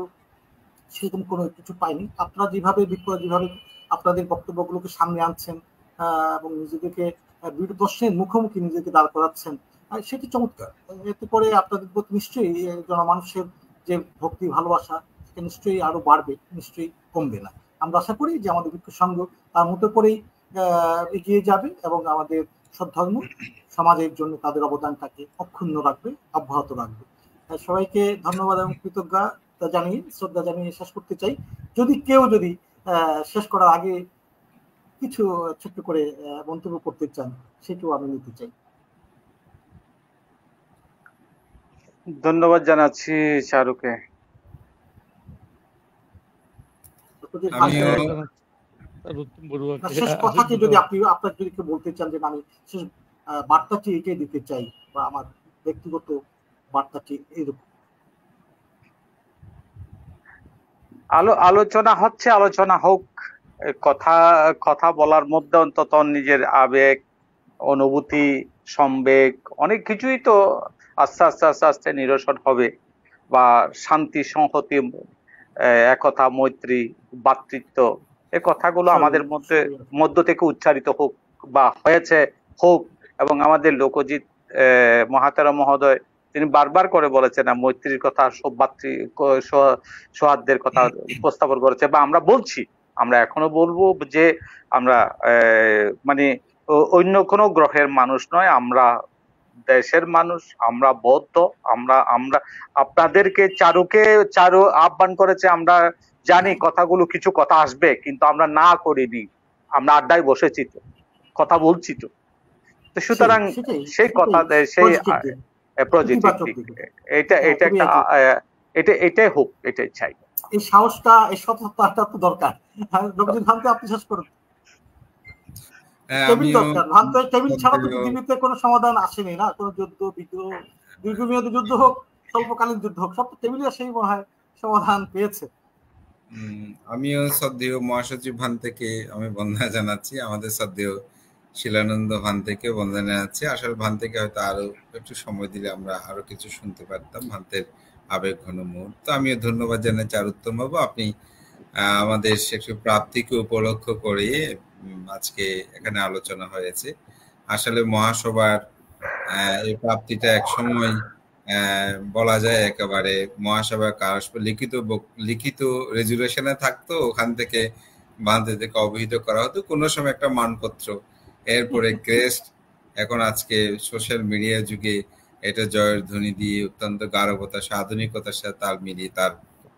সেরকম কোনো কিছু পাইনি। আপনারা যেভাবে আপনাদের বক্তব্যগুলোকে সামনে আনছেন এবং নিজেদেরকে বিরুদ্ধের মুখোমুখি নিজেকে দাঁড় করাচ্ছেন, সেটি চমৎকার। এতে করে আপনাদের প্রতি নিশ্চয়ই জনমানুষের যে ভক্তি ভালোবাসা, সেটা নিশ্চয়ই আরো বাড়বে, নিশ্চয়ই কমবে না। আমরা আশা করি যে আমাদের ভিক্ষু সংঘ তার মতো করেই এগিয়ে যাবে এবং আমাদের সদ্ধর্ম সমাজের জন্য তাদের অবদানটাকে অক্ষুণ্ণ রাখবে, অব্যাহত রাখবে। সবাইকে ধন্যবাদ এবং কৃতজ্ঞতা জানিয়ে, শ্রদ্ধা জানিয়ে শেষ করতে চাই। যদি শেষ করার আগে কিছু ছোট্ট করে মন্তব্য করতে চান, সেটাও আমি নিতে চাই। ধন্যবাদ জানাচ্ছি শাহরুখকে। শেষ কথাটি যদি আপনার যদি বলতে চান, যে আমি শেষ বার্তাটি এটাই দিতে চাই, বা আমার ব্যক্তিগত বার্তাটি এইরকম। আলোচনা হোক, কথা কথা বলার মধ্যে অন্তত নিজের আবেগ, অনুভূতি, সম্বেগ অনেক কিছুই তো আস্তে আস্তে আস্তে আস্তে নিরসন হবে, বা শান্তি, সংহতি, একতা, মৈত্রী, ভ্রাতৃত্ব, এই কথাগুলো আমাদের মধ্য থেকে উচ্চারিত হোক বা হোক। এবং আমাদের লোকজিৎ মহাতারা মহোদয় তিনি বারবার করে বলেছেন না, মৈত্রীর কথা, সৌহার্দ্যের কথা উপস্থাপন করেছে, বা আমরা বলছি, আমরা এখনো বলবো যে আমরা মানে অন্য কোনো গ্রহের মানুষ নয়, আমরা দেশের মানুষ, আমরা বৌদ্ধ, আমরা আপনাদেরকে চারু আহ্বান করেছে, আমরা জানি কথাগুলো কিছু কথা আসবে, কিন্তু আমরা না করিনি, আমরা আড্ডায় বসেছি তো, কথা বলছি তো। সুতরাং সেই কথা, সেই পজিটিভ দিক, এটা একটা এটাই হোক, এটাই চাই। এই সাহসটা, এই সততাটা তো দরকার। আপনি শেষ করুন। টেবিল দরকার, টেবিল ছাড়া তো পৃথিবীতে কোনো সমাধান আসেনি না, কোনো যুদ্ধ, বিগ্রহ, দীর্ঘমেয়াদী যুদ্ধ হোক, স্বল্পকালীন যুদ্ধ হোক, সব তো টেবিলে সেই মনে হয় সমাধান পেয়েছে। আমিও শ্রদ্ধেয় মহাসচিব ভান থেকে আমি বন্দনা জানাচ্ছি, আমাদের শ্রদ্ধেয় শিলানন্দ ভান থেকে বন্দনা জানাচ্ছি। আসলে ভান থেকে হয়তো আরো একটু সময় দিলে আমরা আরো কিছু শুনতে পারতাম, ভান্তের আবেগ ঘন মুহূর্ত। আমিও ধন্যবাদ জানাই চারুত্তম বাবু, আপনি আমাদের একটু প্রাপ্তিকে উপলক্ষ করে আজকে এখানে আলোচনা হয়েছে। আসলে মহাসভার এই প্রাপ্তিটা একসময় বলা যায় একেবারে মহাসভার লিখিত রেজুলেশনে থাকতো, ওখান থেকে বাঁধতে থেকে অবহিত করা হতো, কোনো সময় একটা মানপত্র, এরপরে ক্রেস্ট, এখন আজকে সোশ্যাল মিডিয়া যুগে এটা জয়ের ধ্বনি দিয়ে অত্যন্ত গারবতার সাথে, আধুনিকতার সাথে তাল মিলিয়ে তার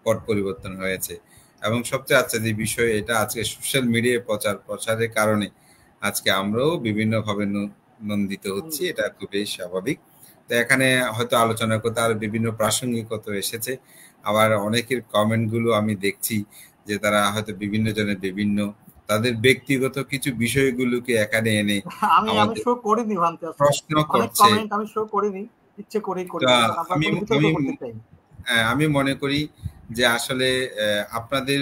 পট পরিবর্তন হয়েছে। এবং সবচেয়ে আচ্ছা যে বিষয়, এটা আজকে সোশ্যাল মিডিয়ায় প্রচারের কারণে আজকে আমরাও বিভিন্নভাবে নন্দিত হচ্ছি, এটা খুবই স্বাভাবিক। তো এখানে হয়তো আলোচনা করতে আরো বিভিন্ন প্রাসঙ্গিকতা এসেছে। আবার অনেকের কমেন্ট গুলো আমি দেখছি যে তারা হয়তো বিভিন্ন জনের বিভিন্ন তাদের ব্যক্তিগত কিছু বিষয়গুলোকে এখানে এনে প্রশ্ন করছে। আমি মনে করি যে আসলে আপনাদের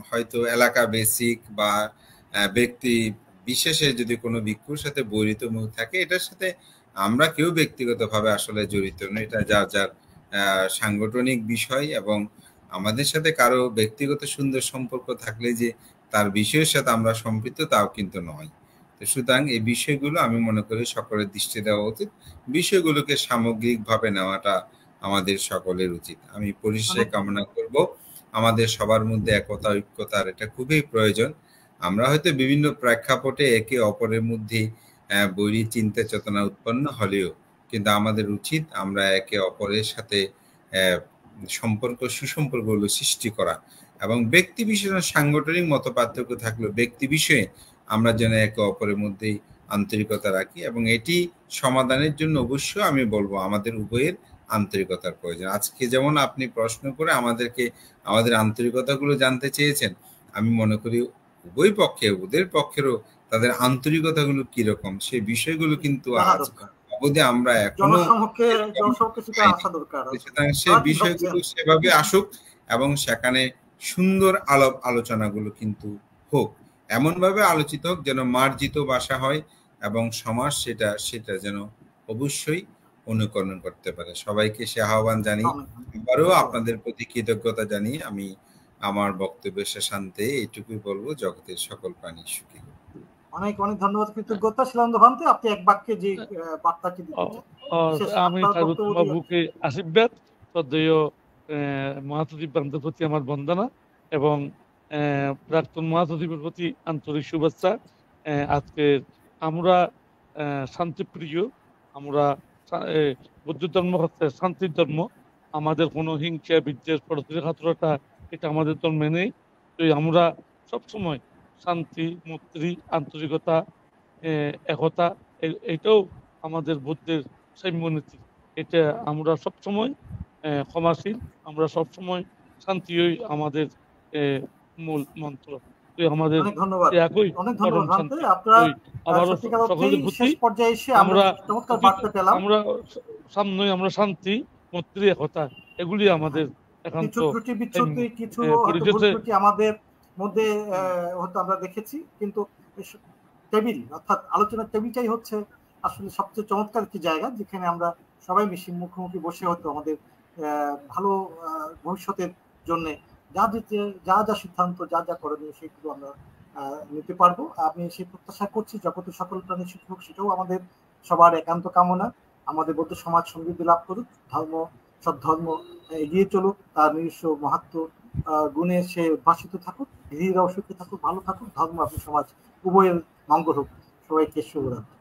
হয়তো এলাকা বেসিক বা ব্যক্তি বিশেষে যদি কোনো ভিক্ষুর সাথে বৈরিত মুখ থাকে, এটার সাথে আমরা কেউ ব্যক্তিগতভাবে আসলে জড়িত নই, এটা যার যার সাংগঠনিক বিষয়। এবং আমাদের সাথে কারো ব্যক্তিগত সুন্দর সম্পর্ক থাকলে যে তার বিষয়ের সাথে আমরা সম্পৃক্ত, তাও কিন্তু নয়। তো সুতরাং এই বিষয়গুলো আমি মনে করি সকলের দৃষ্টি দেওয়া উচিত, বিষয়গুলোকে সামগ্রিকভাবে নেওয়াটা আমাদের সকলের উচিত। আমি পরিশেষে কামনা করব আমাদের সবার মধ্যে একতা, ঐক্যতার এটা খুবই প্রয়োজন। আমরা হয়তো বিভিন্ন প্রেক্ষাপটে একে অপরের মধ্যে বৈরী চিন্তা চেতনা উৎপন্ন হলেও কিন্তু আমাদের উচিত আমরা একে অপরের সাথে সুসম্পর্কগুলো সৃষ্টি করা, এবং ব্যক্তি বিষয়ে সাংগঠনিক মত পার্থক্য থাকলেও ব্যক্তি বিষয়ে আমরা যেন একে অপরের মধ্যে আন্তরিকতা রাখি। এবং এটি সমাধানের জন্য অবশ্যই আমি বলবো আমাদের উভয়ের আন্তরিকতার প্রয়োজন। আজকে যেমন আপনি প্রশ্ন করে আমাদেরকে আমাদের আন্তরিকতাগুলো জানতে চেয়েছেন, আমি মনে করি উভয় পক্ষে, ওদের পক্ষেরও তাদের আন্তরিকতাগুলো কিরকম সেই বিষয়গুলো কিন্তু অবধি আমরা এখনো সেই বিষয়গুলো সেভাবে আসুক, এবং সেখানে সুন্দর আলোচনাগুলো কিন্তু হোক, এমন ভাবে আলোচিত হোক যেন মার্জিত ভাষা হয়, এবং সমাজ সেটা যেন অবশ্যই অনুকরণ করতে পারে। সবাইকে সে আহ্বান জানিয়ে আবারও আপনাদের প্রতি কৃতজ্ঞতা জানিয়ে আমি আমার বক্তব্যের শেষান্তে এইটুকুই বলবো, জগতের সকল প্রাণী সুখী। অনেক অনেক ধন্যবাদ, কৃতজ্ঞতা। শিলানন্দ ভান্তে, আপনি এক বাক্যে যে বার্তাটি দিতে চান। আমি বাবুকে আশীর্বাদ, শ্রদ্ধেয় মহাসচিব ভান্তের প্রতি আমার বন্দনা, এবং প্রাক্তন মহাসচিবের প্রতি আন্তরিক শুভেচ্ছা। আজকে আমরা শান্তিপ্রিয়, আমরা বৌদ্ধ ধর্ম হচ্ছে শান্তির ধর্ম, আমাদের কোনো হিংসা বিদ্বেষ প্রতিঘাতরতা এটা আমাদের ধর্মে নেই। তো আমরা সবসময় শান্তি, মৈত্রী, আন্তরিকতা, একতা, এটাও আমাদের বুদ্ধের সাম্যনীতি, এটা আমরা সবসময় ক্ষমাশীল, আমরা সবসময় শান্তিই আমাদের মূল মন্ত্র। আমাদের আমরা শান্তি, মৈত্রী একতা এগুলি আমাদের কিছু একান্ত ত্রুটি বিচ্ছুতি, কিছু পরিচর্যা আমাদের মধ্যে হয়তো আমরা দেখেছি, কিন্তু টেবিল অর্থাৎ আলোচনার টেবিলটাই হচ্ছে আসলে সবচেয়ে চমৎকার একটি জায়গা, যেখানে আমরা সবাই মিশি মুখোমুখি বসে হয়তো আমাদের ভালো ভবিষ্যতের জন্য যা যা সিদ্ধান্ত, যা যা করণীয় সেগুলো আমরা নিতে পারবো। আমি সেই প্রত্যাশা করছি জগতের সকল প্রাণী সুখী হোক, সেটাও আমাদের সবার একান্ত কামনা। আমাদের বৌদ্ধ সমাজ সমৃদ্ধি লাভ করুক, সব ধর্ম এগিয়ে চলুক, তার নিজস্ব মাহাত্ম্য গুণে সে উদ্ভাসিত থাকুক, ধীরেরাও সুখে থাকুক, ভালো থাকুক, ধর্ম এবং সমাজ উভয়ের মঙ্গল হোক। সবাইকে শুভরাত্রি।